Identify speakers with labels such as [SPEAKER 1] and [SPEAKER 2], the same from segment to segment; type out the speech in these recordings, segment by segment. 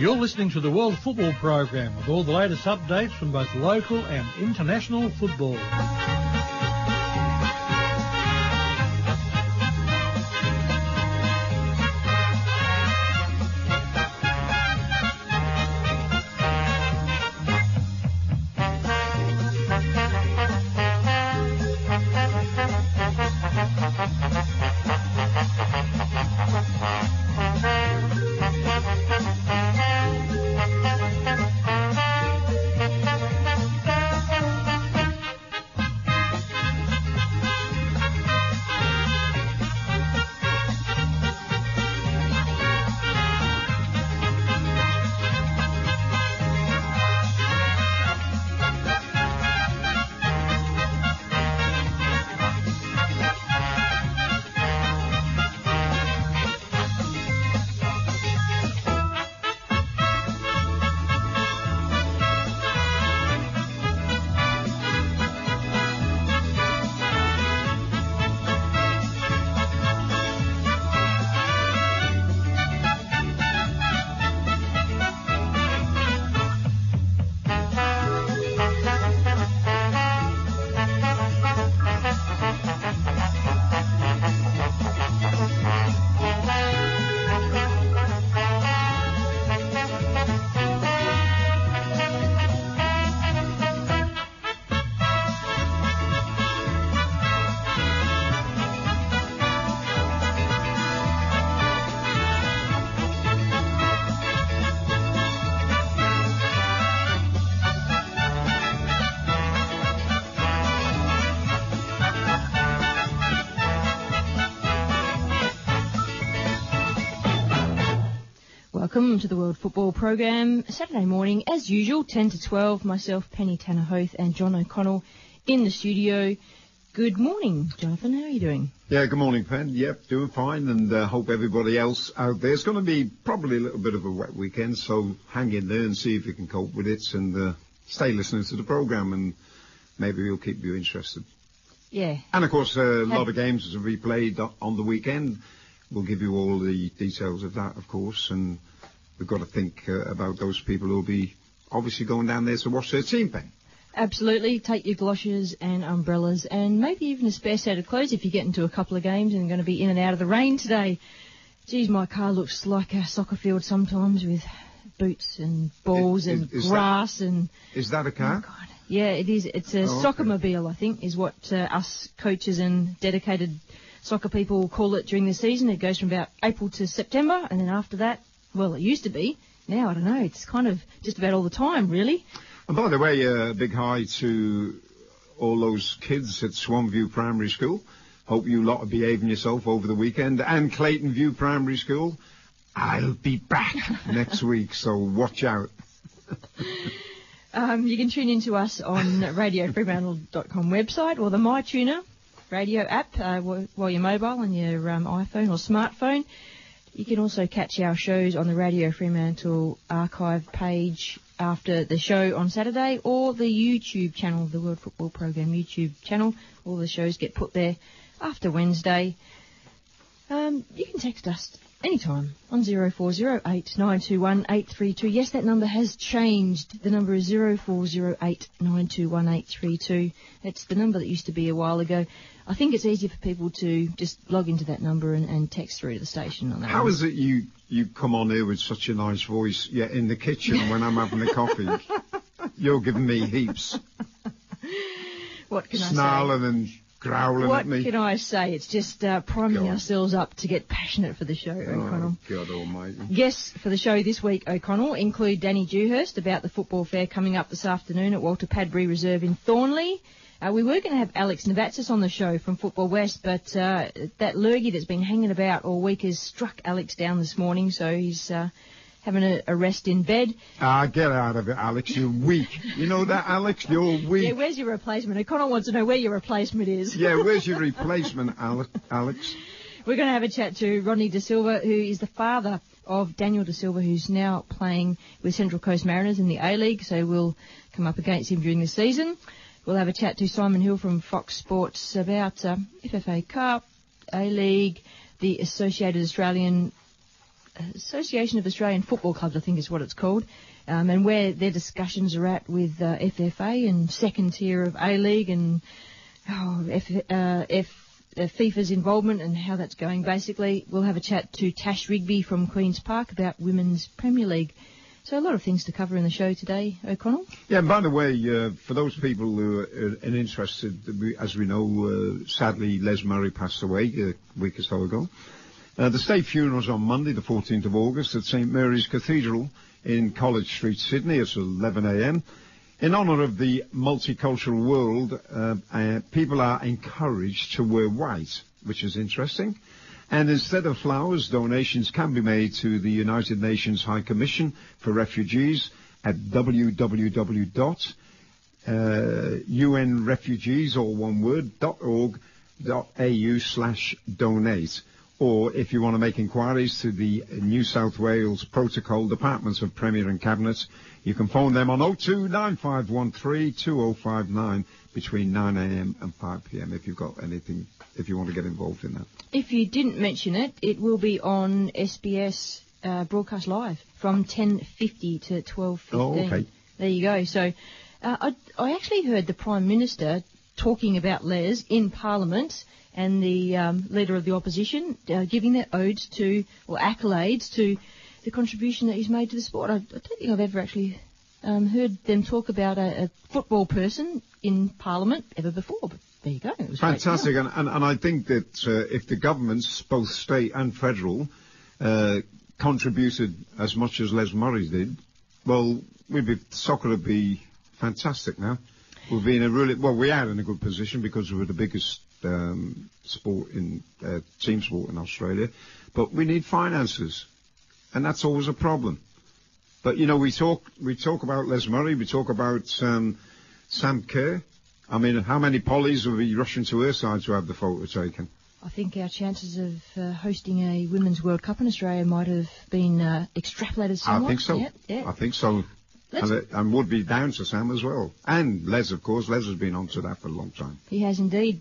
[SPEAKER 1] You're listening to the World Football Program with all the latest updates from both local and international football.
[SPEAKER 2] Welcome to the World Football Program, Saturday morning, as usual, 10 to 12, myself, Penny Tanner-Hoth and John O'Connell in the studio. Good morning, Jonathan, how are you doing?
[SPEAKER 3] Yeah, good morning, Pen. Yep, doing fine, and hope everybody else out there. It's going to be probably a little bit of a wet weekend, so hang in there and see if you can cope with it, and stay listening to the programme, and maybe we'll keep you interested.
[SPEAKER 2] Yeah.
[SPEAKER 3] And, of course, a lot of games will be played on the weekend. We'll give you all the details of that, of course, and we've got to think about those people who'll be obviously going down there to watch their team, Pen.
[SPEAKER 2] Absolutely. Take your galoshes and umbrellas and maybe even a spare set of clothes if you get into a couple of games and are going to be in and out of the rain today. Geez, my car looks like a soccer field sometimes with boots and balls and grass.
[SPEAKER 3] Is that a car?
[SPEAKER 2] Oh, God. Yeah, it is. It's a soccer-mobile, I think, is what us coaches and dedicated soccer people call it during the season. It goes from about April to September, and then after that, well, it used to be. Now, I don't know, it's kind of just about all the time, really.
[SPEAKER 3] And by the way, a big hi to all those kids at Swanview Primary School. Hope you lot are behaving yourself over the weekend. And Clayton View Primary School, I'll be back next week, so watch out.
[SPEAKER 2] You can tune in to us on radiofremantle.com website or the MyTuner radio app while you're mobile on your iPhone or smartphone. You can also catch our shows on the Radio Fremantle archive page after the show on Saturday, or the YouTube channel, the World Football Program YouTube channel. All the shows get put there after Wednesday. You can text us anytime on 0408 921 832. Yes, that number has changed. The number is 0408 921 832. It's the number that used to be a while ago. I think it's easier for people to just log into that number and text through to the station on that.
[SPEAKER 3] How is it you come on here with such a nice voice, yet in the kitchen when I'm having a coffee, you're giving me heaps?
[SPEAKER 2] What can I say?
[SPEAKER 3] Snarling and growling at me.
[SPEAKER 2] What can I say? It's just priming ourselves up to get passionate for the show, O'Connell.
[SPEAKER 3] Oh, God almighty.
[SPEAKER 2] Guests for the show this week, O'Connell, include Danny Dewhurst about the football fair coming up this afternoon at Walter Padbury Reserve in Thornley. We were going to have Alex Navatsas on the show from Football West, but that lurgy that's been hanging about all week has struck Alex down this morning, so he's having a rest in bed.
[SPEAKER 3] Get out of it, Alex. You're weak. You know that, Alex? You're weak.
[SPEAKER 2] Yeah, where's your replacement? O'Connell wants to know where your replacement is.
[SPEAKER 3] Yeah, where's your replacement, Alex?
[SPEAKER 2] We're going to have a chat to Rodney De Silva, who is the father of Daniel De Silva, who's now playing with Central Coast Mariners in the A-League, so we'll come up against him during the season. We'll have a chat to Simon Hill from Fox Sports about FFA Cup, A-League, the Associated Australian Association of Australian Football Clubs, I think is what it's called, and where their discussions are at with FFA and second tier of A-League and FIFA's involvement and how that's going. Basically, we'll have a chat to Tash Rigby from Queen's Park about Women's Premier League. So a lot of things to cover in the show today, O'Connell.
[SPEAKER 3] Yeah, and by the way, for those people who are interested, as we know, sadly, Les Murray passed away a week or so ago. The state funeral's on Monday, the 14th of August, at St Mary's Cathedral in College Street, Sydney. It's 11 a.m. In honour of the multicultural world, people are encouraged to wear white, which is interesting. And instead of flowers, donations can be made to the United Nations High Commission for Refugees at www.unrefugees, all one word, .org.au/donate. Or if you want to make inquiries to the New South Wales Protocol Departments of Premier and Cabinet, you can phone them on 02 9513 2059 between 9 a.m. and 5 p.m. if you've got anything, if you want to get involved in that.
[SPEAKER 2] If you didn't mention it, it will be on SBS broadcast live from 10:50 to 12:15.
[SPEAKER 3] Oh, okay.
[SPEAKER 2] There you go. So I actually heard the Prime Minister talking about Les in Parliament and the Leader of the Opposition giving their odes to, or accolades to, the contribution that he's made to the sport. I don't think I've ever actually heard them talk about a football person in Parliament ever before, but there you go. It was
[SPEAKER 3] fantastic, and I think that if the governments, both state and federal, contributed as much as Les Murray did, well, soccer would be fantastic now. We'll be in a really, well, we are in a good position because we're the biggest sport in team sport in Australia, but we need finances, and that's always a problem. But you know, we talk about Les Murray, we talk about Sam Kerr. I mean, how many Pollies will be rushing to her side to have the photo taken?
[SPEAKER 2] I think our chances of hosting a Women's World Cup in Australia might have been extrapolated somewhat.
[SPEAKER 3] I think so.
[SPEAKER 2] Yeah.
[SPEAKER 3] I think so. And would be down to Sam as well. And Les, of course. Les has been on to that for a long time.
[SPEAKER 2] He has indeed.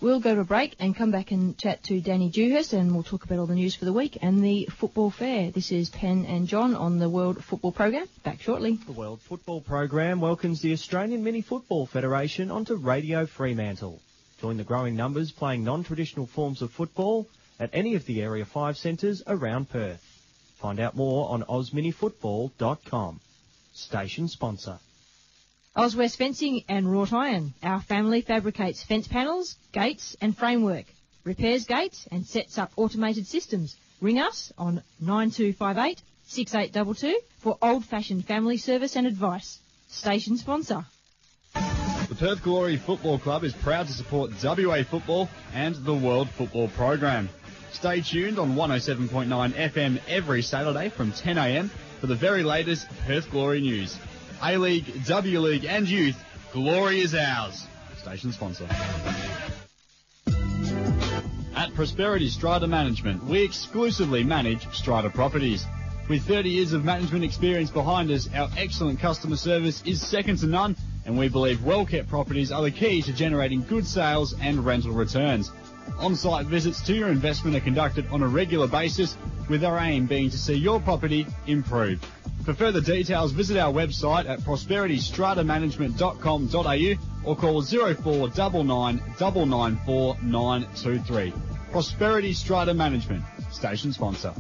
[SPEAKER 2] We'll go to a break and come back and chat to Danny Dewhurst, and we'll talk about all the news for the week and the football fair. This is Penn and John on the World Football Program. Back shortly.
[SPEAKER 4] The World Football Program welcomes the Australian Mini Football Federation onto Radio Fremantle. Join the growing numbers playing non-traditional forms of football at any of the Area 5 centres around Perth. Find out more on osminifootball.com. Station sponsor.
[SPEAKER 2] Oswest Fencing and Wrought Iron. Our family fabricates fence panels, gates and framework. Repairs gates and sets up automated systems. Ring us on 9258 6822 for old-fashioned family service and advice. Station sponsor.
[SPEAKER 5] The Perth Glory Football Club is proud to support WA football and the World Football Program. Stay tuned on 107.9 FM every Saturday from 10 a.m. for the very latest Perth Glory news. A-League, W-League and Youth, glory is ours. Station sponsor. At Prosperity Strata Management, we exclusively manage strata properties. With 30 years of management experience behind us, our excellent customer service is second to none, and we believe well-kept properties are the key to generating good sales and rental returns. On-site visits to your investment are conducted on a regular basis, with our aim being to see your property improve. For further details, visit our website at prosperitystratamanagement.com.au or call 0499 994 923. Prosperity Strata Management, station sponsor.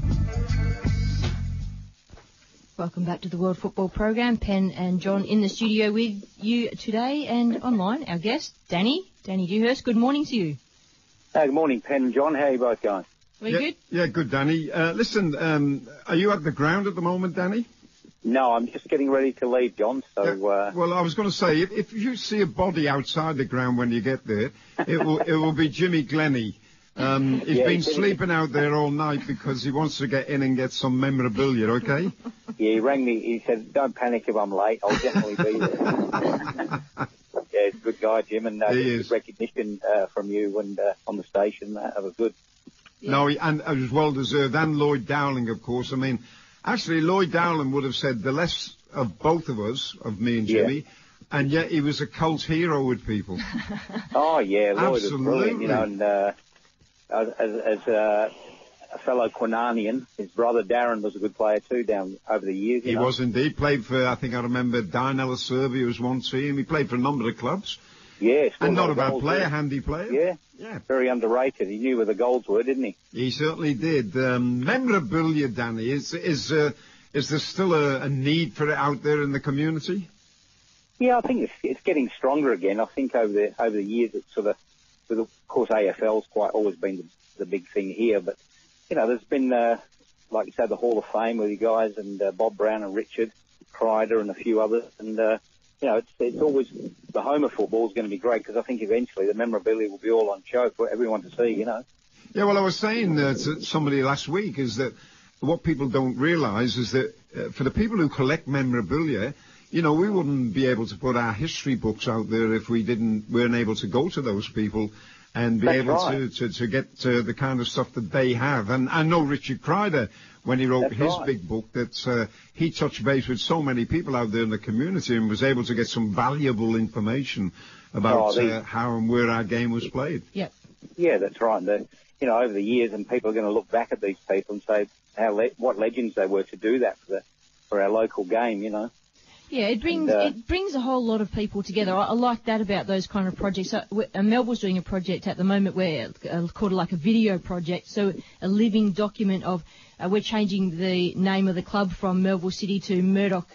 [SPEAKER 2] Welcome back to the World Football Program. Penn and John in the studio with you today, and online, our guest, Danny Dewhurst. Good morning to you.
[SPEAKER 6] Good morning, Penn and John. How are you both going?
[SPEAKER 2] Good?
[SPEAKER 3] Yeah, good, Danny. Listen, are you at the ground at the moment, Danny?
[SPEAKER 6] No, I'm just getting ready to leave, John. So,
[SPEAKER 3] well, I was going to say, if you see a body outside the ground when you get there, it will be Jimmy Glennie. He's been sleeping out there all night because he wants to get in and get some memorabilia, okay?
[SPEAKER 6] Yeah, he rang me. He said, don't panic if I'm late. I'll definitely be there. Yeah, he's a good guy, Jim, and good recognition from you and on the station. That was good.
[SPEAKER 3] Yeah. No, and it was well deserved. And Lloyd Dowling, of course. I mean, actually, Lloyd Dowling would have said the less of both of us, of me and Jimmy, and yet he was a cult hero with people.
[SPEAKER 6] Oh, yeah, Lloyd
[SPEAKER 3] Absolutely.
[SPEAKER 6] was brilliant, you know, and a fellow Quinanian. His brother Darren was a good player too down over the years.
[SPEAKER 3] He was indeed. Played for, I think I remember, Dynel Serbia was one team. He played for a number of clubs.
[SPEAKER 6] Yeah.
[SPEAKER 3] And not a bad player, handy player.
[SPEAKER 6] Yeah. Very underrated. He knew where the goals were, didn't he?
[SPEAKER 3] He certainly did. Memorabilia, Danny, is there still a need for it out there in the community?
[SPEAKER 6] Yeah, I think it's getting stronger again. I think over the years, it's sort of, with of course, AFL's always been the big thing here. But there's been, like you said, the Hall of Fame with you guys and Bob Brown and Richard Kreider and a few others. And it's always the home of football is going to be great because I think eventually the memorabilia will be all on show for everyone to see. Yeah,
[SPEAKER 3] well, I was saying to somebody last week is that what people don't realise is that for the people who collect memorabilia, we wouldn't be able to put our history books out there if we weren't able to go to those people and be able to get the kind of stuff that they have. And I know Richard Kreider, when he wrote his big book, that he touched base with so many people out there in the community and was able to get some valuable information about how and where our game was played.
[SPEAKER 2] Yep.
[SPEAKER 6] Yeah, that's right. Over the years, and people are going to look back at these people and say what legends they were to do that for our local game.
[SPEAKER 2] Yeah, it brings a whole lot of people together. I like that about those kind of projects. So, Melbourne's doing a project at the moment where called like a video project, so a living document of we're changing the name of the club from Melville City to Murdoch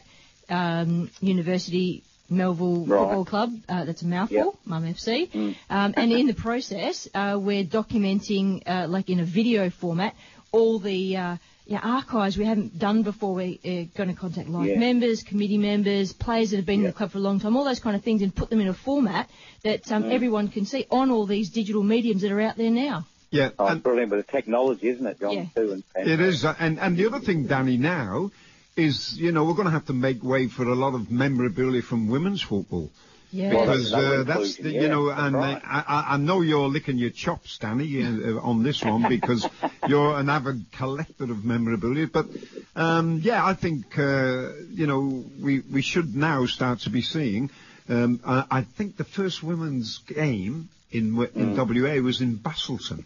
[SPEAKER 2] University Melville Football Club. That's a mouthful, Mum FC. And in the process, we're documenting, like in a video format, all the archives we haven't done before. We're going to contact life members, committee members, players that have been in the club for a long time, all those kind of things, and put them in a format that everyone can see on all these digital mediums that are out there now.
[SPEAKER 3] Yeah,
[SPEAKER 6] it's brilliant with the technology, isn't it, John?
[SPEAKER 2] Yeah.
[SPEAKER 6] Too,
[SPEAKER 3] it is, and the other thing, Danny, now is, we're going to have to make way for a lot of memorabilia from women's football.
[SPEAKER 2] Yeah.
[SPEAKER 3] Because that's, and right. I know you're licking your chops, Danny, on this one, because you're an avid collector of memorabilia. But, I think, we should now start to be seeing, I think the first women's game in WA was in Bastleton,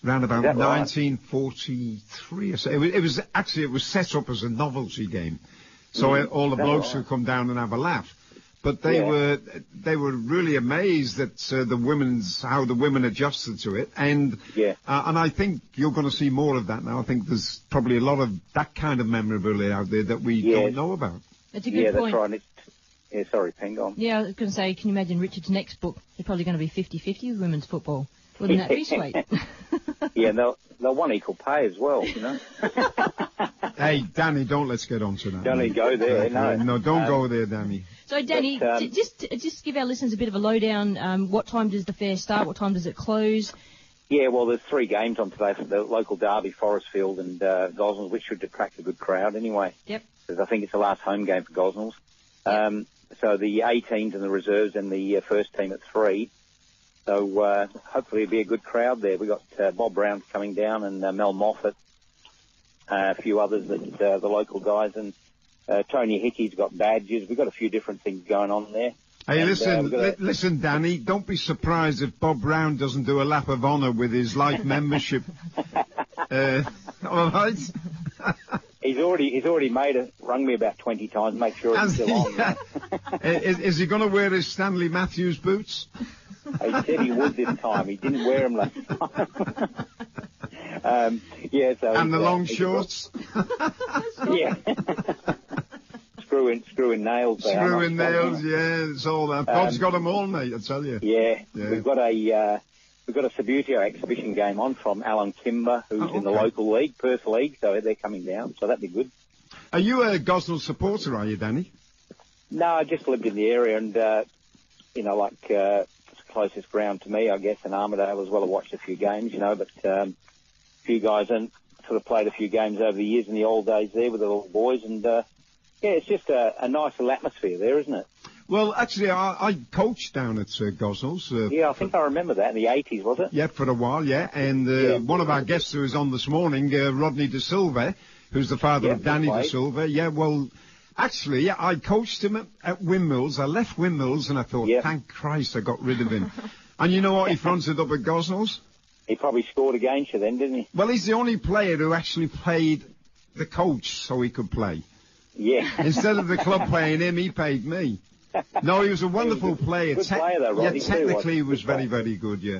[SPEAKER 3] around about 1943 or so. It was set up as a novelty game. So all the blokes would come down and have a laugh. But they were really amazed at how the women adjusted to it, and I think you're going to see more of that now. I think there's probably a lot of that kind of memorabilia out there that we don't know about.
[SPEAKER 2] That's a good point.
[SPEAKER 6] That's right. Sorry, Peng, on.
[SPEAKER 2] Yeah, I was going to say, can you imagine Richard's next book? They're probably going to be 50-50 with women's football. Wouldn't that be sweet?
[SPEAKER 6] Yeah, they'll want equal pay as well,
[SPEAKER 3] Hey, Danny, let's get on to that.
[SPEAKER 6] Don't go there, no.
[SPEAKER 3] No, don't go there, Danny.
[SPEAKER 2] So, Danny, just give our listeners a bit of a lowdown. What time does the fair start? What time does it close?
[SPEAKER 6] Yeah, well, there's 3 games on today for the local derby, Forestfield and Gosnells, which should attract a good crowd anyway.
[SPEAKER 2] Yep.
[SPEAKER 6] Because I think it's the last home game for Gosnells. Yep. So the 18s and the reserves and the first team at 3. So hopefully it'll be a good crowd there. We've got Bob Brown coming down and Mel Moffat, a few others, that the local guys, and Tony Hickey's got badges. We've got a few different things going on there.
[SPEAKER 3] Hey, listen, Danny, don't be surprised if Bob Brown doesn't do a lap of honour with his life membership. All right?
[SPEAKER 6] He's already rung me about 20 times, make sure he's still on.
[SPEAKER 3] Is he going to wear his Stanley Matthews boots?
[SPEAKER 6] He said he would this time. He didn't wear them last time. And
[SPEAKER 3] the long shorts.
[SPEAKER 6] Yeah. Screwing nails.
[SPEAKER 3] Screwing nails, it's all that. Bob's got them all, mate, I tell you.
[SPEAKER 6] Yeah. We've got a Subbuteo exhibition game on from Alan Kimber, who's in the local league, Perth League, so they're coming down, so that'd be good.
[SPEAKER 3] Are you a Gosnells supporter, are you, Danny?
[SPEAKER 6] No, I just lived in the area and, closest ground to me, I guess, in Armidale as well. I watched a few games, but a few guys and sort of played a few games over the years in the old days there with the little boys, and it's just a nice little atmosphere there, isn't it?
[SPEAKER 3] Well, actually, I coached down at Gosnells.
[SPEAKER 6] I think I remember that in the 80s, was it?
[SPEAKER 3] Yeah, for a while, and one of our guests who was on this morning, Rodney De Silva, who's the father of Danny De Silva. Yeah, well, actually, I coached him at Windmills. I left Windmills and I thought, thank Christ I got rid of him. And you know what he fronted up at Gosnells?
[SPEAKER 6] He probably scored against you then, didn't he?
[SPEAKER 3] Well, he's the only player who actually paid the coach so he could play.
[SPEAKER 6] Yeah.
[SPEAKER 3] Instead of the club paying him, he paid me. No, he was a wonderful player.
[SPEAKER 6] Good player, though, Rodney,
[SPEAKER 3] yeah, technically he was
[SPEAKER 6] Good
[SPEAKER 3] very,
[SPEAKER 6] player.
[SPEAKER 3] very good, yeah.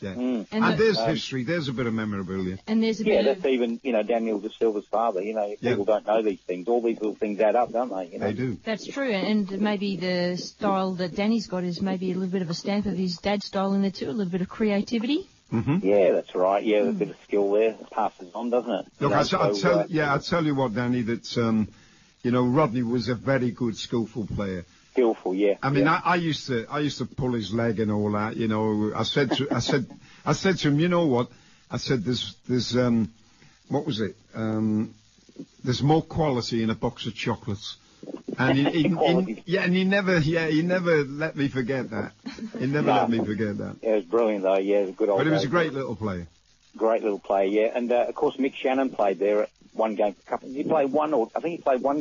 [SPEAKER 3] Yeah.
[SPEAKER 6] Mm.
[SPEAKER 3] And there's history. There's a bit of memorabilia.
[SPEAKER 2] And there's a bit
[SPEAKER 6] that's even, Daniel De Silva's father. People don't know these things. All these little things add up, don't they?
[SPEAKER 3] They do.
[SPEAKER 2] That's true, and maybe the style that Danny's got is maybe a little bit of a stamp of his dad's style in there too, a little bit of creativity.
[SPEAKER 3] Mm-hmm.
[SPEAKER 6] Yeah, that's right. Yeah, a bit of skill there. It passes on, doesn't it?
[SPEAKER 3] Look, I'll tell you what, Danny, that, Rodney was a very good, skillful player.
[SPEAKER 6] Skillful, yeah.
[SPEAKER 3] I mean, I used to pull his leg and all that. I said to him, you know what? I said, there's what was it? There's more quality in a box of chocolates. And he never let me forget that. He never let me forget that.
[SPEAKER 6] Yeah, it was brilliant though. Yeah, it was a good old.
[SPEAKER 3] But he was a great little player.
[SPEAKER 6] Great little player, yeah. And of course, Mick Shannon played there at one game. I think he played one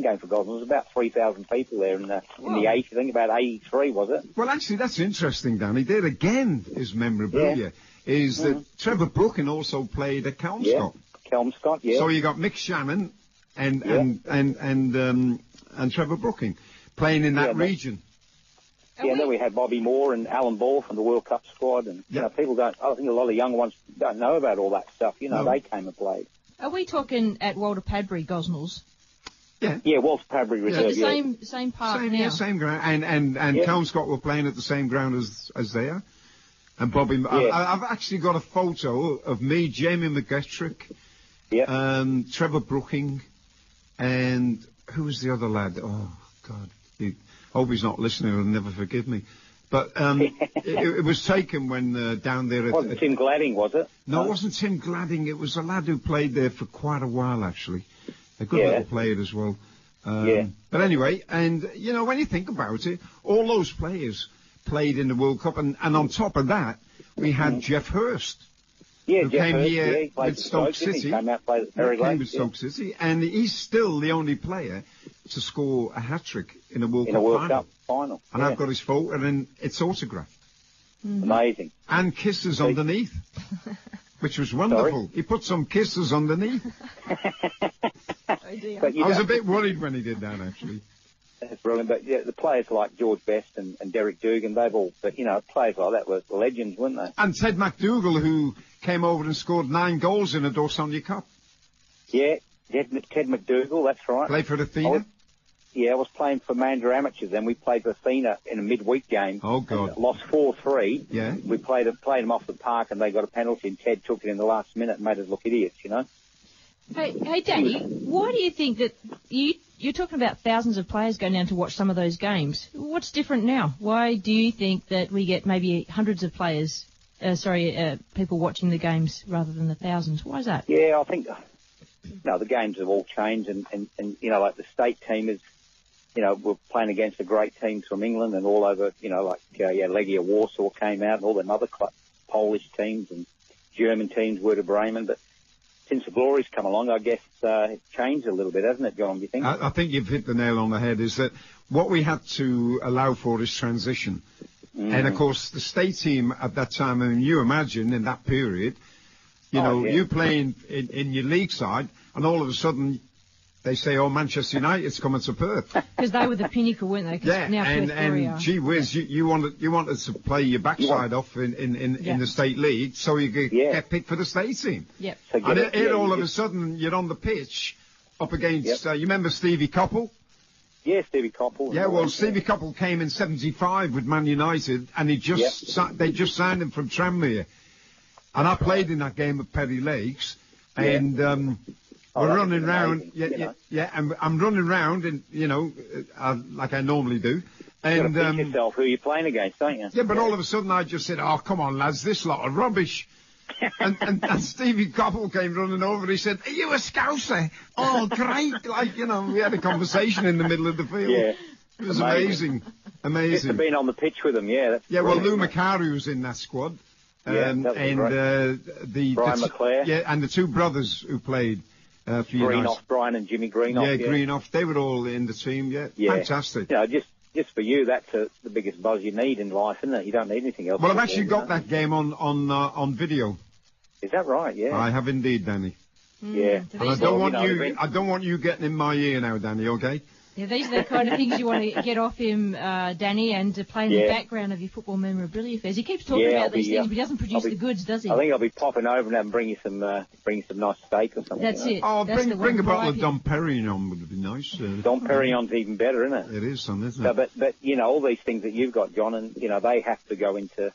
[SPEAKER 6] game for Gosnell. There was about 3,000 people there in the 80s. I think about 83, was it?
[SPEAKER 3] Well, actually, that's interesting, Danny. There again is memorabilia. Is that Trevor Brooking also played at Kelmscott?
[SPEAKER 6] Yeah, Kelmscott, yeah.
[SPEAKER 3] So you got Mick Shannon and Trevor Brooking playing in that region.
[SPEAKER 6] Yeah, and then we had Bobby Moore and Alan Ball from the World Cup squad, and people don't. I think a lot of young ones don't know about all that stuff. They came and played.
[SPEAKER 2] Are we talking at Walter Padbury Gosnells?
[SPEAKER 3] Yeah.
[SPEAKER 6] Yeah, Walter Padbury Reserve.
[SPEAKER 2] Same park now.
[SPEAKER 3] Yeah, same ground. And Kelmscott were playing at the same ground as they are. And Bobby, I've actually got a photo of me, Jamie McGettrick, Trevor Brooking, and who was the other lad? Oh God, hope he's not listening. He'll never forgive me. But it was taken when down there.
[SPEAKER 6] It wasn't Tim Gladding, was it?
[SPEAKER 3] No, it wasn't Tim Gladding. It was a lad who played there for quite a while, actually. A good little player as well. But anyway, and when you think about it, all those players played in the World Cup, and on top of that, we had Jeff Hurst.
[SPEAKER 6] Yeah,
[SPEAKER 3] who
[SPEAKER 6] Jeff
[SPEAKER 3] came
[SPEAKER 6] Hurst,
[SPEAKER 3] here
[SPEAKER 6] he
[SPEAKER 3] with Stoke City.
[SPEAKER 6] He came out and played at Perry Lake.
[SPEAKER 3] With Stoke City, and he's still the only player to score a hat-trick in a World Cup final. And I've got his photo, and it's autographed.
[SPEAKER 6] Amazing.
[SPEAKER 3] And kisses underneath, which was wonderful. He put some kisses underneath. I was a bit worried when he did that, actually.
[SPEAKER 6] That's brilliant. But the players like George Best and Derek Dugan, they've all, players like that were legends, weren't they?
[SPEAKER 3] And Ted McDougall, who came over and scored 9 goals in a Dorsonia Cup.
[SPEAKER 6] Yeah, Ted McDougall, that's right.
[SPEAKER 3] Played for Athena?
[SPEAKER 6] I was playing for Mandurah Amateurs then. We played for Athena in a midweek game.
[SPEAKER 3] Oh, God.
[SPEAKER 6] Lost 4-3.
[SPEAKER 3] Yeah.
[SPEAKER 6] We played them off the park and they got a penalty and Ted took it in the last minute and made us look idiots,
[SPEAKER 2] Hey, Danny, why do you think that you're talking about thousands of players going down to watch some of those games? What's different now? Why do you think that we get maybe hundreds of players, people watching the games rather than the thousands? Why is that?
[SPEAKER 6] Yeah, I think, the games have all changed and like the state team is, we're playing against the great teams from England and all over, Legia Warsaw came out and all the other Polish teams and German teams, Werder Bremen, but since the glory's come along, I guess it's changed a little bit, hasn't it, John, do you think?
[SPEAKER 3] I think you've hit the nail on the head, is that what we had to allow for is transition. And, of course, the state team at that time, I mean, you imagine in that period, you playing in your league side, and all of a sudden they say, Manchester United's coming to Perth.
[SPEAKER 2] Because they were the pinnacle, weren't they?
[SPEAKER 3] Yeah, and gee whiz, you wanted to play your backside off in the state league so you could get picked for the state team.
[SPEAKER 2] Yep.
[SPEAKER 3] And all of a sudden you're on the pitch up against, you remember Stevie Coppell?
[SPEAKER 6] Yeah, Stevie Coppell.
[SPEAKER 3] Yeah, well, Stevie Coppell came in 75 with Man United and they just signed him from Tranmere. And I played in that game at Perry Lakes and we're running round, and I'm running round, and like I normally do. And
[SPEAKER 6] you got to pick yourself who you're playing against, don't you?
[SPEAKER 3] Yeah, but all of a sudden I just said, "Oh, come on, lads, this lot of rubbish." and Stevie Coppell came running over. He said, "Are you a Scouser?" Oh, great! We had a conversation in the middle of the field. Yeah, it was amazing.
[SPEAKER 6] Just to been on the pitch with them,
[SPEAKER 3] Well, Lou Macari was in that squad.
[SPEAKER 6] And
[SPEAKER 3] Brian
[SPEAKER 6] McClare.
[SPEAKER 3] Yeah, and the two brothers who played.
[SPEAKER 6] Greenoff, Brian and Jimmy Greenoff.
[SPEAKER 3] Yeah, Greenoff. They were all in the team, Fantastic.
[SPEAKER 6] Just for you, that's the biggest buzz you need in life, isn't it? You don't need anything else.
[SPEAKER 3] Well, I've actually got that game on video.
[SPEAKER 6] Is that right? Yeah.
[SPEAKER 3] I have indeed, Danny.
[SPEAKER 6] Yeah.
[SPEAKER 3] And I don't want you getting in my ear now, Danny. Okay?
[SPEAKER 2] Yeah, these are the kind of things you want to get off him, Danny, and to play in the background of your football memorabilia affairs. He keeps talking about these things, but he doesn't produce the goods, does he?
[SPEAKER 6] I think I'll be popping over and bring you some nice steak or something.
[SPEAKER 2] That's it.
[SPEAKER 3] Oh,
[SPEAKER 2] That's
[SPEAKER 3] bring a bottle of Dom Perignon would be nice.
[SPEAKER 6] Dom Perignon's even better, isn't it?
[SPEAKER 3] It is, son, isn't
[SPEAKER 6] So,
[SPEAKER 3] it?
[SPEAKER 6] but all these things that you've got, John, and they have to go into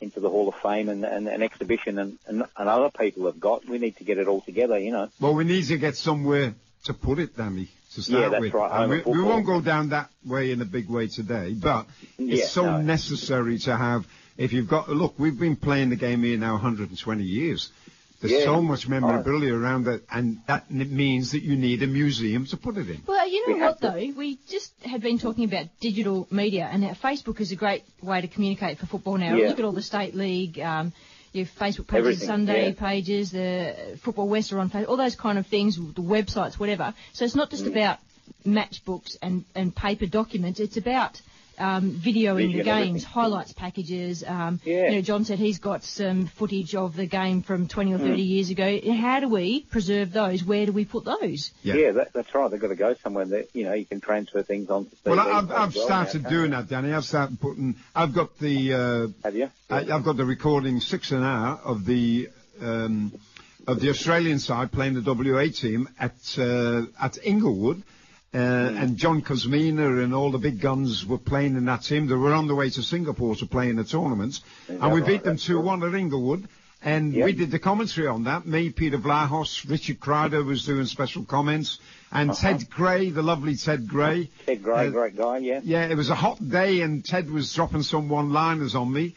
[SPEAKER 6] the Hall of Fame and an exhibition, and other people have got. We need to get it all together,
[SPEAKER 3] Well, we need to get somewhere to put it, Danny. To start
[SPEAKER 6] that's
[SPEAKER 3] with.
[SPEAKER 6] right.
[SPEAKER 3] We won't go down that way in a big way today, but it's so necessary to have. If you've got, look, we've been playing the game here now 120 years. There's so much memorabilia around it, and that means that you need a museum to put it in.
[SPEAKER 2] Well, you know what, though? We just had been talking about digital media, and Facebook is a great way to communicate for football now. Look at all the State League, your Facebook pages, Sunday pages, the Football West are on Facebook, all those kind of things, the websites, whatever. So it's not just about match books and paper documents. It's about videoing the games, highlights packages. John said he's got some footage of the game from 20 or 30 years ago. How do we preserve those? Where do we put those?
[SPEAKER 6] Yeah, that's right. They've got to go somewhere that, you can transfer things on.
[SPEAKER 3] Well, I've started doing that, Danny. I've started putting. I've got the.
[SPEAKER 6] Have you?
[SPEAKER 3] I've got the recording 6 an hour of the Australian side playing the WA team at Inglewood. And John Kosmina and all the big guns were playing in that team. They were on the way to Singapore to play in the tournaments. And we beat them 2-1 at Inglewood. And we did the commentary on that. Me, Peter Vlahos, Richard Kreider was doing special comments. And Ted Gray, the lovely Ted Gray.
[SPEAKER 6] Ted Gray, great guy,
[SPEAKER 3] Yeah, it was a hot day and Ted was dropping some one-liners on me.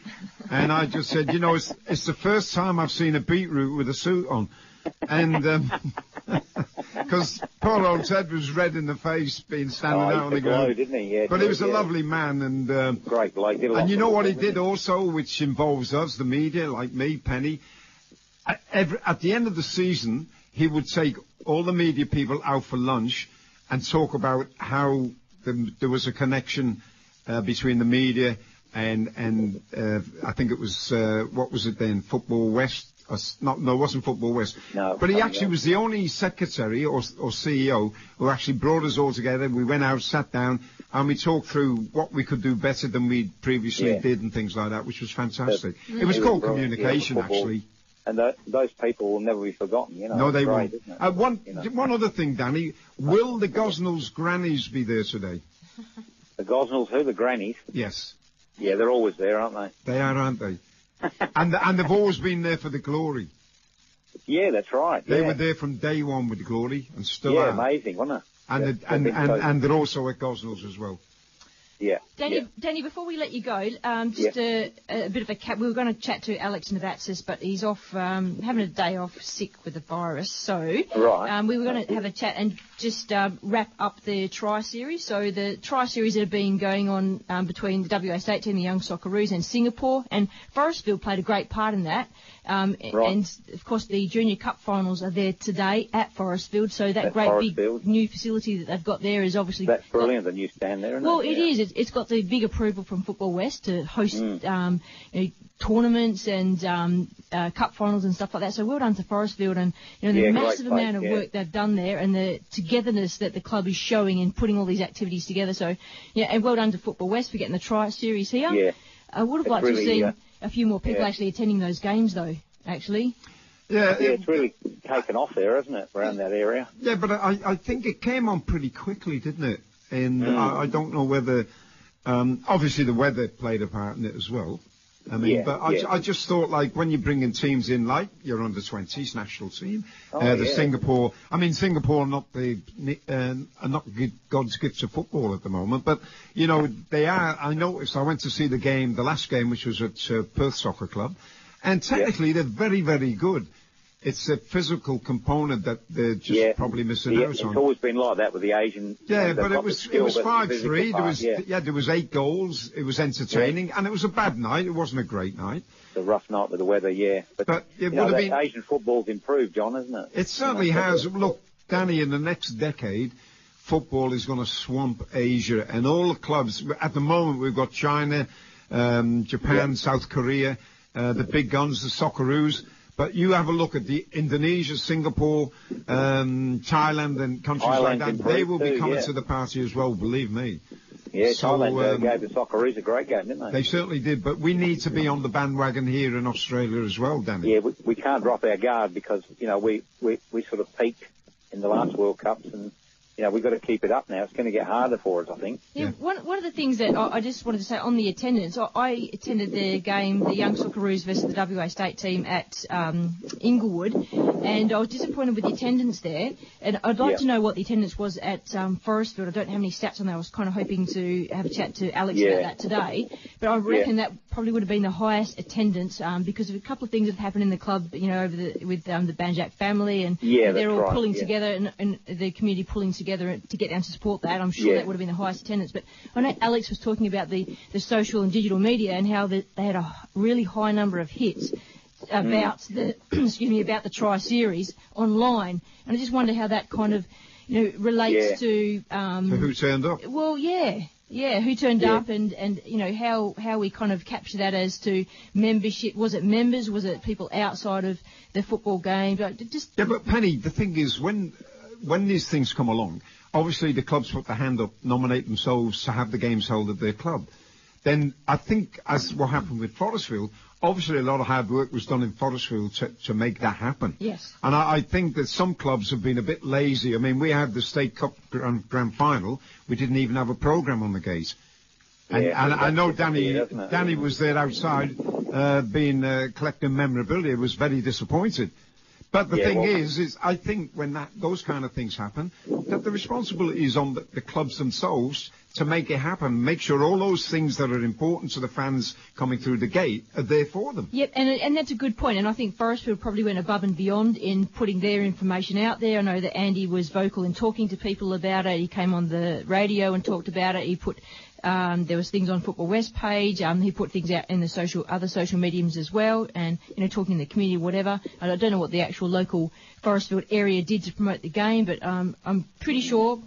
[SPEAKER 3] And I just said, it's the first time I've seen a beetroot with a suit on. And because poor old Ted was red in the face, being standing out on the ground,
[SPEAKER 6] didn't he? Yeah,
[SPEAKER 3] but he was a lovely man, and
[SPEAKER 6] great bloke.
[SPEAKER 3] And you know what he did also, which involves us, the media, like me, Penny. At the end of the season, he would take all the media people out for lunch and talk about how there was a connection between the media and I think it was what was it then, Football West. No, it wasn't Football West.
[SPEAKER 6] No,
[SPEAKER 3] but he actually was the only secretary or CEO who actually brought us all together. We went out, sat down, and we talked through what we could do better than we previously did and things like that, which was fantastic. It was called communication, actually.
[SPEAKER 6] And those people will never be forgotten,
[SPEAKER 3] No, they won't. One other thing, Danny. Will the Gosnells grannies be there today?
[SPEAKER 6] The Gosnells who? The grannies?
[SPEAKER 3] Yes.
[SPEAKER 6] Yeah, they're always there, aren't they?
[SPEAKER 3] They are, aren't they? and they've always been there for the glory.
[SPEAKER 6] Yeah, that's right.
[SPEAKER 3] They were there from day one with the glory and still are.
[SPEAKER 6] Amazing, wasn't it?
[SPEAKER 3] And they're also at Gosnells as well.
[SPEAKER 6] Yeah.
[SPEAKER 2] Danny, before we let you go, just a bit of a cap. We were going to chat to Alex Navatsas, but he's off, having a day off sick with the virus. So we were going to have a chat and just wrap up the Tri Series. So the Tri Series that have been going on between the WA State team, the Young Socceroos, and Singapore, and Forestfield played a great part in that. And, of course, the Junior Cup finals are there today at Forestfield. So that great big new facility that they've got there is obviously...
[SPEAKER 6] That's brilliant, the new stand there, isn't it?
[SPEAKER 2] Well, it is. It's got the big approval from Football West to host tournaments and cup finals and stuff like that. So well done to Forestfield and the massive amount of work they've done there and the togetherness that the club is showing in putting all these activities together. So, and well done to Football West for getting the Tri Series here.
[SPEAKER 6] Yeah.
[SPEAKER 2] I would have liked to have seen a few more people actually attending those games, though, actually.
[SPEAKER 6] Yeah, it's really taken off there, hasn't it, around that area?
[SPEAKER 3] Yeah, but I think it came on pretty quickly, didn't it? And I don't know whether... obviously, the weather played a part in it as well. I just thought, like, when you bring in teams in, like your under-20s national team, Singapore... I mean, Singapore are not God's gifts of football at the moment, but, they are... I noticed, I went to see the last game, which was at Perth Soccer Club, and technically they're very, very good. It's a physical component that they're just probably missing out on.
[SPEAKER 6] It's always been like that with the Asian...
[SPEAKER 3] Yeah, but it was 5-3. There was 8 goals. It was entertaining, and it was a bad night. It wasn't a great night.
[SPEAKER 6] It's a rough night with the weather, But it would have been... Asian football's improved, John, isn't it?
[SPEAKER 3] It certainly has. Look, Danny, in the next decade, football is going to swamp Asia, and all the clubs... At the moment, we've got China, Japan, South Korea, the big guns, the Socceroos. But you have a look at the Indonesia, Singapore, Thailand and countries like that. They will be coming to the party as well, believe me.
[SPEAKER 6] Yeah, so, Thailand gave the Socceroos a great game, didn't they?
[SPEAKER 3] They certainly did, but we need to be on the bandwagon here in Australia as well, Danny.
[SPEAKER 6] Yeah, we can't drop our guard because, we sort of peaked in the last World Cups and, we've got to keep it up now. It's going to get harder for us, I think.
[SPEAKER 2] Yeah, one of the things that I just wanted to say on the attendance, I attended the game, the Young Socceroos versus the WA State team at Inglewood, and I was disappointed with the attendance there. And I'd like to know what the attendance was at Forestfield. I don't have any stats on that. I was kind of hoping to have a chat to Alex about that today. But I reckon that probably would have been the highest attendance because of a couple of things that happened in the club, with the Banjak family, and they're all pulling together and the community pulling together to get down to support that. I'm sure that would have been the highest attendance. But I know Alex was talking about the social and digital media and how they had a really high number of hits about the about the Tri-Series online. And I just wonder how that kind of relates to
[SPEAKER 3] who turned up.
[SPEAKER 2] Well, who turned up and how we kind of capture that as to membership. Was it members? Was it people outside of the football game? But
[SPEAKER 3] Penny, the thing is when these things come along, obviously the clubs put their hand up, nominate themselves to have the games held at their club. Then I think, as what happened with Forestfield, obviously a lot of hard work was done in Forestfield to make that happen.
[SPEAKER 2] Yes.
[SPEAKER 3] And I think that some clubs have been a bit lazy. I mean, we had the State Cup Grand Final. We didn't even have a programme on the gate. And I know Danny was there outside collecting memorabilia, was very disappointed. But the thing is I think when those kind of things happen, that the responsibility is on the clubs themselves to make it happen, make sure all those things that are important to the fans coming through the gate are there for them.
[SPEAKER 2] Yep, and that's a good point. And I think Forestfield probably went above and beyond in putting their information out there. I know that Andy was vocal in talking to people about it. He came on the radio and talked about it. He put there was things on Football West page. He put things out in the other social mediums as well, and talking in the community, whatever. And I don't know what the actual local Forestfield area did to promote the game, but I'm pretty sure,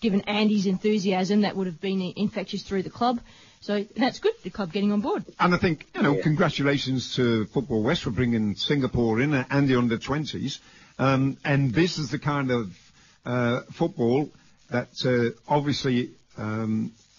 [SPEAKER 2] given Andy's enthusiasm, that would have been infectious through the club. So that's good, the club getting on board.
[SPEAKER 3] And I think, congratulations to Football West for bringing Singapore in and the under-20s. And this is the kind of football that obviously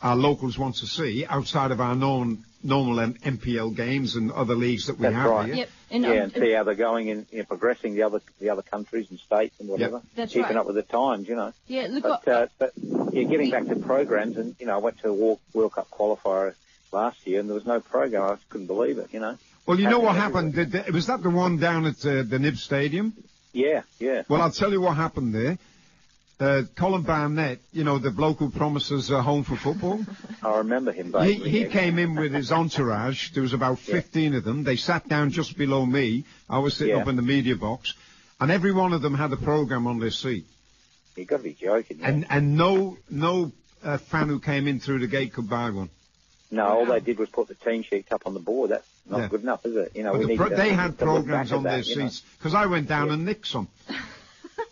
[SPEAKER 3] our locals want to see outside of our normal MPL games and other leagues that we have
[SPEAKER 6] right.
[SPEAKER 3] here.
[SPEAKER 2] Yep.
[SPEAKER 6] And see how they're going in progressing the other countries and states and whatever.
[SPEAKER 3] Yep.
[SPEAKER 2] That's
[SPEAKER 6] keeping
[SPEAKER 2] right.
[SPEAKER 6] up with the times,
[SPEAKER 2] Yeah, look.
[SPEAKER 6] But getting back to programs, and I went to a World Cup qualifier last year, and there was no program. I just couldn't believe it.
[SPEAKER 3] Well, you know what happened? Was that the one down at the Nib Stadium?
[SPEAKER 6] Yeah.
[SPEAKER 3] Well, I'll tell you what happened there. Colin Barnett, the bloke who promises a home for football.
[SPEAKER 6] I remember him. He
[SPEAKER 3] came in with his entourage. There was about 15 of them. They sat down just below me. I was sitting up in the media box, and every one of them had a program on their seat.
[SPEAKER 6] You've got to be joking.
[SPEAKER 3] And no fan who came in through the gate could buy one.
[SPEAKER 6] No, all they did was put the team sheet up on the board. That's not good enough, is it?
[SPEAKER 3] They had programs on their seats because I went down and nicked some.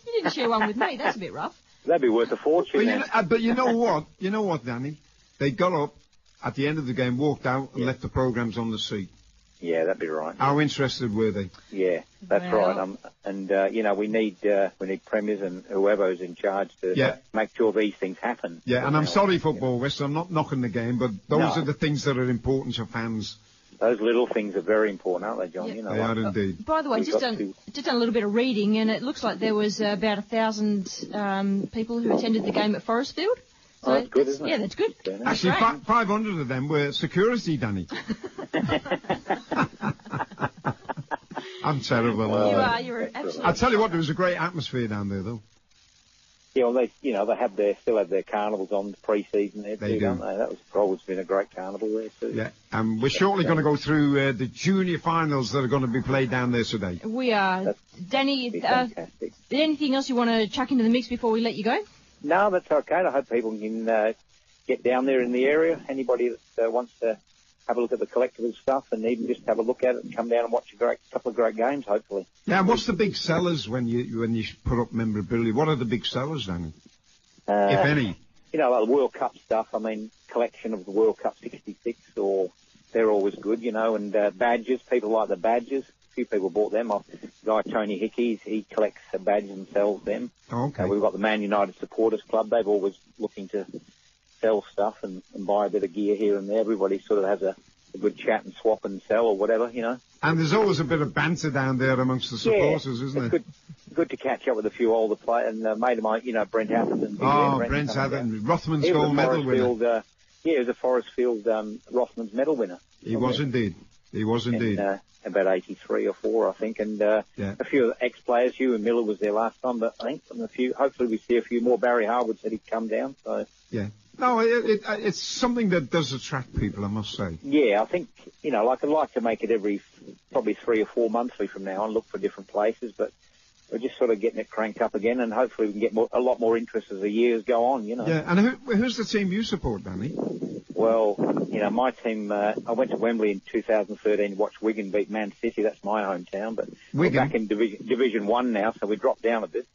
[SPEAKER 2] You didn't share one with me. That's a bit rough.
[SPEAKER 6] That'd be worth a fortune.
[SPEAKER 3] But you know what? You know what, Danny? They got up at the end of the game, walked out, and left the programs on the seat.
[SPEAKER 6] Yeah, that'd be right.
[SPEAKER 3] How interested were they?
[SPEAKER 6] Yeah, that's right. And we need premiers and whoever's in charge to make sure these things happen.
[SPEAKER 3] Yeah, and I'm sorry, Football West. I'm not knocking the game, but those are the things that are important to fans.
[SPEAKER 6] Those little things are very important, aren't they, John?
[SPEAKER 2] Yep.
[SPEAKER 3] They are indeed.
[SPEAKER 2] By the way, just done a little bit of reading, and it looks like there was about 1,000 people who attended the game at Forestfield. So
[SPEAKER 6] that's good, isn't it?
[SPEAKER 2] Yeah, that's good.
[SPEAKER 3] Actually, 500 of them were security, Danny. I'm terrible.
[SPEAKER 2] You are. You're absolutely.
[SPEAKER 3] I'll tell you what, there was a great atmosphere down there, though.
[SPEAKER 6] Yeah, well, they still have their carnivals on the pre-season there too, don't they? That was always been a great carnival there too.
[SPEAKER 3] Yeah, and we're shortly going to go through the junior finals that are going to be played down there today.
[SPEAKER 2] We are. Danny, anything else you want to chuck into the mix before we let you go?
[SPEAKER 6] No, that's okay. I hope people can get down there in the area. Anybody that wants to have a look at the collectible stuff and even just have a look at it and come down and watch a couple of great games, hopefully.
[SPEAKER 3] Yeah, what's the big sellers when you put up memorabilia? What are the big sellers, Danny? If any?
[SPEAKER 6] Like the World Cup stuff. I mean, collection of the World Cup 66, or they're always good, and badges. People like the badges. few people bought them. The guy Tony Hickey, he collects badges and sells them.
[SPEAKER 3] Okay.
[SPEAKER 6] We've got the Man United Supporters Club. They've always looking to sell stuff and buy a bit of gear here and there. Everybody sort of has a good chat and swap and sell or whatever, you know.
[SPEAKER 3] And there's always a bit of banter down there amongst the supporters, isn't there?
[SPEAKER 6] Good to catch up with a few older players. And mate of mine, you know, Brent Atherton.
[SPEAKER 3] Brent Atherton, Rothman's gold medal winner.
[SPEAKER 6] He was a Forest Field Rothman's medal winner.
[SPEAKER 3] He was indeed.
[SPEAKER 6] About 83 or 4, I think. And a few of the ex-players, Hugh and Miller was there last time, but I think hopefully we see a few more. Barry Harwood said he'd come down. So
[SPEAKER 3] yeah. No, it's something that does attract people, I must say.
[SPEAKER 6] Yeah, I think, you know, I'd like to make it every probably 3 or 4 monthly from now on, look for different places, but we're just sort of getting it cranked up again, and hopefully we can get a lot more interest as the years go on, you know.
[SPEAKER 3] Yeah, and who's the team you support, Danny?
[SPEAKER 6] Well, you know, my team, I went to Wembley in 2013 to watch Wigan beat Man City. That's my hometown, but we're back in Division 1 now, so we dropped down a bit.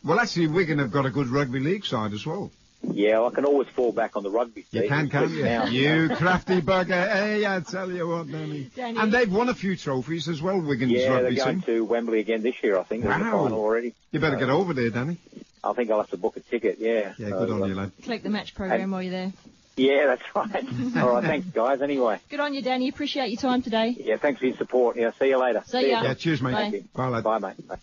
[SPEAKER 3] Well, actually, Wigan have got a good rugby league side as well.
[SPEAKER 6] Yeah, I can always fall back on the rugby team.
[SPEAKER 3] You can, can't you? You crafty bugger. Hey, I tell you what, Danny. And they've won a few trophies as well, Wigan's rugby team.
[SPEAKER 6] Yeah, they're going to Wembley again this year, I think. Wow. The final already.
[SPEAKER 3] You better get over there, Danny.
[SPEAKER 6] I think I'll have to book a ticket, yeah.
[SPEAKER 3] Yeah, good on you, lad.
[SPEAKER 2] Collect the match program while you're there.
[SPEAKER 6] Yeah, that's right. All right, thanks, guys, anyway.
[SPEAKER 2] Good on you, Danny. Appreciate your time today.
[SPEAKER 6] Yeah, thanks for your support. Yeah, see you later.
[SPEAKER 2] See ya.
[SPEAKER 3] Yeah, cheers, mate.
[SPEAKER 2] Bye,
[SPEAKER 3] lad.
[SPEAKER 6] Bye, mate. Bye.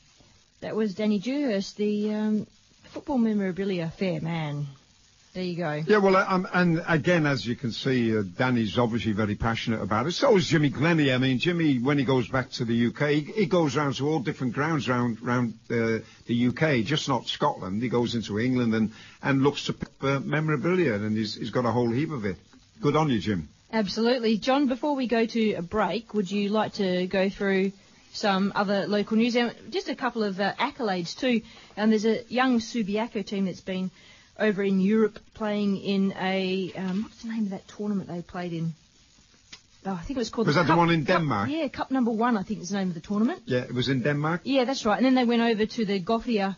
[SPEAKER 2] That was Danny Dewhurst, the football memorabilia fair man. There you go.
[SPEAKER 3] Yeah, well, and again, as you can see, Danny's obviously very passionate about it. So is Jimmy Glennie. I mean, Jimmy, when he goes back to the UK, he goes around to all different grounds around the UK, just not Scotland. He goes into England and looks to memorabilia, and he's got a whole heap of it. Good on you, Jim.
[SPEAKER 2] Absolutely. John, before we go to a break, would you like to go through some other local news? And just a couple of accolades too. There's a young Subiaco team that's been over in Europe playing in a, what's the name of that tournament they played in? Oh, I think it was called...
[SPEAKER 3] Was that the one in Denmark?
[SPEAKER 2] Yeah, Cup number 1, I think is the name of the tournament.
[SPEAKER 3] Yeah, it was in Denmark?
[SPEAKER 2] Yeah, that's right. And then they went over to the Gothia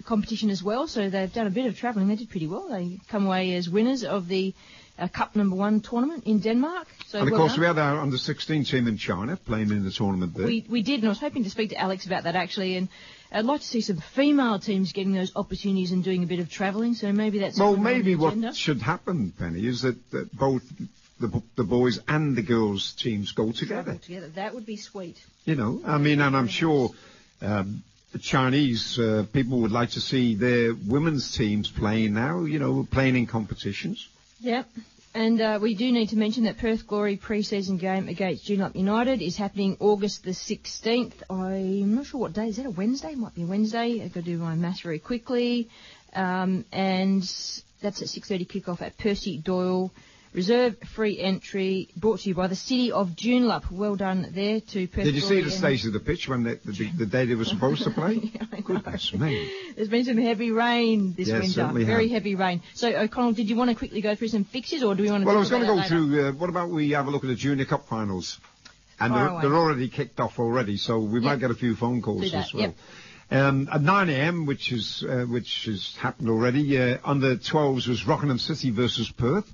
[SPEAKER 2] competition as well, so they've done a bit of travelling. They did pretty well. They come away as winners of the Cup number 1 tournament in Denmark. So
[SPEAKER 3] and of course, we had our under-16 team in China playing in the tournament there.
[SPEAKER 2] We did, and I was hoping to speak to Alex about that actually, and I'd like to see some female teams getting those opportunities and doing a bit of travelling, so maybe that's...
[SPEAKER 3] Well, maybe what should happen, Penny, is that both the boys and the girls' teams go together.
[SPEAKER 2] That would be sweet.
[SPEAKER 3] You know, I mean, and I'm sure the Chinese people would like to see their women's teams playing now, you know, playing in competitions.
[SPEAKER 2] Yep. And we do need to mention that Perth Glory pre-season game against Joondalup United is happening August the 16th. I'm not sure what day. Is that a Wednesday? Might be a Wednesday. I've got to do my maths very quickly. And that's at 6:30 kickoff at Percy Doyle. Reserve free entry brought to you by the City of Joondalup. Well done there to Perth
[SPEAKER 3] Did you
[SPEAKER 2] Glory
[SPEAKER 3] see the stage of the pitch when the day they were supposed to play?
[SPEAKER 2] Yeah,
[SPEAKER 3] goodness me.
[SPEAKER 2] There's been some heavy rain this winter. Very heavy rain. So, O'Connell, did you want to quickly go through some fixtures, or do we want to...
[SPEAKER 3] Well, I was going to go through... what about we have a look at the Junior Cup finals? And they're already kicked off already, so we might get a few phone calls as well. Yep. At 9 a.m., which has happened already, under 12s was Rockingham City versus Perth.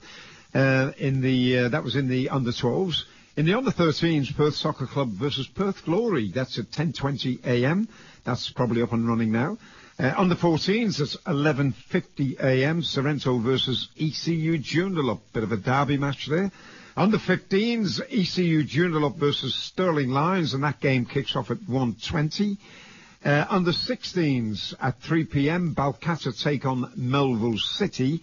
[SPEAKER 3] That was in the under 12s. In the under 13s, Perth Soccer Club versus Perth Glory. That's at 10:20 a.m. That's probably up and running now. Under 14s, it's 11:50 a.m. Sorrento versus ECU Joondalup. Bit of a derby match there. Under 15s, ECU Joondalup versus Stirling Lions, and that game kicks off at 1:20. Under 16s at 3 p.m., Balcatta take on Melville City.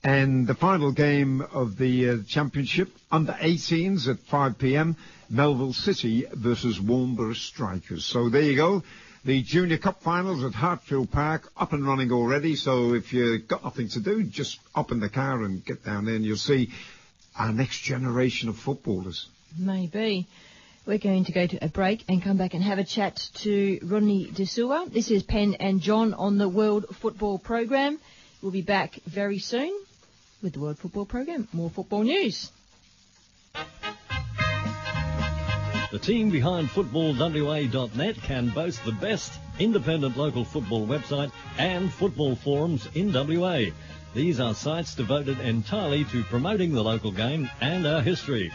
[SPEAKER 3] And the final game of the championship, under 18s at 5 p.m., Melville City versus Warnborough Strikers. So there you go. The Junior Cup finals at Hartfield Park, up and running already. So if you've got nothing to do, just hop in the car and get down there and you'll see our next generation of footballers.
[SPEAKER 2] Maybe. We're going to go to a break and come back and have a chat to Rodney De Silva. This is Penn and John on the World Football Program. We'll be back very soon with the World Football Program. More football news.
[SPEAKER 7] The team behind footballwa.net can boast the best independent local football website and football forums in WA. These are sites devoted entirely to promoting the local game and our history.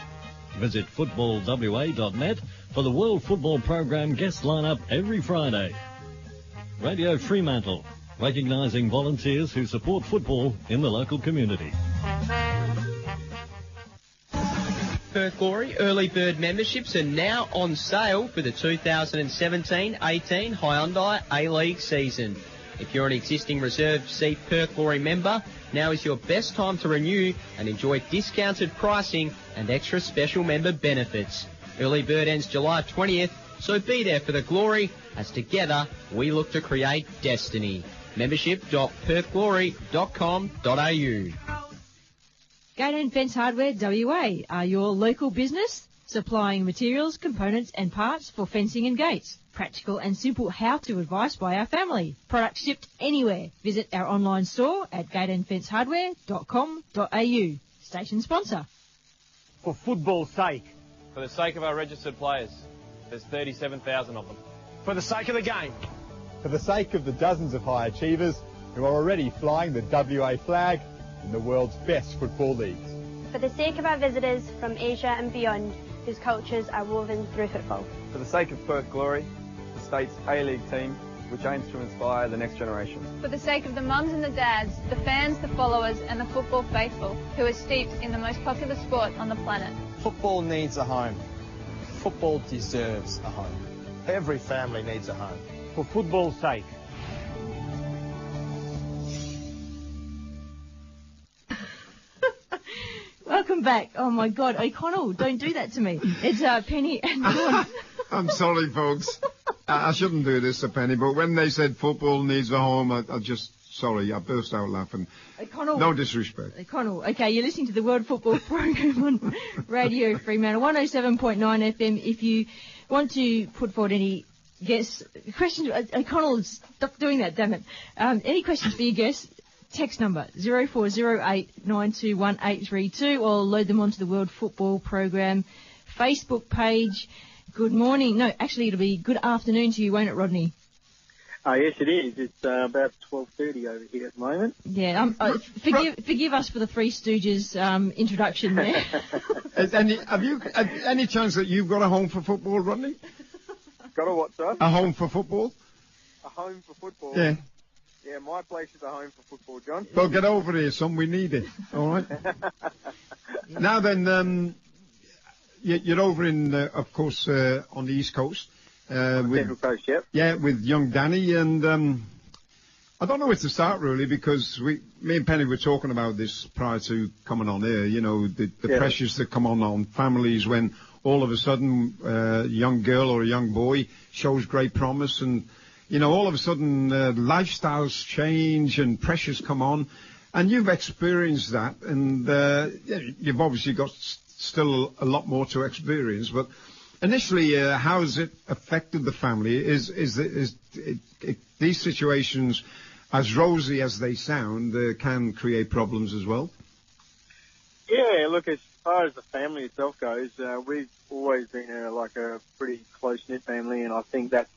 [SPEAKER 7] Visit footballwa.net for the World Football Program guest lineup every Friday. Radio Fremantle, recognising volunteers who support football in the local community.
[SPEAKER 8] Perth Glory early bird memberships are now on sale for the 2017-18 Hyundai A-League season. If you're an existing reserved seat Perth Glory member, now is your best time to renew and enjoy discounted pricing and extra special member benefits. Early bird ends July 20th, so be there for the glory as together we look to create destiny. Membership.perthglory.com.au.
[SPEAKER 2] Gate and Fence Hardware WA are your local business, supplying materials, components and parts for fencing and gates. Practical and simple how-to advice by our family. Products shipped anywhere. Visit our online store at gateandfencehardware.com.au. Station sponsor.
[SPEAKER 9] For football's sake.
[SPEAKER 10] For the sake of our registered players. There's 37,000 of them.
[SPEAKER 9] For the sake of the game.
[SPEAKER 11] For the sake of the dozens of high achievers who are already flying the WA flag in the world's best football leagues.
[SPEAKER 12] For the sake of our visitors from Asia and beyond, whose cultures are woven through football.
[SPEAKER 13] For the sake of Perth Glory, the state's A-League team, which aims to inspire the next generation.
[SPEAKER 14] For the sake of the mums and the dads, the fans, the followers and the football faithful, who are steeped in the most popular sport on the planet.
[SPEAKER 15] Football needs a home. Football deserves a home.
[SPEAKER 9] Every family needs a home. For football's sake.
[SPEAKER 2] Welcome back. Oh my God, O'Connell, don't do that to me. It's Penny and Dawn.
[SPEAKER 3] I'm sorry, folks. I shouldn't do this to Penny, but when they said football needs a home, I burst out laughing.
[SPEAKER 2] O'Connell.
[SPEAKER 3] No disrespect.
[SPEAKER 2] O'Connell. Okay, you're listening to the World Football Program on Radio Fremantle 107.9 FM. If you want to put forward any questions, O'Connell, stop doing that, damn it. Any questions for your guests? Text number 0408 921 832 or load them onto the World Football Program Facebook page. Good morning. No, actually it'll be good afternoon to you, won't it, Rodney?
[SPEAKER 16] Yes, it is. It's about 12:30 over here at the moment.
[SPEAKER 2] Yeah. Forgive us for the Three Stooges introduction there.
[SPEAKER 3] Have you any chance that you've got a home for football, Rodney?
[SPEAKER 16] Got a what, sir?
[SPEAKER 3] A home for football?
[SPEAKER 16] A home for football?
[SPEAKER 3] Yeah.
[SPEAKER 16] Yeah, my place is a home for football, John.
[SPEAKER 3] Well, get over here, son. We need it. All right. Now then, you're over in, of course, on the East Coast.
[SPEAKER 16] Central Coast, yep.
[SPEAKER 3] Yeah, with young Danny. And I don't know where to start, really, because me and Penny were talking about this prior to coming on air, you know, the pressures that come on families when all of a sudden a young girl or a young boy shows great promise and, you know, all of a sudden lifestyles change and pressures come on. And you've experienced that, and you've obviously got still a lot more to experience. But initially, how has it affected the family? Is these situations, as rosy as they sound, can create problems as well?
[SPEAKER 16] Yeah, look, as far as the family itself goes, we've always been a pretty close-knit family, and I think that's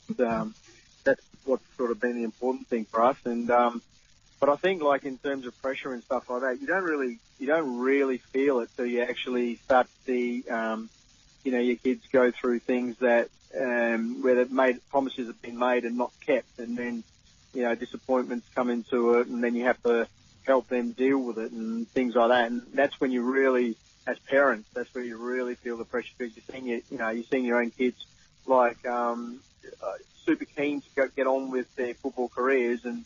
[SPEAKER 16] what's sort of been the important thing for us. And but I think, like, in terms of pressure and stuff like that, you don't really feel it till you actually start to see, your kids go through things that where promises have been made and not kept, and then disappointments come into it, and then you have to help them deal with it and things like that. And that's when you really, as parents, that's where you really feel the pressure, because you're seeing your own kids super keen to get on with their football careers and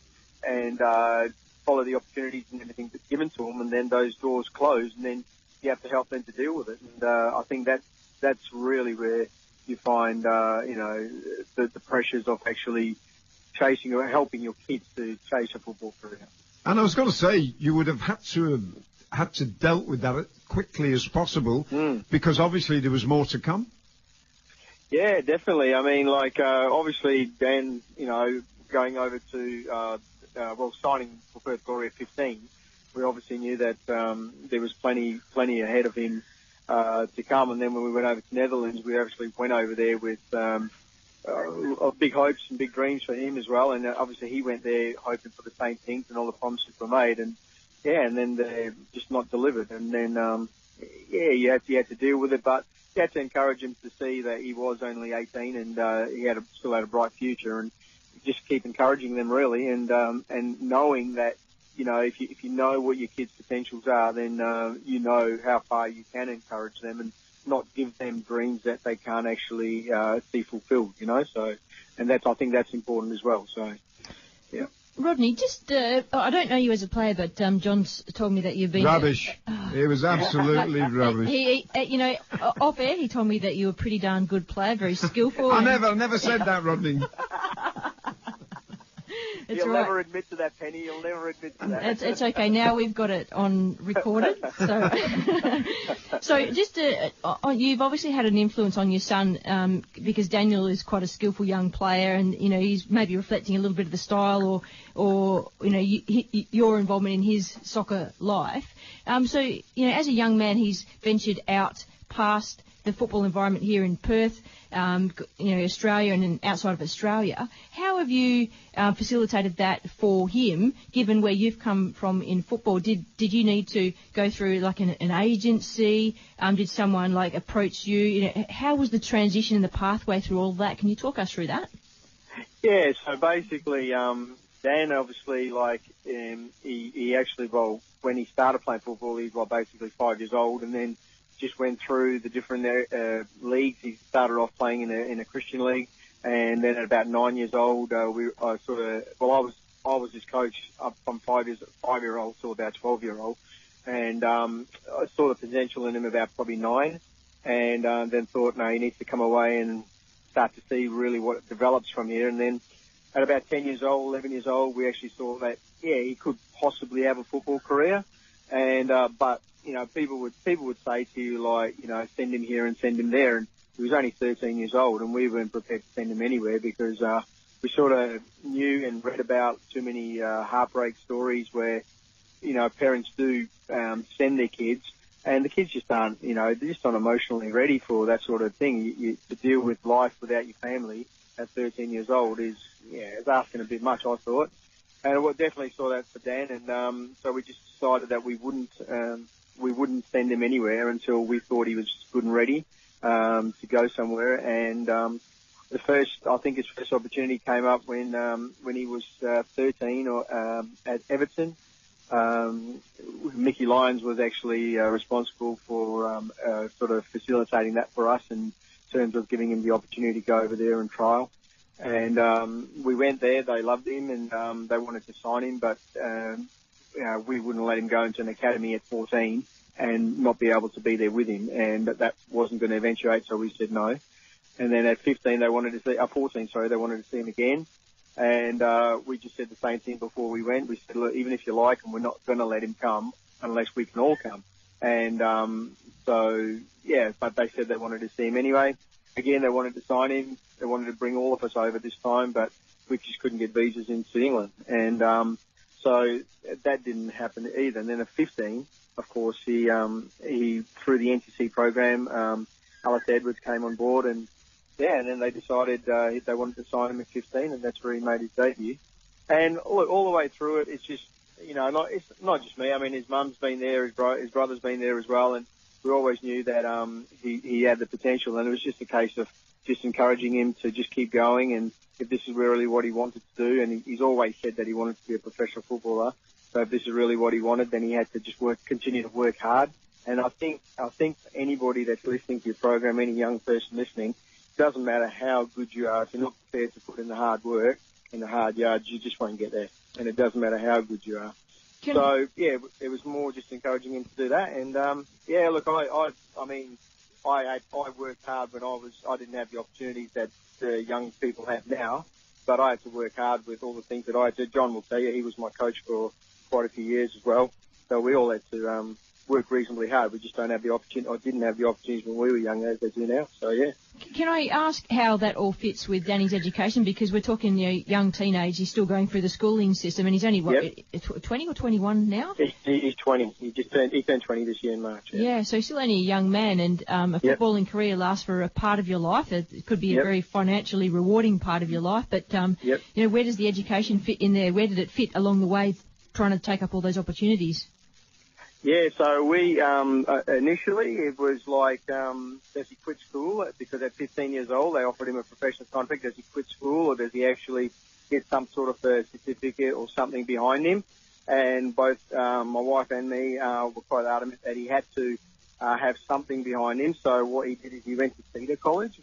[SPEAKER 16] follow the opportunities and everything that's given to them, and then those doors close, and then you have to help them to deal with it. And I think that's really where you find the pressures of actually chasing or helping your kids to chase a football career.
[SPEAKER 3] And I was going to say, you would have had to dealt with that as quickly as possible, because obviously there was more to come.
[SPEAKER 16] Yeah, definitely. I mean, obviously, Dan, going over to, signing for Perth Glory at 15, we obviously knew that there was plenty ahead of him to come. And then when we went over to Netherlands, we actually went over there with big hopes and big dreams for him as well. And obviously he went there hoping for the same things, and all the promises were made. And then they're just not delivered. And then, you had to deal with it. But had to encourage him to see that he was only 18 and he still had a bright future, and just keep encouraging them really, and knowing that, you know, if you know what your kids' potentials are, then you know how far you can encourage them and not give them dreams that they can't actually see fulfilled, you know. So, and I think that's important as well. So, yeah.
[SPEAKER 2] Rodney, just I don't know you as a player, but John's told me that you've been
[SPEAKER 3] rubbish. It was absolutely rubbish.
[SPEAKER 2] He you know, off air, he told me that you were a pretty darn good player, very skillful.
[SPEAKER 3] I never said that, Rodney.
[SPEAKER 2] It's
[SPEAKER 16] You'll
[SPEAKER 2] right.
[SPEAKER 16] never admit to that, Penny. You'll never admit to that.
[SPEAKER 2] It's okay. Now we've got it on recorded. So just you've obviously had an influence on your son because Daniel is quite a skillful young player, and you know he's maybe reflecting a little bit of the style or you know your involvement in his soccer life. So you know, as a young man, he's ventured out past the football environment here in Perth, you know, Australia and outside of Australia. How have you facilitated that for him, given where you've come from in football? Did you need to go through like an agency? Did someone like approach you? You know, how was the transition and the pathway through all of that? Can you talk us through that?
[SPEAKER 16] Yeah, so basically, Dan obviously, like, he actually, well, when he started playing football, he was basically 5 years old, and then just went through the different leagues. He started off playing in a Christian league, and then at about 9 years old, I was his coach up from 5-year-old to about 12-year-old, and I saw the potential in him about probably 9, and then thought, no, he needs to come away and start to see really what develops from here. And then at about 10 years old, 11 years old, we actually saw that, yeah, he could possibly have a football career, and but you know, people would say to you, like, you know, send him here and send him there. And he was only 13 years old, and we weren't prepared to send him anywhere because we sort of knew and read about too many heartbreak stories where, you know, parents do send their kids, and the kids just aren't, you know, they're just not emotionally ready for that sort of thing. To deal with life without your family at 13 years old is asking a bit much, I thought. And we definitely saw that for Dan, and so we just decided that we wouldn't send him anywhere until we thought he was good and ready to go somewhere. And his first opportunity came up when he was 13 at Everton. Mickey Lyons was actually responsible for sort of facilitating that for us in terms of giving him the opportunity to go over there and trial. And we went there. They loved him, and they wanted to sign him, but we wouldn't let him go into an academy at 14 and not be able to be there with him, and that wasn't going to eventuate, so we said no. And then at 15, they wanted to see, 14, they wanted to see him again, and we just said the same thing before we went. We said, look, even if you like him, we're not going to let him come unless we can all come. And but they said they wanted to see him anyway. Again, they wanted to sign him. They wanted to bring all of us over this time, but we just couldn't get visas into England. And so that didn't happen either. And then at 15, of course, he through the NTC program, Alice Edwards came on board, and then they decided they wanted to sign him at 15, and that's where he made his debut. And look, all the way through it, it's just, you know, it's not just me. I mean, his mum's been there, his brother's been there as well, and we always knew that he had the potential, and it was just a case of just encouraging him to just keep going, and if this is really what he wanted to do, and he's always said that he wanted to be a professional footballer. So if this is really what he wanted, then he had to just continue to work hard. And I think anybody that's listening to your program, any young person listening, it doesn't matter how good you are, if you're not prepared to put in the hard work, in the hard yards, you just won't get there. And it doesn't matter how good you are. It was more just encouraging him to do that. And look, I mean, I worked hard when I didn't have the opportunities that young people have now, but I had to work hard with all the things that I did. John will tell you, he was my coach for quite a few years as well. So we all had to work reasonably hard. We just don't have the opportunity, or didn't have the opportunities when we were young as they do now. So, yeah.
[SPEAKER 2] Can I ask how that all fits with Danny's education? Because we're talking, you know, young teenage, he's still going through the schooling system, and he's only, 20 or 21 now?
[SPEAKER 16] He's 20. He turned 20 this year in March.
[SPEAKER 2] Yeah, so he's still only a young man, and a footballing career lasts for a part of your life. It could be a very financially rewarding part of your life, but, you know, where does the education fit in there? Where did it fit along the way, trying to take up all those opportunities?
[SPEAKER 16] Yeah, so we initially it was like, does he quit school? Because at 15 years old, they offered him a professional contract. Does he quit school, or does he actually get some sort of a certificate or something behind him? And both my wife and me were quite adamant that he had to have something behind him. So what he did is he went to Cedar College,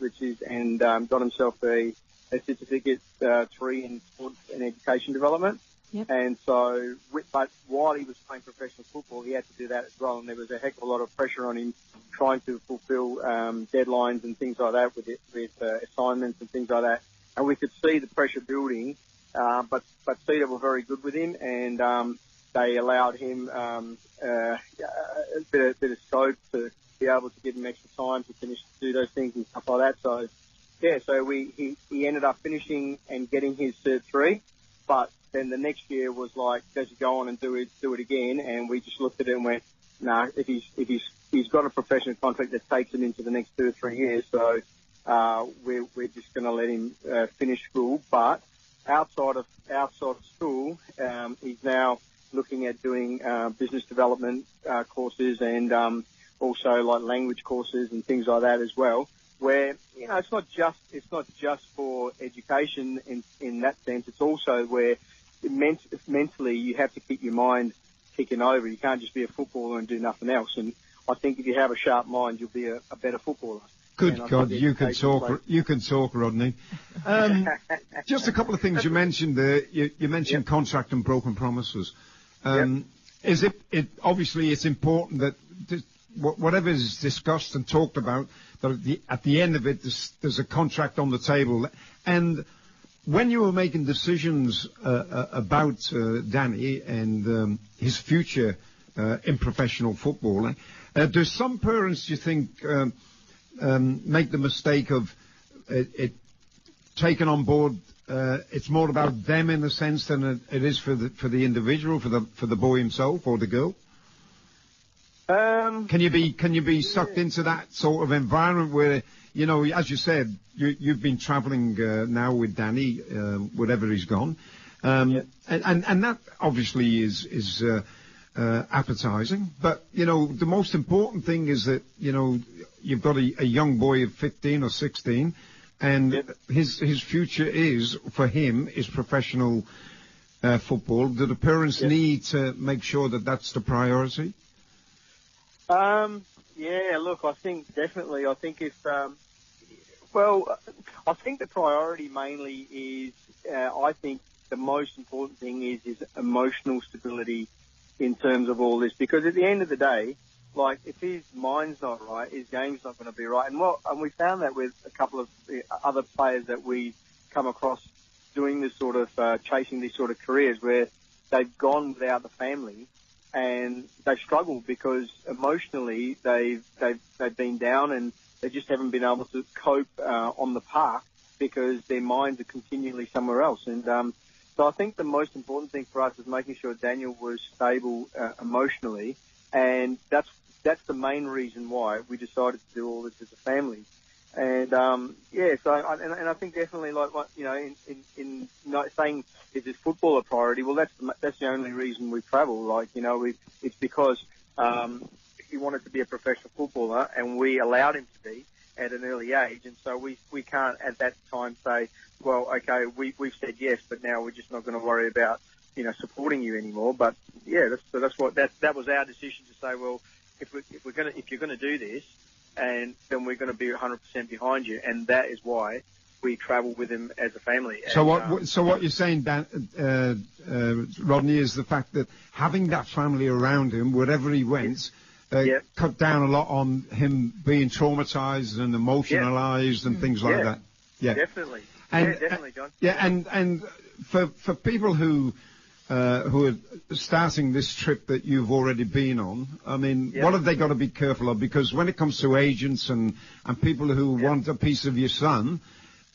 [SPEAKER 16] and got himself a certificate 3 in sports and education development.
[SPEAKER 2] Yep.
[SPEAKER 16] And so, but while he was playing professional football, he had to do that as well. And there was a heck of a lot of pressure on him trying to fulfill deadlines and things like that with assignments and things like that. And we could see the pressure building. But Cedar were very good with him, and they allowed him a bit of scope to be able to give him extra time to do those things and stuff like that. So, yeah, so he ended up finishing and getting his Cert 3, but then the next year was like, does he go on and do it again? And we just looked at it and went, no, if he's got a professional contract that takes him into the next 2 or 3 years, so we're just going to let him finish school. But outside of school, he's now looking at doing business development courses and also like language courses and things like that as well. Where it's not just for education in that sense. It's also where mentally you have to keep your mind ticking over. You can't just be a footballer and do nothing else. And I think if you have a sharp mind, you'll be a better footballer.
[SPEAKER 3] Good God, you can talk, Rodney. Just a couple of things you mentioned there. You mentioned contract and broken promises. Is it obviously it's important that whatever is discussed and talked about, that at the end of it, there's a contract on the table. And when you were making decisions about Danny and his future in professional football, do some parents, you think, make the mistake of it taking on board? It's more about them in a sense than it is for the individual, for the boy himself or the girl. Can you be sucked into that sort of environment where, as you said, you've been travelling now with Danny, wherever he's gone, and that obviously is appetising. But the most important thing is that you've got a young boy of 15 or 16, and his future is for him is professional football. Do the parents need to make sure that that's the priority?
[SPEAKER 16] Yeah, look, I think definitely. I think I think the priority mainly is, I think the most important thing is emotional stability in terms of all this, because at the end of the day, like, if his mind's not right, his game's not going to be right. And we found that with a couple of other players that we come across doing this sort of, chasing these sort of careers where they've gone without the family, and they've struggled because emotionally they've been down and they just haven't been able to cope on the park because their minds are continually somewhere else. And so I think the most important thing for us is making sure Daniel was stable emotionally, and that's the main reason why we decided to do all this as a family. And so I think definitely, in not saying is this football a priority? Well, that's the only reason we travel. It's because he wanted to be a professional footballer, and we allowed him to be at an early age. And so we can't at that time say, well, okay, we've said yes, but now we're just not going to worry about supporting you anymore. But yeah, that was our decision to say, well, if you're gonna do this, and then we're going to be 100% behind you, and that is why we travel with him as a family.
[SPEAKER 3] So what you're saying, Rodney, is the fact that having that family around him, wherever he went, cut down a lot on him being traumatized and emotionalized and things like that. Yeah,
[SPEAKER 16] definitely. Definitely, John.
[SPEAKER 3] Yeah, and for people who are starting this trip that you've already been on, I mean, what have they got to be careful of? Because when it comes to agents and people who want a piece of your son,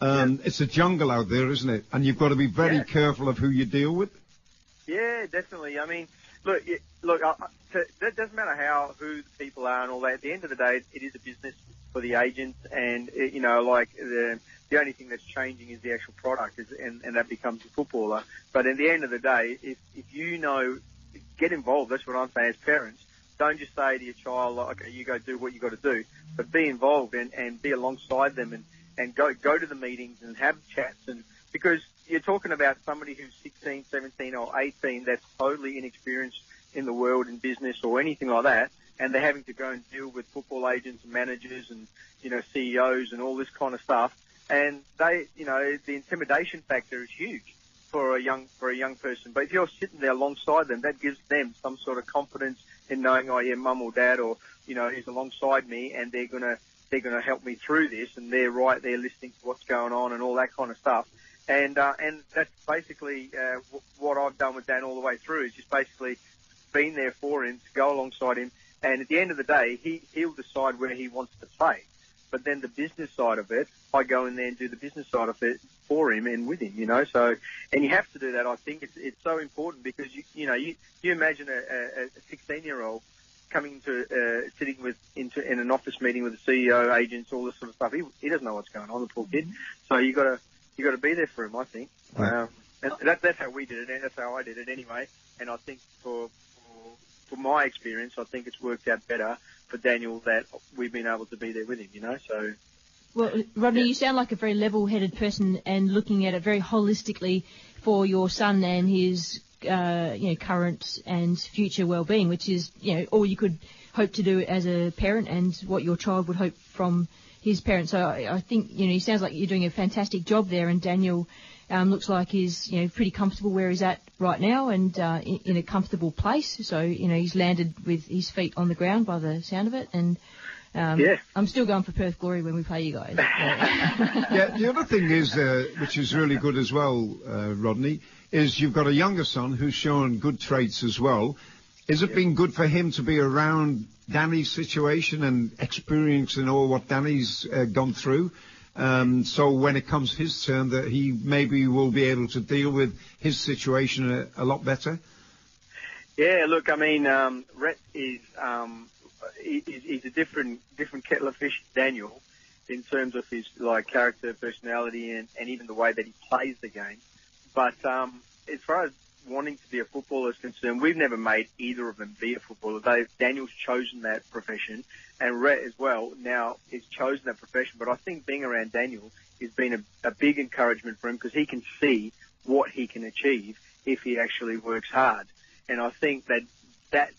[SPEAKER 3] it's a jungle out there, isn't it? And you've got to be very careful of who you deal with.
[SPEAKER 16] Yeah, definitely. I mean, look, it doesn't matter who the people are and all that. At the end of the day, it is a business for the agents, and the only thing that's changing is the actual product, and that becomes a footballer. But at the end of the day, if get involved. That's what I'm saying. As parents, don't just say to your child, like, okay, you go do what you got to do, but be involved and be alongside them and go to the meetings and have chats. And because you're talking about somebody who's 16, 17 or 18 that's totally inexperienced in the world in business or anything like that, and they're having to go and deal with football agents and managers and, CEOs and all this kind of stuff. And they, the intimidation factor is huge for a young person. But if you're sitting there alongside them, that gives them some sort of confidence in knowing, oh yeah, mum or dad or, is alongside me and they're gonna help me through this, and they're right there listening to what's going on and all that kind of stuff. And that's basically what I've done with Dan all the way through, is just basically been there for him, to go alongside him. And at the end of the day, he'll decide where he wants to play. But then the business side of it, I go in there and do the business side of it for him and with him, So, and you have to do that. I think it's so important, because you imagine a 16-year-old coming to sitting in an office meeting with the CEO, agents, all this sort of stuff. He doesn't know what's going on, the poor kid. So you got to be there for him, I think.
[SPEAKER 3] Right.
[SPEAKER 16] And that's how we did it, and that's how I did it anyway. And I think for my experience, I think it's worked out better for Daniel that we've been able to be there with him, So.
[SPEAKER 2] Well, Rodney, you sound like a very level-headed person and looking at it very holistically for your son and his, current and future well-being, which is, all you could hope to do as a parent and what your child would hope from his parents. So I think, he sounds like you're doing a fantastic job there, and Daniel looks like he's, pretty comfortable where he's at right now and in a comfortable place. So, he's landed with his feet on the ground by the sound of it. And I'm still going for Perth Glory when we play you guys.
[SPEAKER 3] Yeah, the other thing is, which is really good as well, Rodney, is you've got a younger son who's shown good traits as well. Has it been good for him to be around Danny's situation and experiencing all what Danny's gone through? So when it comes his turn, that he maybe will be able to deal with his situation a lot better?
[SPEAKER 16] Yeah, look, I mean, Rhett is he's a different kettle of fish than Daniel in terms of his character, personality, and even the way that he plays the game. But as far as wanting to be a footballer is concerned, we've never made either of them be a footballer. Daniel's chosen that profession, and Rhett as well now has chosen that profession. But I think being around Daniel has been a big encouragement for him, because he can see what he can achieve if he actually works hard. And I think that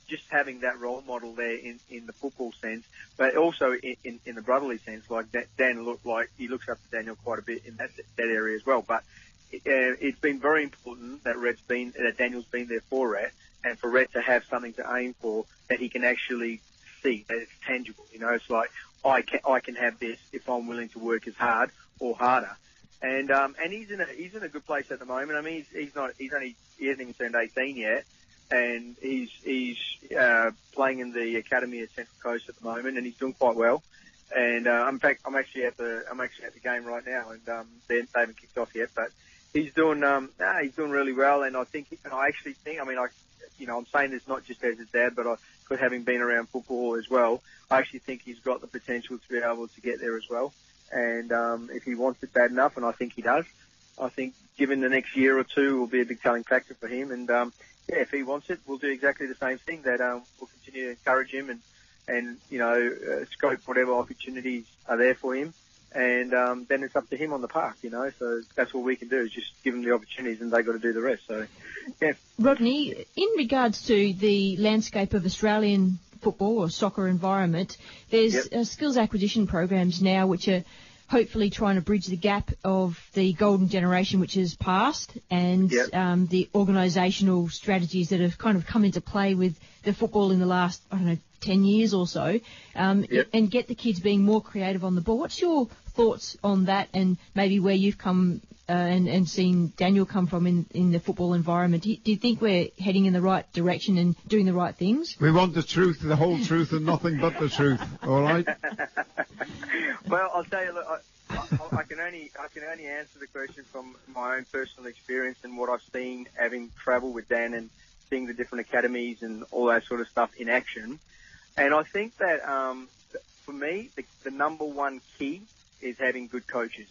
[SPEAKER 16] just having that role model there in the football sense, but also in the brotherly sense, like Dan he looks up to Daniel quite a bit in that area as well. But it's been very important that Daniel's been there for Rhett, and for Rhett to have something to aim for that he can actually see, that it's tangible. It's like I can have this if I'm willing to work as hard or harder. And he's in a good place at the moment. I mean, he hasn't even turned 18 yet, and he's playing in the academy at Central Coast at the moment, and he's doing quite well. And in fact, I'm actually at the game right now, and they haven't kicked off yet, but he's doing really well. And I'm saying this not just as his dad, but having been around football as well, I actually think he's got the potential to be able to get there as well. And if he wants it bad enough, and I think he does, I think given the next year or two will be a big telling factor for him. And if he wants it, we'll do exactly the same thing. That we'll continue to encourage him and scope whatever opportunities are there for him. And then it's up to him on the park, So that's what we can do, is just give them the opportunities, and they've got to do the rest. So, yeah.
[SPEAKER 2] Rodney, in regards to the landscape of Australian football or soccer environment, there's skills acquisition programs now which are hopefully trying to bridge the gap of the golden generation which has passed and the organisational strategies that have kind of come into play with the football in the last, 10 years or so, and get the kids being more creative on the ball. What's your thoughts on that, and maybe where you've come and seen Daniel come from in the football environment? Do you think we're heading in the right direction and doing the right things?
[SPEAKER 3] We want the truth, the whole truth, and nothing but the truth. All right.
[SPEAKER 16] Well, I'll tell you, look, I can only answer the question from my own personal experience and what I've seen, having travelled with Dan and seeing the different academies and all that sort of stuff in action. And I think that for me, the number one key is having good coaches.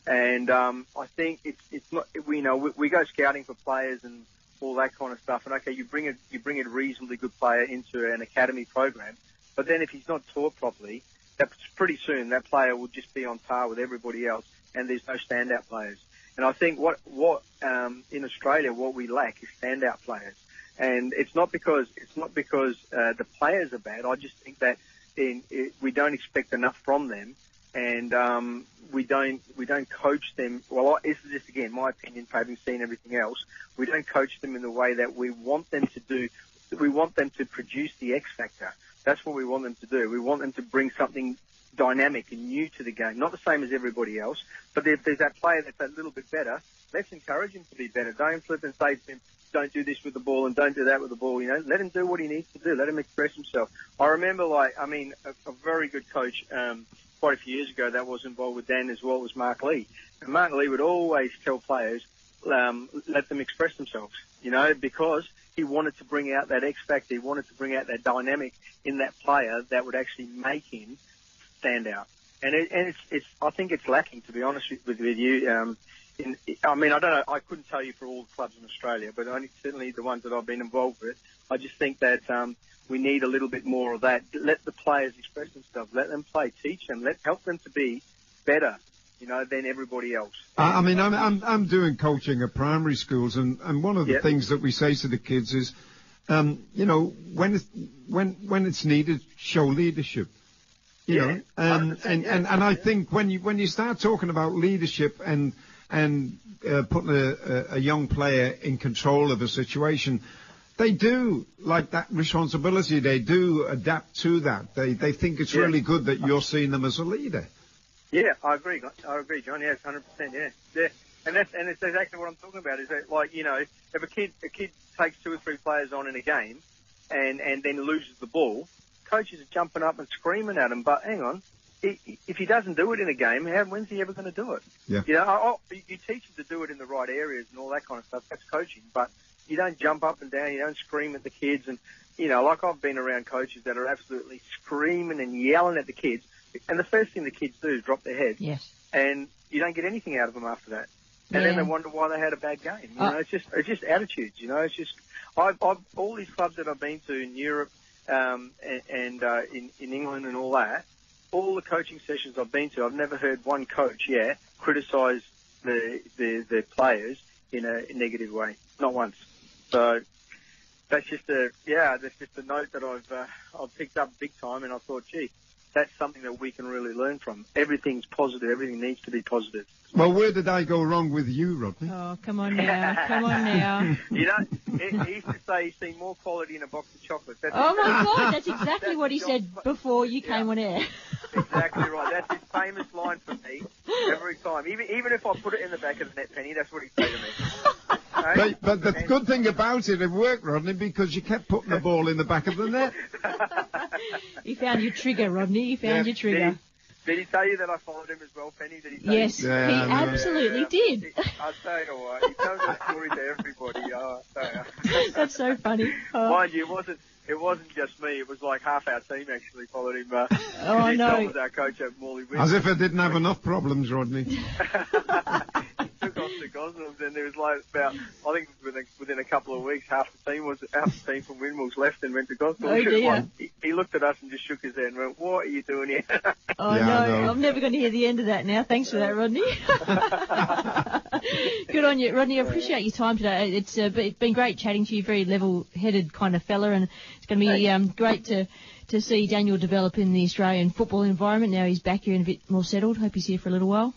[SPEAKER 16] And I think it's not, we go scouting for players and all that kind of stuff. And okay, you bring a reasonably good player into an academy program, but then if he's not taught properly, that's pretty soon that player will just be on par with everybody else, and there's no standout players. And I think what in Australia what we lack is standout players. And it's not because the players are bad. I just think that we don't expect enough from them, and we don't coach them. Well, this is just again my opinion, having seen everything else. We don't coach them in the way that we want them to do. We want them to produce the X factor. That's what we want them to do. We want them to bring something dynamic and new to the game, not the same as everybody else. But if there's that player that's a little bit better, let's encourage him to be better. Don't flip and say to him, don't do this with the ball and don't do that with the ball. You know, let him do what he needs to do. Let him express himself. I remember, a very good coach quite a few years ago that was involved with Dan as well was Mark Lee. And Mark Lee would always tell players, let them express themselves, you know, because he wanted to bring out that X factor. He wanted to bring out that dynamic in that player that would actually make him stand out. And it's I think it's lacking, to be honest with you. I don't know. I couldn't tell you for all the clubs in Australia, but certainly the ones that I've been involved with. I just think that we need a little bit more of that. Let the players express themselves. Let them play. Teach them. Help them to be better, you know, than everybody else.
[SPEAKER 3] I'm doing coaching at primary schools, and one of the things that we say to the kids is, you know, when it's needed, show leadership. You know, and I think when you start talking about leadership and putting a young player in control of a situation, they do like that responsibility. They do adapt to that. They think it's really good that you're seeing them as a leader.
[SPEAKER 16] Yeah, I agree, John. Yes, 100%. Yeah. And it's exactly what I'm talking about. Is that, like, you know, if a kid takes 2 or 3 players on in a game and then loses the ball, coaches are jumping up and screaming at him. But hang on, if he doesn't do it in a game, when's he ever going to do it?
[SPEAKER 3] Yeah.
[SPEAKER 16] You know, you teach him to do it in the right areas and all that kind of stuff. That's coaching. But you don't jump up and down. You don't scream at the kids. And, you know, like I've been around coaches that are absolutely screaming and yelling at the kids. And the first thing the kids do is drop their head.
[SPEAKER 2] Yes.
[SPEAKER 16] And you don't get anything out of them after that. And then they wonder why they had a bad game. You know, it's just attitudes. You know, it's just all these clubs that I've been to in Europe and in England and all that, all the coaching sessions I've been to, I've never heard one coach criticise the players in a negative way, not once. So that's just a note that I've picked up big time, and I thought, gee, that's something that we can really learn from. Everything's positive. Everything needs to be positive.
[SPEAKER 3] Well, where did I go wrong with you, Rodney?
[SPEAKER 2] Oh, come on now.
[SPEAKER 16] You know, he used to say he's seen more quality in a box of chocolates.
[SPEAKER 2] My God, that's exactly what he said before you came on air.
[SPEAKER 16] Exactly right. That's his famous line for me every time. Even if I put it in the back of the net, Penny, that's what he'd say to me.
[SPEAKER 3] But the good thing about it worked, Rodney, because you kept putting the ball in the back of the net.
[SPEAKER 2] You found your trigger, Rodney. You found your trigger.
[SPEAKER 16] Did he tell you that I followed him as well, Penny? Did he say
[SPEAKER 2] yes, he absolutely did.
[SPEAKER 16] I'll tell you what, he tells that story to everybody.
[SPEAKER 2] That's so funny.
[SPEAKER 16] Mind you, it wasn't just me. It was like half our team actually followed him.
[SPEAKER 2] I know.
[SPEAKER 16] He was our coach at Morley.
[SPEAKER 3] As if I didn't have enough problems, Rodney.
[SPEAKER 16] Took off to Gosnells, and there was like about, I think within a couple of weeks, half the team from Windmills left and went to Gosnells.
[SPEAKER 2] Oh dear.
[SPEAKER 16] He looked at us and just shook his head and went, "What are you doing here?"
[SPEAKER 2] Oh no, I'm never going to hear the end of that now. Thanks for that, Rodney. Good on you, Rodney. I appreciate your time today. It's been great chatting to you. Very level-headed kind of fella, and it's going to be great to see Daniel develop in the Australian football environment. Now he's back here and a bit more settled. Hope he's here for a little while.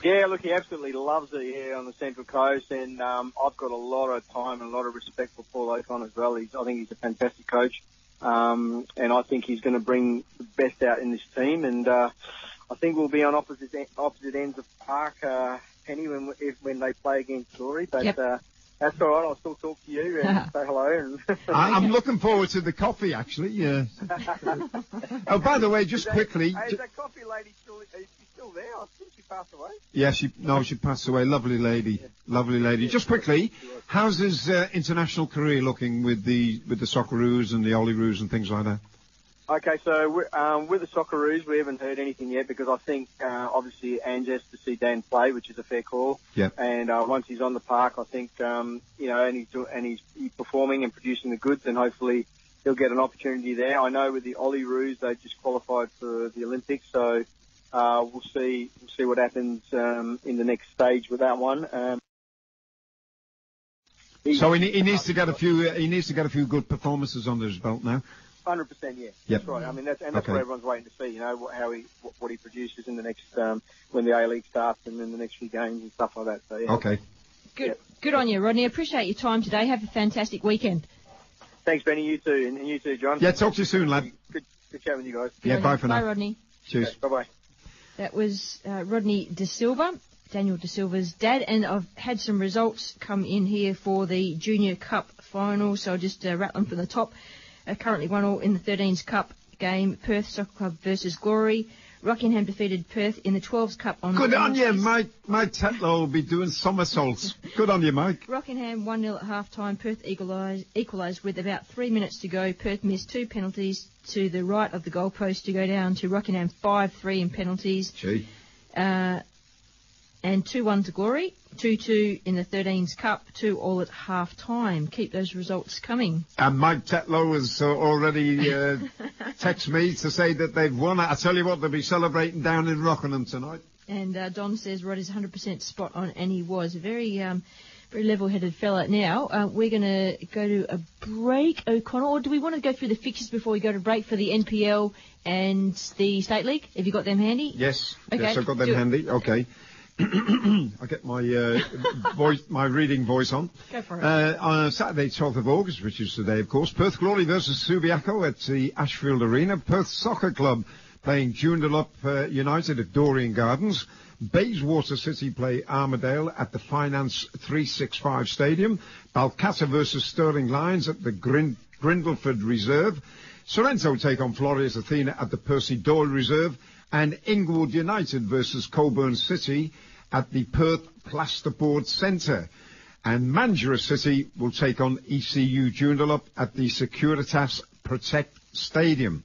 [SPEAKER 16] Yeah, look, he absolutely loves it here on the Central Coast, and I've got a lot of time and a lot of respect for Paul Okon as well. I think he's a fantastic coach, and I think he's going to bring the best out in this team, and I think we'll be on opposite ends of the park, Penny, when they play against Glory, but that's all right. I'll still talk to you and say hello.
[SPEAKER 3] I'm looking forward to the coffee, actually. Yeah. Oh, by the way, just quickly.
[SPEAKER 16] Hey, is that coffee lady still there? I think she passed away.
[SPEAKER 3] Yeah, she passed away. Lovely lady. Lovely lady. Just quickly, how's his international career looking with the Socceroos and the Olyroos and things like that?
[SPEAKER 16] Okay, so with the Socceroos, we haven't heard anything yet because I think obviously Ange has to see Dan play, which is a fair call.
[SPEAKER 3] Yeah.
[SPEAKER 16] And once he's on the park, I think and he's performing and producing the goods, and hopefully he'll get an opportunity there. I know with the Ollie Roos, they just qualified for the Olympics, so we'll see what happens in the next stage with that one.
[SPEAKER 3] So he needs to get a few. He needs to get a few good performances under his belt now.
[SPEAKER 16] 100%, yeah.
[SPEAKER 3] Yep.
[SPEAKER 16] That's right. I mean, that's
[SPEAKER 3] Okay.
[SPEAKER 16] what everyone's waiting to see. You know what he produces in the next when the A-League starts and in the next few games and stuff like that. So yeah.
[SPEAKER 3] Okay.
[SPEAKER 2] Good on you, Rodney. Appreciate your time today. Have a fantastic weekend.
[SPEAKER 16] Thanks, Benny. You too, and you too, John.
[SPEAKER 3] Yeah. Talk to you soon, lad.
[SPEAKER 16] Good chat with you guys.
[SPEAKER 3] Yeah. Bye for now.
[SPEAKER 2] Bye, Rodney.
[SPEAKER 3] Cheers.
[SPEAKER 16] Okay, bye-bye.
[SPEAKER 2] That was Rodney De Silva, Daniel De Silva's dad, and I've had some results come in here for the Junior Cup final, so I'll just rattle them from the top. Currently 1-1 in the 13s Cup game, Perth Soccer Club versus Glory. Rockingham defeated Perth in the 12s Cup on
[SPEAKER 3] Good on you, Mike. Mike Tetlow will be doing somersaults. Good on you, Mike.
[SPEAKER 2] Rockingham 1-0 at half-time. Perth equalised with about 3 minutes to go. Perth missed 2 penalties to the right of the goalpost to go down to Rockingham 5-3 in penalties.
[SPEAKER 3] Gee.
[SPEAKER 2] And 2-1 to Glory, 2-2 in the 13s Cup, 2-2 at half-time. Keep those results coming.
[SPEAKER 3] And Mike Tetlow has already texted me to say that they've won. I tell you what, they'll be celebrating down in Rockingham tonight.
[SPEAKER 2] And Don says Rod is 100% spot on, and he was a very level-headed fella. Now, we're going to go to a break, O'Connor, or do we want to go through the fixtures before we go to break for the NPL and the State League? Have you got them handy?
[SPEAKER 3] Yes.
[SPEAKER 2] Okay,
[SPEAKER 3] Yes, I've got them handy. Okay. I'll get my my reading voice on.
[SPEAKER 2] Go for it.
[SPEAKER 3] On Saturday, 12th of August, which is today, of course, Perth Glory versus Subiaco at the Ashfield Arena. Perth Soccer Club playing Joondalup United at Doreen Gardens. Bayswater City play Armadale at the Finance 365 Stadium. Balcata versus Stirling Lions at the Grindleford Reserve. Sorrento take on Flores Athena at the Percy Doyle Reserve. And Inglewood United versus Cockburn City at the Perth Plasterboard Centre. And Mandurah City will take on ECU Joondalup at the Securitas Protect Stadium.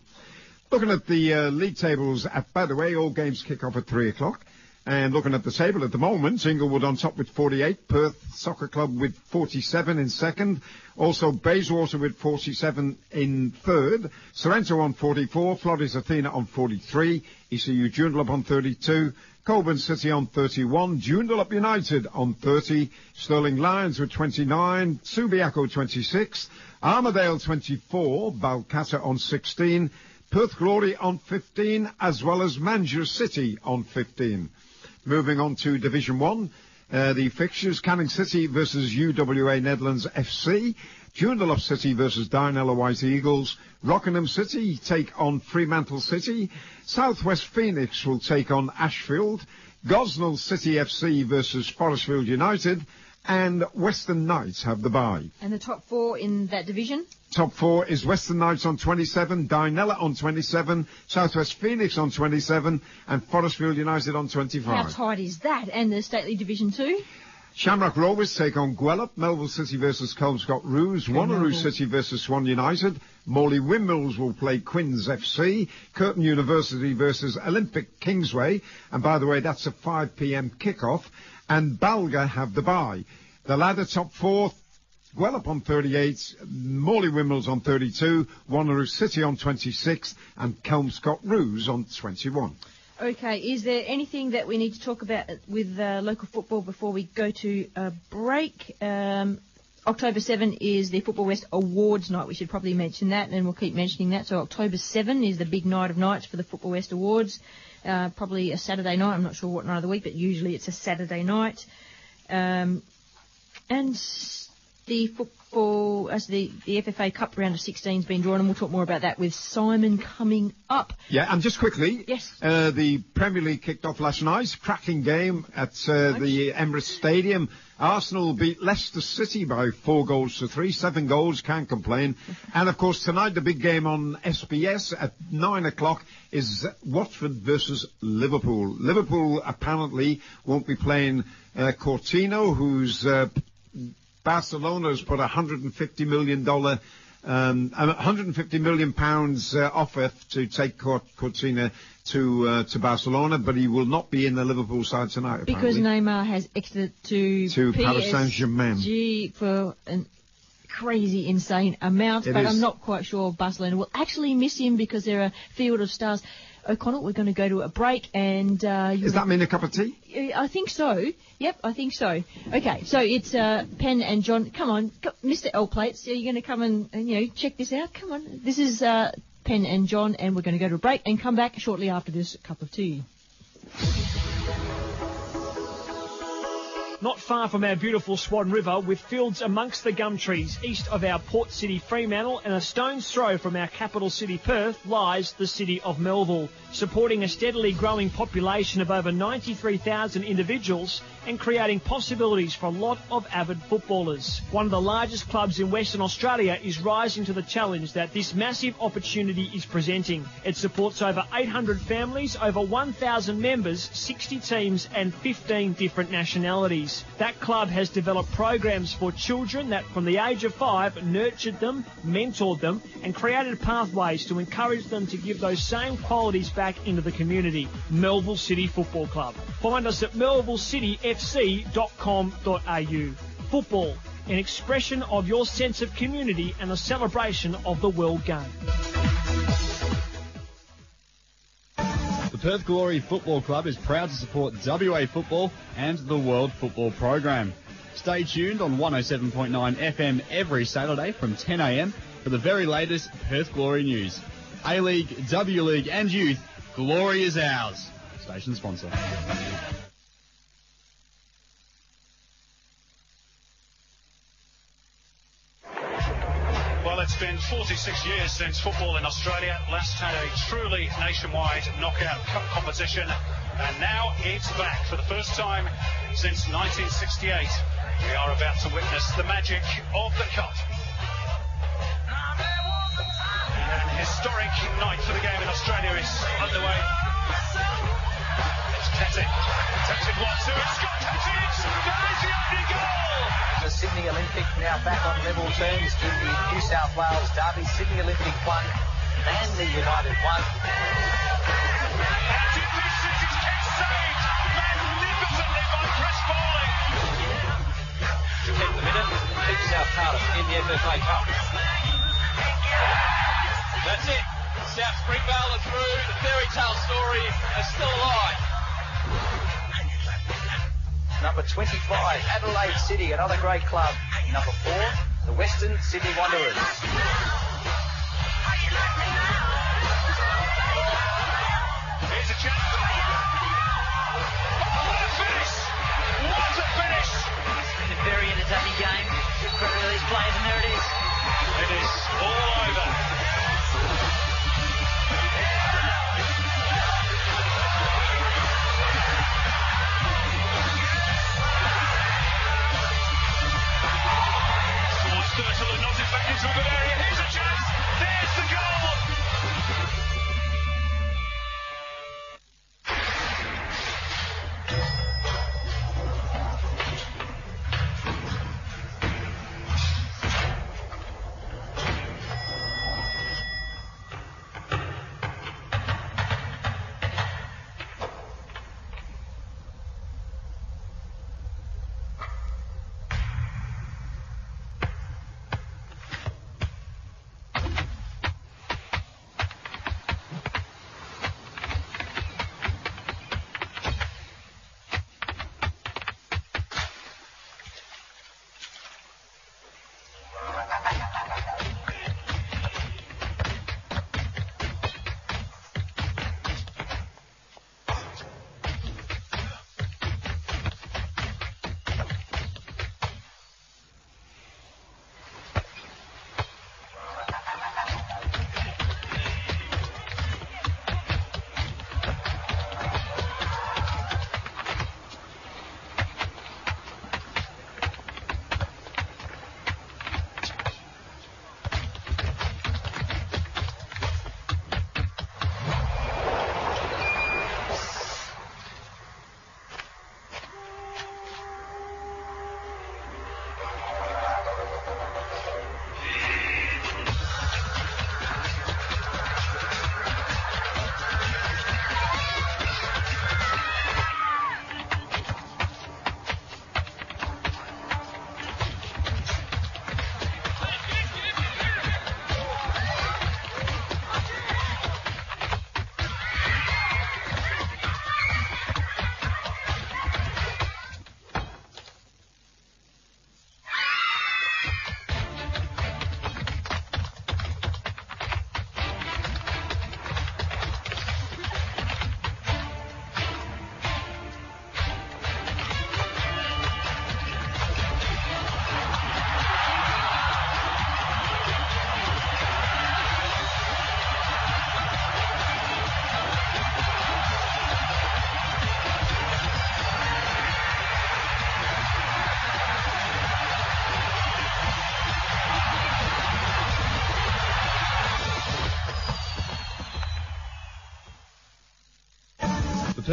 [SPEAKER 3] Looking at the league tables, by the way, all games kick off at 3 o'clock. And looking at the table at the moment, Inglewood on top with 48, Perth Soccer Club with 47 in second, also Bayswater with 47 in third, Sorrento on 44, Flores Athena on 43, ECU Joondalup on 32, Cockburn City on 31, Joondalup United on 30, Stirling Lions with 29, Subiaco 26, Armadale 24, Balcata on 16, Perth Glory on 15, as well as Mandurah City on 15. Moving on to Division 1, the fixtures, Canning City versus UWA Netherlands FC, Joondalup City versus Dianella White Eagles, Rockingham City take on Fremantle City, Southwest Phoenix will take on Ashfield, Gosnell City FC versus Forestfield United, and Western Knights have the bye.
[SPEAKER 2] And the top 4 in that division?
[SPEAKER 3] Top 4 is Western Knights on 27, Dianella on 27, Southwest Phoenix on 27, and Forestfield United on 25.
[SPEAKER 2] How tight is that? And the State League Division 2?
[SPEAKER 3] Shamrock Rovers take on Guelph, Melville City versus Kelmscott Roos, Wanneroo City versus Swan United, Morley Windmills will play Quinns FC, Curtin University versus Olympic Kingsway, and by the way, that's a 5 p.m. kickoff, and Balga have the bye. The ladder top 4, Guelph on 38, Morley Windmills on 32, Wanneroo City on 26, and Kelmscott Roos on 21.
[SPEAKER 2] Okay, is there anything that we need to talk about with local football before we go to a break? October 7 is the Football West Awards night. We should probably mention that, and we'll keep mentioning that. So October 7 is the big night of nights for the Football West Awards. Probably a Saturday night. I'm not sure what night of the week, but usually it's a Saturday night. And the football, as the FFA Cup round of 16 has been drawn, and we'll talk more about that with Simon coming up.
[SPEAKER 3] Yeah, and just quickly,
[SPEAKER 2] yes,
[SPEAKER 3] the Premier League kicked off last night. Cracking game at the Emirates Stadium. Arsenal beat Leicester City by 4-3, 7 goals, can't complain. And of course tonight the big game on SBS at 9 o'clock is Watford versus Liverpool. Liverpool apparently won't be playing Coutinho, who's Barcelona has put a $150 million £150 million offer to take Coutinho to Barcelona, but he will not be in the Liverpool side tonight, apparently.
[SPEAKER 2] Because Neymar has exited to
[SPEAKER 3] Paris Saint-Germain
[SPEAKER 2] for an crazy, insane amount, but I'm not quite sure Barcelona will actually miss him because they're a field of stars. O'Connell, we're going to go to a break, and
[SPEAKER 3] does that mean a cup of tea?
[SPEAKER 2] I think so. Yep, I think so. Okay, so it's Penn and John. Come on, Mr. L Plates, are you going to come and check this out? Come on, this is Penn and John, and we're going to go to a break and come back shortly after this cup of tea.
[SPEAKER 17] Not far from our beautiful Swan River, with fields amongst the gum trees east of our port city Fremantle and a stone's throw from our capital city Perth, lies the city of Melville, supporting a steadily growing population of over 93,000 individuals and creating possibilities for a lot of avid footballers. One of the largest clubs in Western Australia is rising to the challenge that this massive opportunity is presenting. It supports over 800 families, over 1,000 members, 60 teams and 15 different nationalities. That club has developed programs for children that from the age of 5 nurtured them, mentored them and created pathways to encourage them to give those same qualities back into the community. Melville City Football Club. Find us at melvillecityfc.com.au. Football, an expression of your sense of community and a celebration of the world game.
[SPEAKER 5] The Perth Glory Football Club is proud to support WA football and the World Football Program. Stay tuned on 107.9 FM every Saturday from 10 a.m. for the very latest Perth Glory news. A-League, W-League and Youth, glory is ours. Station sponsor.
[SPEAKER 18] Well, it's been 46 years since football in Australia last had a truly nationwide knockout cup competition, and now it's back for the first time since 1968. We are about to witness the magic of the cup. An historic night for the game in Australia is underway. It's Pettit. Attempted 1-2. It's got Pettit. There's the opening goal.
[SPEAKER 19] The Sydney Olympic now back on level terms in the New South Wales derby. Sydney Olympic won and the United won.
[SPEAKER 18] And in this it is kept saved magnificently by Chris Bowling.
[SPEAKER 19] To keep the minute, keeps South Cardiff in the FFA Cup.
[SPEAKER 10] That's it. South Springvale are through. The fairy tale story is still alive.
[SPEAKER 19] Number 25, Adelaide City, another great club. Number 4, the Western Sydney Wanderers.
[SPEAKER 18] Here's a chance. Oh, what a finish! What a finish!
[SPEAKER 20] It's been a very entertaining game. Credit to these players, and there it is.
[SPEAKER 18] It is all over. Towards Turtle and nods it back into a good area. Here's a chance.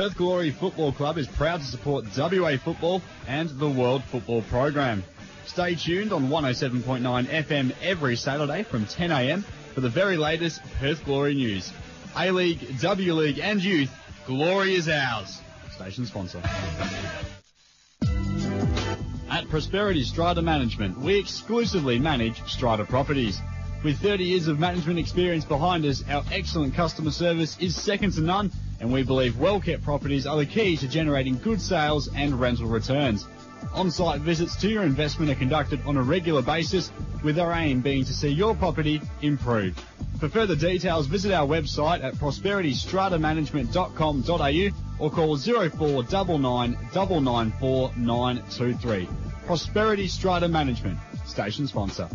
[SPEAKER 5] Perth Glory Football Club is proud to support WA football and the World Football Program. Stay tuned on 107.9 FM every Saturday from 10 a.m. for the very latest Perth Glory news. A-League, W-League and Youth, glory is ours. Station sponsor. At Prosperity Strata Management, we exclusively manage strata properties. With 30 years of management experience behind us, our excellent customer service is second to none, and we believe well-kept properties are the key to generating good sales and rental returns. On-site visits to your investment are conducted on a regular basis, with our aim being to see your property improved. For further details, visit our website at prosperitystratamanagement.com.au or call 0499 994 923. Prosperity Strata Management, station sponsor.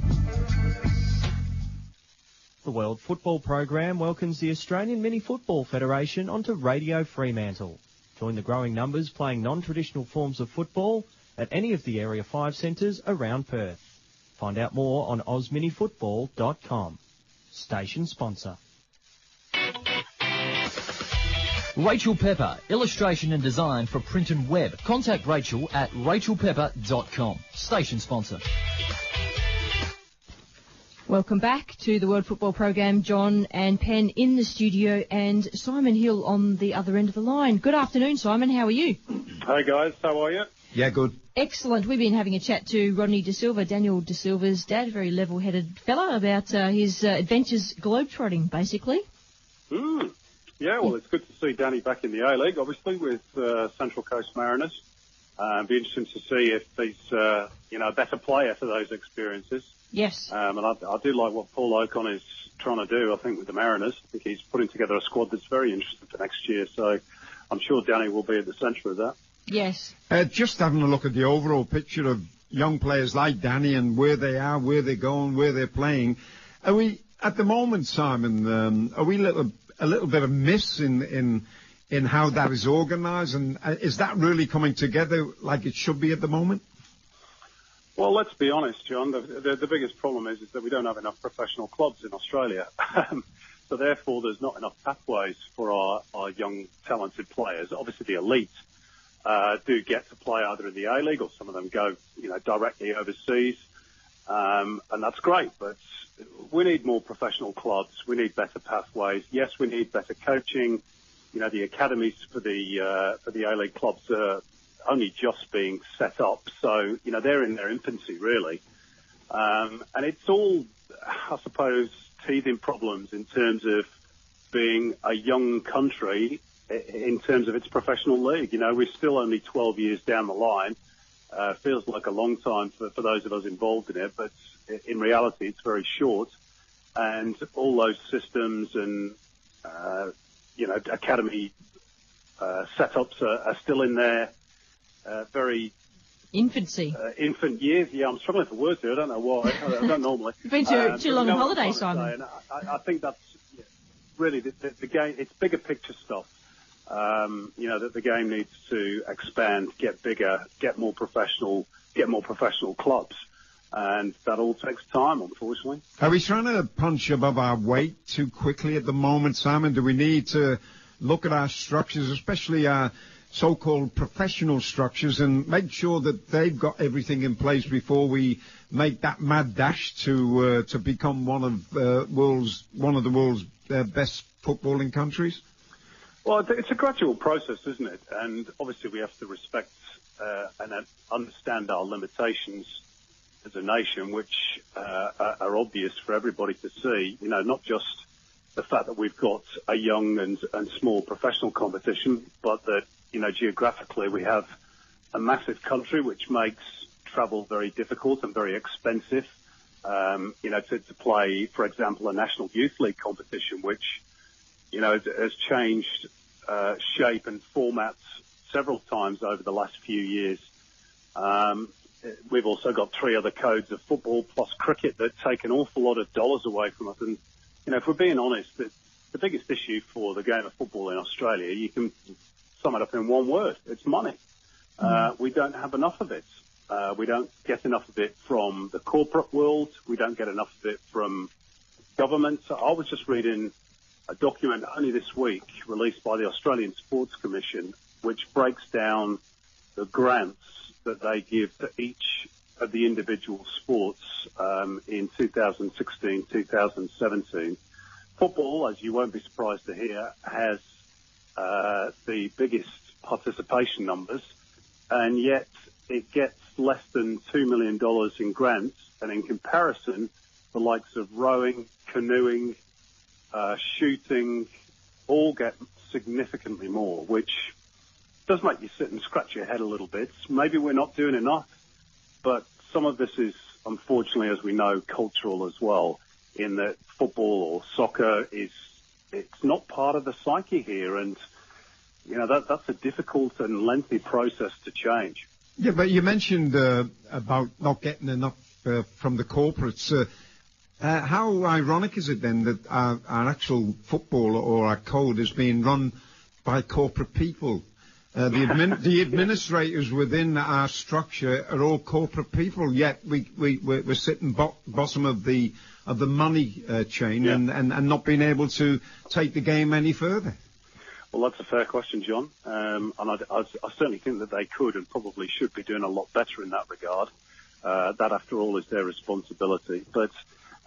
[SPEAKER 4] The World Football Program welcomes the Australian Mini Football Federation onto Radio Fremantle. Join the growing numbers playing non-traditional forms of football at any of the Area 5 centres around Perth. Find out more on osminifootball.com. Station sponsor.
[SPEAKER 21] Rachel Pepper, illustration and design for print and web. Contact Rachel at rachelpepper.com. Station sponsor.
[SPEAKER 2] Welcome back to the World Football Program. John and Penn in the studio and Simon Hill on the other end of the line. Good afternoon, Simon. How are you?
[SPEAKER 22] Hey, guys. How are you?
[SPEAKER 3] Yeah, good.
[SPEAKER 2] Excellent. We've been having a chat to Rodney De Silva, Daniel De Silva's dad, a very level-headed fella, about his adventures globetrotting, basically.
[SPEAKER 22] Yeah, well, it's good to see Danny back in the A-League, obviously, with Central Coast Mariners. It'd be interesting to see if he's, a better player for those experiences.
[SPEAKER 2] Yes.
[SPEAKER 22] And I do like what Paul Ocon is trying to do, I think, with the Mariners. I think he's putting together a squad that's very interesting for next year, so I'm sure Danny will be at the centre of that.
[SPEAKER 2] Yes.
[SPEAKER 3] Just having a look at the overall picture of young players like Danny and where they are, where they're going, where they're playing. Are we, at the moment, Simon, are we a little bit of miss in how that is organised? And is that really coming together like it should be at the moment?
[SPEAKER 22] Well, let's be honest, John. The biggest problem is that we don't have enough professional clubs in Australia. So therefore, there's not enough pathways for our young, talented players. Obviously, the elite do get to play either in the A-League or some of them go, directly overseas. And that's great, but we need more professional clubs. We need better pathways. Yes, we need better coaching. The academies for the A-League clubs are only just being set up. So, they're in their infancy, really. And it's all, I suppose, teething problems in terms of being a young country in terms of its professional league. We're still only 12 years down the line. Feels like a long time for those of us involved in it, but in reality, it's very short. And all those systems and, academy setups are still in their very
[SPEAKER 2] infancy.
[SPEAKER 22] Infant years. Yeah, I'm struggling for words here. I don't know why. I don't normally.
[SPEAKER 2] You've been too long on holiday, Simon.
[SPEAKER 22] I think that's really the game. It's bigger picture stuff. That the game needs to expand, get bigger, get more professional clubs. And that all takes time, unfortunately.
[SPEAKER 3] Are we trying to punch above our weight too quickly at the moment, Simon? Do we need to look at our structures, especially our so-called professional structures, and make sure that they've got everything in place before we make that mad dash to become one of the world's best footballing countries?
[SPEAKER 22] Well, it's a gradual process, isn't it? And obviously we have to respect and understand our limitations as a nation, which are obvious for everybody to see. Not just the fact that we've got a young and small professional competition, but that, geographically we have a massive country, which makes travel very difficult and very expensive. To play, for example, a National Youth League competition, which, has changed shape and formats several times over the last few years. We've also got 3 other codes of football plus cricket that take an awful lot of dollars away from us. And, if we're being honest, the biggest issue for the game of football in Australia, you can sum it up in one word. It's money. We don't have enough of it. We don't get enough of it from the corporate world. We don't get enough of it from government. So I was just reading a document only this week released by the Australian Sports Commission, which breaks down the grants that they give to each of the individual sports in 2016, 2017. Football, as you won't be surprised to hear, has the biggest participation numbers, and yet it gets less than $2 million in grants, and in comparison, the likes of rowing, canoeing, shooting, all get significantly more, which does make you sit and scratch your head a little bit. Maybe we're not doing enough, but some of this is, unfortunately, as we know, cultural as well, in that football or soccer it's not part of the psyche here, and that's a difficult and lengthy process to change.
[SPEAKER 3] Yeah, but you mentioned about not getting enough from the corporates. How ironic is it then that our actual football or our code is being run by corporate people? The administrators within our structure are all corporate people, yet we're sitting bottom of the money chain and not being able to take the game any further.
[SPEAKER 22] Well, that's a fair question, John. And I certainly think that they could and probably should be doing a lot better in that regard. That, after all, is their responsibility. But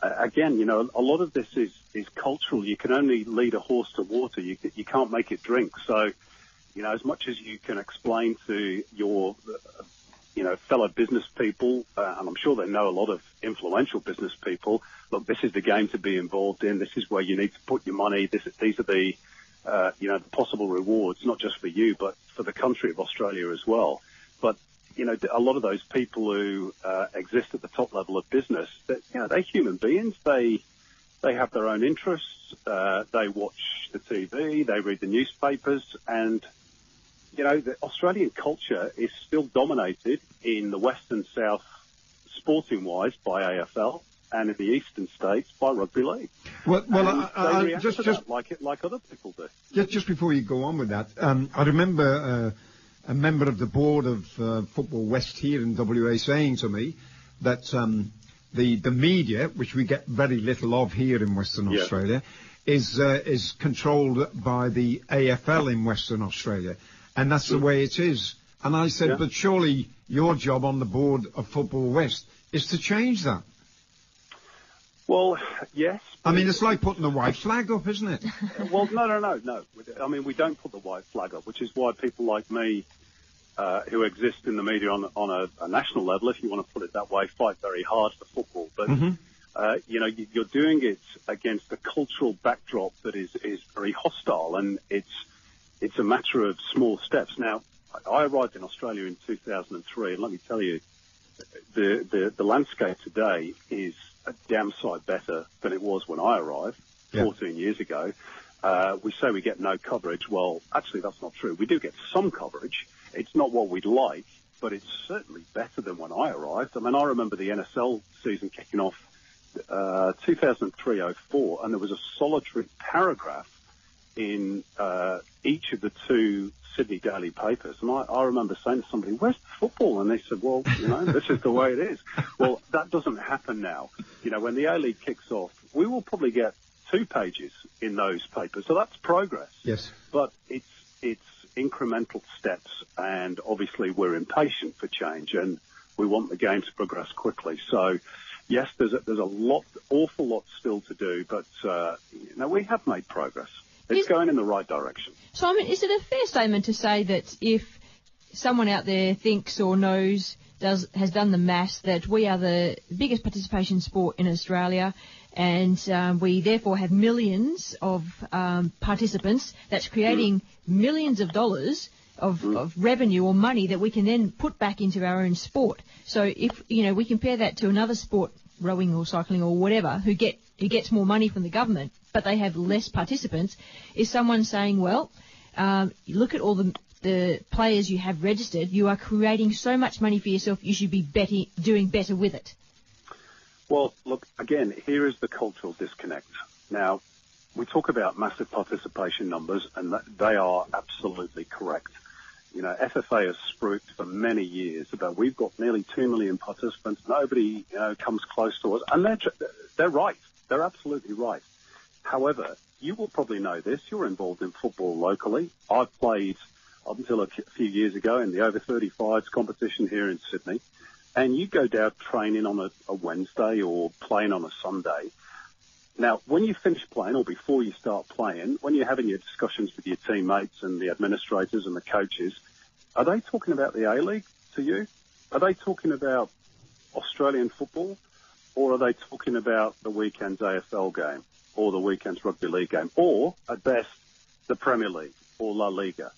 [SPEAKER 22] again, a lot of this is cultural. You can only lead a horse to water. You can't make it drink. So, as much as you can explain to your, fellow business people, and I'm sure they know a lot of influential business people, look, this is the game to be involved in. This is where you need to put your money. These are the the possible rewards, not just for you, but for the country of Australia as well. But, a lot of those people who exist at the top level of business, they're human beings. They have their own interests. They watch the TV. They read the newspapers. And, the Australian culture is still dominated in the West and South, sporting-wise, by AFL, and in the eastern states by rugby league.
[SPEAKER 3] Well,
[SPEAKER 22] they react to that like other people do.
[SPEAKER 3] Just before you go on with that, I remember a member of the board of Football West here in WA saying to me that the media, which we get very little of here in Western Australia, is controlled by the AFL in Western Australia, and that's the way it is. And I said, but surely your job on the board of Football West is to change that.
[SPEAKER 22] Well, yes.
[SPEAKER 3] I mean, it's like putting the white flag up, isn't it?
[SPEAKER 22] Well, no. I mean, we don't put the white flag up, which is why people like me, who exist in the media on a national level, if you want to put it that way, fight very hard for football. But, you're doing it against a cultural backdrop that is very hostile, and it's a matter of small steps. Now, I arrived in Australia in 2003, and let me tell you, the landscape today is a damn sight better than it was when I arrived 14 years ago. We say we get no coverage. Well, actually, that's not true. We do get some coverage. It's not what we'd like, but it's certainly better than when I arrived. I mean, I remember the NSL season kicking off 2003-04, and there was a solitary paragraph in each of the two Sydney daily papers. And I remember saying to somebody, where's the football? And they said, well, this is the way it is. Well, that doesn't happen now. When the A-League kicks off, we will probably get 2 pages in those papers. So that's progress.
[SPEAKER 3] Yes.
[SPEAKER 22] But it's incremental steps, and obviously we're impatient for change, and we want the game to progress quickly. So, yes, there's a awful lot still to do, but we have made progress. It's going in the right direction.
[SPEAKER 2] Simon, is it a fair statement to say that if someone out there thinks or knows, has done the maths, that we are the biggest participation sport in Australia, and we therefore have millions of participants, that's creating millions of dollars of revenue or money that we can then put back into our own sport? So if, we compare that to another sport, rowing or cycling or whatever, who gets more money from the government, but they have less participants, is someone saying, well, look at all the players you have registered, you are creating so much money for yourself, you should be doing better with it?
[SPEAKER 22] Well, look, again, here is the cultural disconnect. Now, we talk about massive participation numbers, and they are absolutely correct. FFA has spruiked for many years about we've got nearly 2 million participants. Nobody, comes close to us. And they're right. They're absolutely right. However, you will probably know this. You're involved in football locally. I've played up until a few years ago in the over 35s competition here in Sydney. And you go down training on a Wednesday or playing on a Sunday. Now, when you finish playing or before you start playing, when you're having your discussions with your teammates and the administrators and the coaches, are they talking about the A-League to you? Are they talking about Australian football? Or are they talking about the weekend's AFL game or the weekend's rugby league game? Or, at best, the Premier League or La Liga?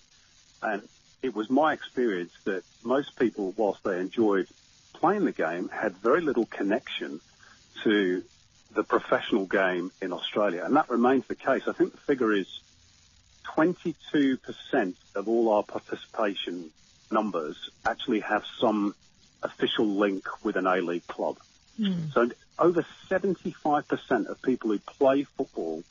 [SPEAKER 22] And it was my experience that most people, whilst they enjoyed playing the game, had very little connection to the professional game in Australia. And that remains the case. I think the figure is 22% of all our participation numbers actually have some official link with an A-League club. So over 75% of people who play football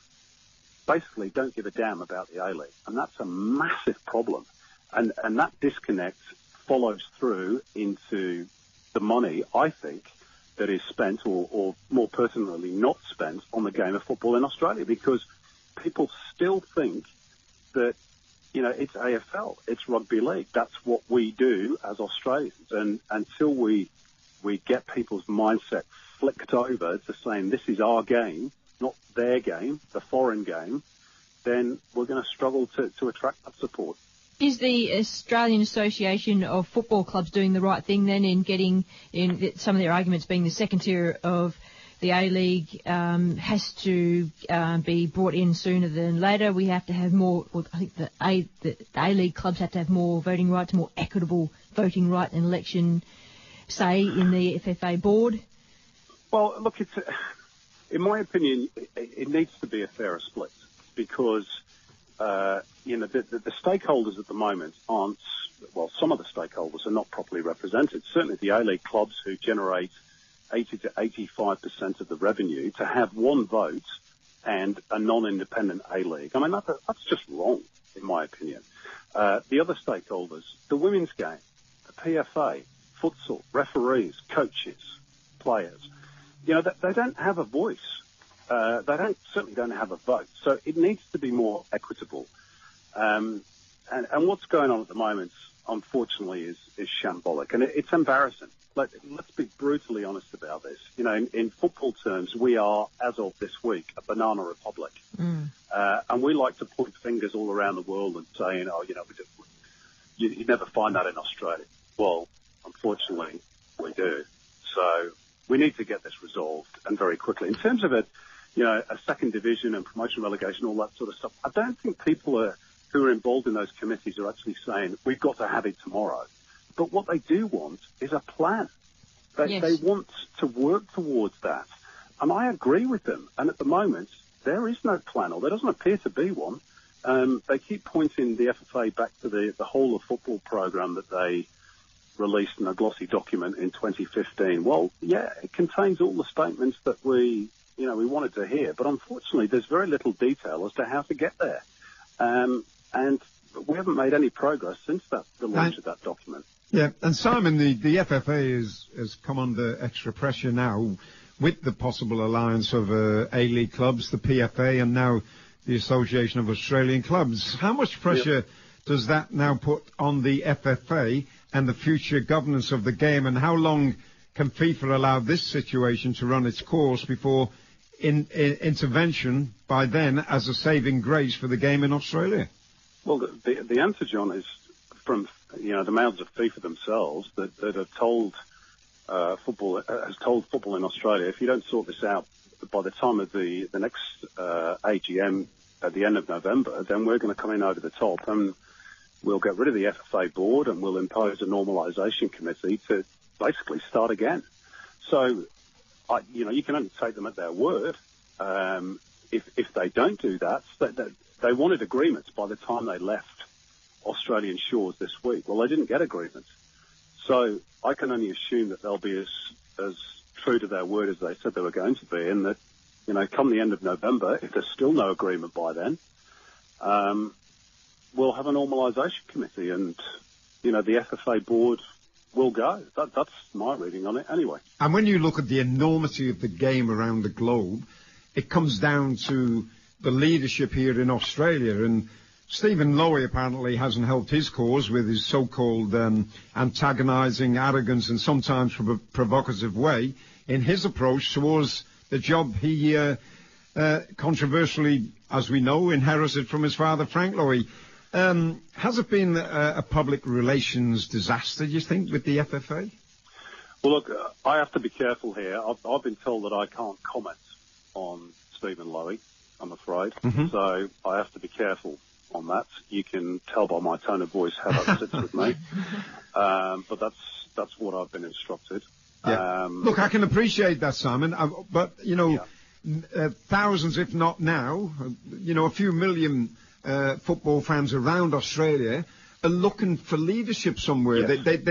[SPEAKER 22] basically don't give a damn about the A-League. And that's a massive problem. And that disconnect follows through into the money, I think, that is spent or more pertinently not spent on the game of football in Australia, because people still think that, you know, it's AFL, it's rugby league. That's what we do as Australians. And until we get people's mindset flicked over to saying this is our game, not their game, the foreign game, then we're going to struggle to attract that support.
[SPEAKER 2] Is the Australian Association of Football Clubs doing the right thing then in getting in some of their arguments being the second tier of the A-League has to be brought in sooner than later? We have to have more, well, I think the A-League clubs have to have more voting rights, more equitable voting right and election say in the FFA board.
[SPEAKER 22] Well, look, in my opinion, it needs to be a fairer split, because you know, the stakeholders at the moment aren't, well, some of the stakeholders are not properly represented. Certainly the A-League clubs, who generate 80 to 85% of the revenue, to have one vote and a non-independent A-League. I mean, that's just wrong, in my opinion. The other stakeholders, the women's game, the PFA, futsal, referees, coaches, players, you know, they don't have a voice. They certainly don't have a vote. So it needs to be more equitable. And what's going on at the moment, unfortunately, is shambolic. And it's embarrassing. Let's be brutally honest about this. You know, in football terms, we are, as of this week, a banana republic. And we like to point fingers all around the world and saying, oh, you know, you never find that in Australia. Well, unfortunately, we do. So we need to get this resolved, and very quickly. In terms of it, you know, a second division and promotion, relegation, all that sort of stuff, I don't think people who are involved in those committees are actually saying, we've got to have it tomorrow. But what they do want is a plan. They want to work towards that. And I agree with them. And at the moment, there is no plan, or there doesn't appear to be one. They keep pointing the FFA back to the whole of football program that they released in a glossy document in 2015. Well, yeah, it contains all the statements that we wanted to hear. But unfortunately, there's very little detail as to how to get there. And we haven't made any progress since the launch of that document.
[SPEAKER 3] Yeah, and Simon, the FFA has come under extra pressure now with the possible alliance of A-League clubs, the PFA, and now the Association of Australian Clubs. How much pressure does that now put on the FFA and the future governance of the game, and how long can FIFA allow this situation to run its course before intervention by then as a saving grace for the game in Australia?
[SPEAKER 22] Well, the answer, John, is from the mouths of FIFA themselves that have told football in Australia, if you don't sort this out by the time of the next AGM at the end of November, then we're going to come in over the top and we'll get rid of the FFA board and we'll impose a normalisation committee to basically start again. So, you can only take them at their word. If they don't do that, they wanted agreements by the time they left Australian shores this week. Well, they didn't get agreements. So I can only assume that they'll be as true to their word as they said they were going to be, and that, come the end of November, if there's still no agreement by then, we'll have a normalisation committee, and, the FFA board will go. That's my reading on it anyway.
[SPEAKER 3] And when you look at the enormity of the game around the globe, it comes down to the leadership here in Australia. And Stephen Lowy apparently hasn't helped his cause with his so-called antagonising arrogance and sometimes provocative way in his approach towards the job he controversially, as we know, inherited from his father, Frank Lowy. Has it been a public relations disaster, do you think, with the FFA?
[SPEAKER 22] Well, look, I have to be careful here. I've been told that I can't comment on Stephen Lowy, I'm afraid.
[SPEAKER 3] Mm-hmm.
[SPEAKER 22] So I have to be careful on that. You can tell by my tone of voice how that sits with me. But that's what I've been instructed.
[SPEAKER 3] Yeah. Look, I can appreciate that, Simon. But, you know, thousands, if not now, you know, a few million football fans around Australia are looking for leadership somewhere.
[SPEAKER 22] Yes.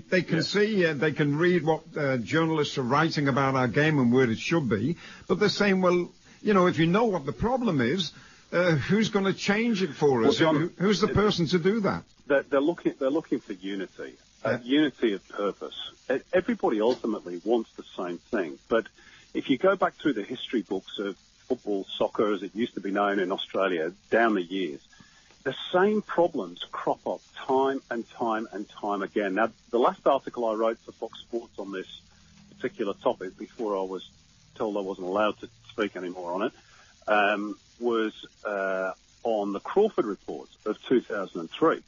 [SPEAKER 3] They can see, they can read what journalists are writing about our game and where it should be, but they're saying, well, you know, if you know what the problem is, who's going to change it for us?
[SPEAKER 22] Well, John,
[SPEAKER 3] who's the person to do that?
[SPEAKER 22] They're looking for unity, unity of purpose. Everybody ultimately wants the same thing, but if you go back through the history books of football, soccer, as it used to be known in Australia, down the years, the same problems crop up time and time and time again. Now, the last article I wrote for Fox Sports on this particular topic, before I was told I wasn't allowed to speak anymore on it, was on the Crawford Report of 2003.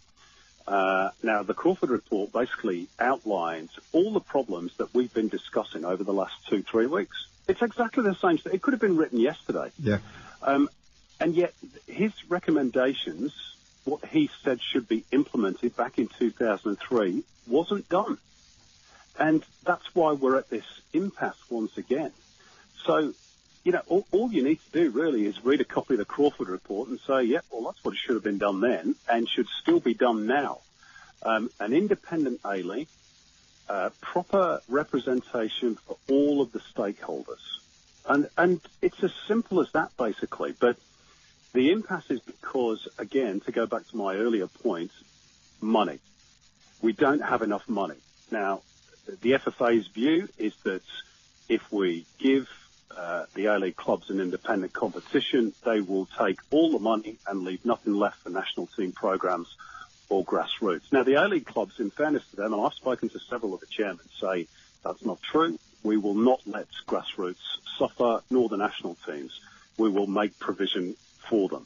[SPEAKER 22] Now, the Crawford Report basically outlines all the problems that we've been discussing over the last 2-3 weeks. It's exactly the same. It could have been written yesterday.
[SPEAKER 3] Yeah.
[SPEAKER 22] And yet his recommendations, what he said should be implemented back in 2003, wasn't done. And that's why we're at this impasse once again. So, you know, all you need to do really is read a copy of the Crawford Report and say, yeah, well, that's what should have been done then and should still be done now. An independent A-League, proper representation for all of the stakeholders. And it's as simple as that, basically. But the impasse is because, again, to go back to my earlier point, money. We don't have enough money. Now, the FFA's view is that if we give the A-League clubs an independent competition, they will take all the money and leave nothing left for national team programs or grassroots. Now, the A-League clubs, in fairness to them, and I've spoken to several of the chairmen, say that's not true. We will not let grassroots suffer, nor the national teams. We will make provision for them.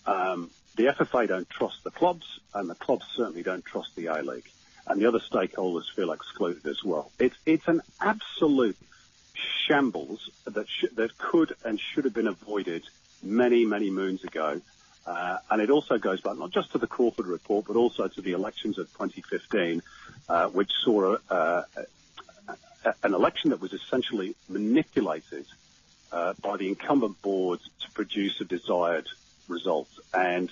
[SPEAKER 22] The FFA don't trust the clubs, and the clubs certainly don't trust the A-League. And the other stakeholders feel excluded as well. It's an absolute shambles that could and should have been avoided many, many moons ago. And it also goes back not just to the Crawford Report, but also to the elections of 2015, which saw an election that was essentially manipulated by the incumbent board to produce a desired result. And,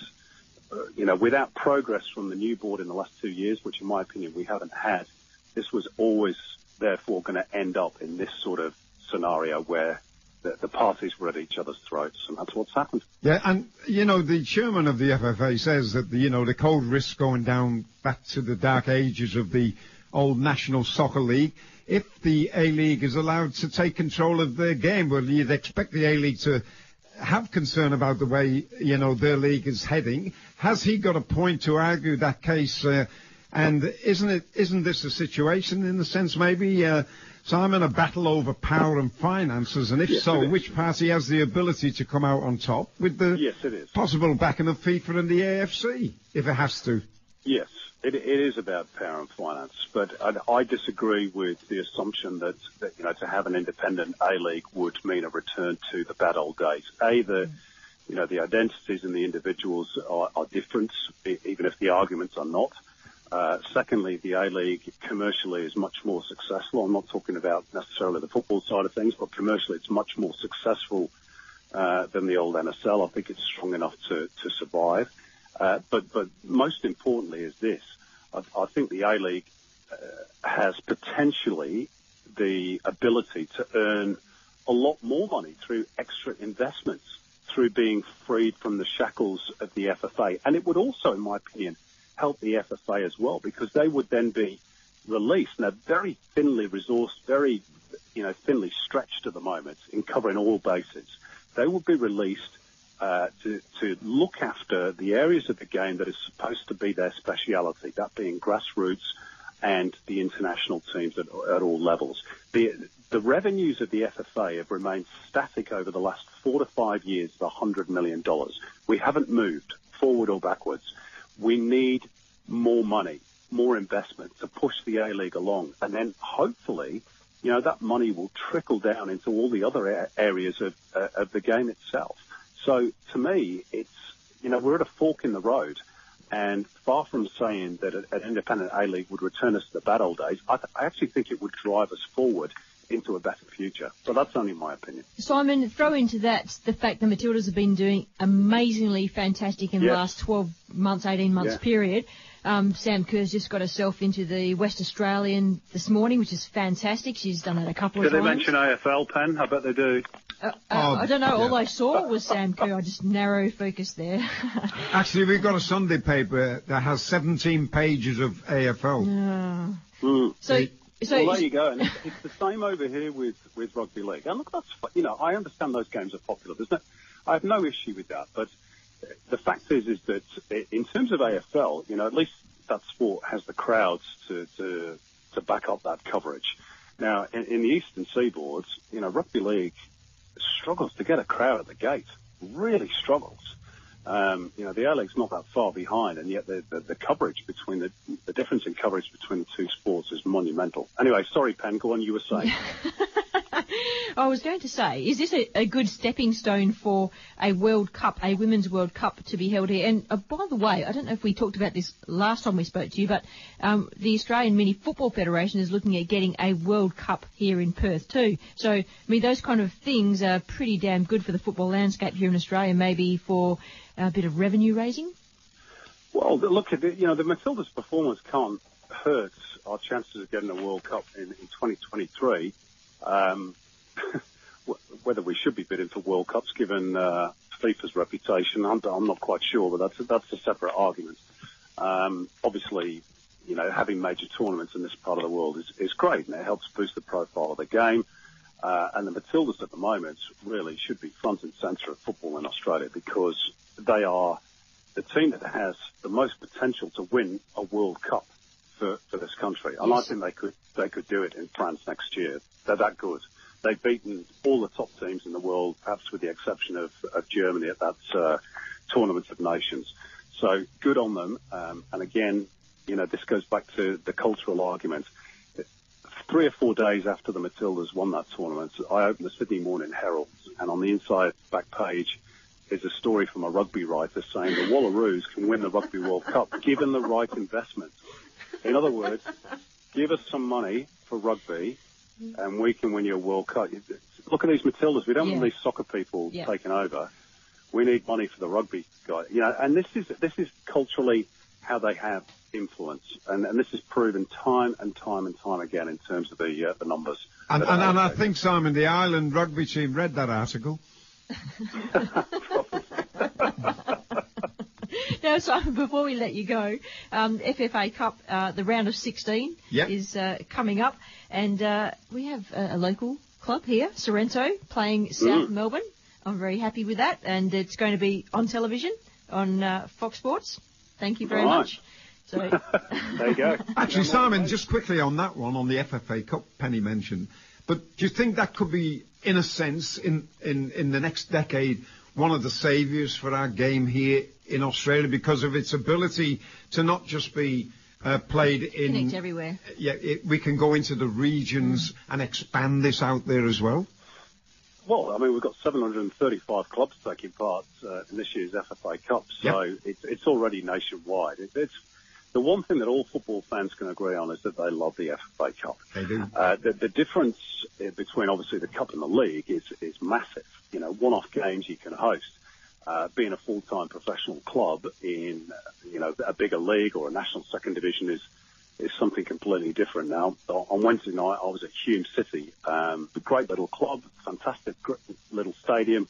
[SPEAKER 22] you know, without progress from the new board in the last 2 years, which in my opinion we haven't had, this was always therefore going to end up in this sort of scenario where the parties were at each other's throats, and that's what's happened.
[SPEAKER 3] Yeah, and, you know, the chairman of the FFA says that, the code risks going down back to the dark ages of the old National Soccer League. If the A-League is allowed to take control of their game, well, you'd expect the A-League to have concern about the way, their league is heading. Has he got a point to argue that case? And isn't this a situation, in the sense, maybe, Simon, a battle over power and finances? And if
[SPEAKER 22] yes,
[SPEAKER 3] so, which party has the ability to come out on top with the
[SPEAKER 22] yes, it is.
[SPEAKER 3] possible backing of FIFA and the AFC, if it has to?
[SPEAKER 22] Yes, it is about power and finance. But I disagree with the assumption that to have an independent A-League would mean a return to the bad old days. The identities and the individuals are different, even if the arguments are not. Secondly, the A-League commercially is much more successful. I'm not talking about necessarily the football side of things, but commercially it's much more successful than the old NSL. I think it's strong enough to survive. But most importantly is this. I think the A-League has potentially the ability to earn a lot more money through extra investments, through being freed from the shackles of the FFA. And it would also, in my opinion, help the FFA as well, because they would then be released. Now, very thinly resourced, very, thinly stretched at the moment in covering all bases. They would be released to look after the areas of the game that is supposed to be their speciality, that being grassroots and the international teams at all levels. The revenues of the FFA have remained static over the last 4 to 5 years at $100 million. We haven't moved forward or backwards. We need more money, more investment to push the A-League along. And then hopefully, that money will trickle down into all the other areas of the game itself. So to me, it's, we're at a fork in the road. And far from saying that an independent A-League would return us to the bad old days, I actually think it would drive us forward into a better future. But that's only my opinion. Simon,
[SPEAKER 2] throw into that the fact the Matildas have been doing amazingly fantastic in the last 12 months, 18 months period. Sam Kerr's just got herself into the West Australian this morning, which is fantastic. She's done that a couple of times.
[SPEAKER 22] Do they mention AFL, Pen? I bet they do.
[SPEAKER 2] I don't know. All I saw was Sam Kerr. I just narrow focus there.
[SPEAKER 3] Actually, we've got a Sunday paper that has 17 pages of AFL.
[SPEAKER 22] So well, there you go. And it's the same over here with rugby league. And look, that's, I understand those games are popular. I have no issue with that. But the fact is that in terms of AFL, at least that sport has the crowds to back up that coverage. Now, in the Eastern Seaboard, rugby league struggles to get a crowd at the gate. Really struggles. The A-League's not that far behind, and yet the coverage between the difference in coverage between the two sports is monumental. Anyway, sorry, Pen, go on, you were saying.
[SPEAKER 2] I was going to say, is this a good stepping stone for a World Cup, a Women's World Cup to be held here? And by the way, I don't know if we talked about this last time we spoke to you, but the Australian Mini Football Federation is looking at getting a World Cup here in Perth too. So, those kind of things are pretty damn good for the football landscape here in Australia, maybe for a bit of revenue raising?
[SPEAKER 22] Well, look, the Matildas' performance can't hurt our chances of getting a World Cup in 2023. Whether we should be bidding for World Cups, given FIFA's reputation, I'm not quite sure, but that's a separate argument. Obviously, having major tournaments in this part of the world is great, and it helps boost the profile of the game. And the Matildas at the moment really should be front and centre of football in Australia, because they are the team that has the most potential to win a World Cup for this country. And I think they could do it in France next year. They're that good. They've beaten all the top teams in the world, perhaps with the exception of Germany at that Tournament of Nations. So good on them. And again, this goes back to the cultural argument. 3 or 4 days after the Matildas won that tournament, I opened the Sydney Morning Herald, and on the inside back page is a story from a rugby writer saying the Wallaroos can win the Rugby World Cup given the right investment. In other words, give us some money for rugby and we can win you a World Cup. Look at these Matildas. We don't want these soccer people taking over. We need money for the rugby guy. And this is culturally how they have influence, and this is proven time and time again in terms of the numbers. And
[SPEAKER 3] I think, Simon, the Ireland rugby team read that article.
[SPEAKER 2] Now, Simon, before we let you go, FFA Cup, the round of 16 is coming up, and we have a local club here, Sorrento, playing South Melbourne. I'm very happy with that, and it's going to be on television on Fox Sports. Thank you very much. So
[SPEAKER 22] there you go.
[SPEAKER 3] Actually, Simon, just quickly on that one, on the FFA Cup Penny mentioned, but do you think that could be, in a sense, in the next decade, one of the saviours for our game here in Australia because of its ability to not just be played in...
[SPEAKER 2] Connect everywhere.
[SPEAKER 3] Yeah, we can go into the regions and expand this out there as well.
[SPEAKER 22] Well, I mean, we've got 735 clubs taking part in this year's FFA Cup, so it's already nationwide. It's the one thing that all football fans can agree on is that they love the FFA Cup.
[SPEAKER 3] They do.
[SPEAKER 22] The difference between, obviously, the Cup and the League is massive. One-off games you can host. Being a full-time professional club in, a bigger league or a national second division is something completely different now. On Wednesday night, I was at Hume City. A great little club, fantastic little stadium,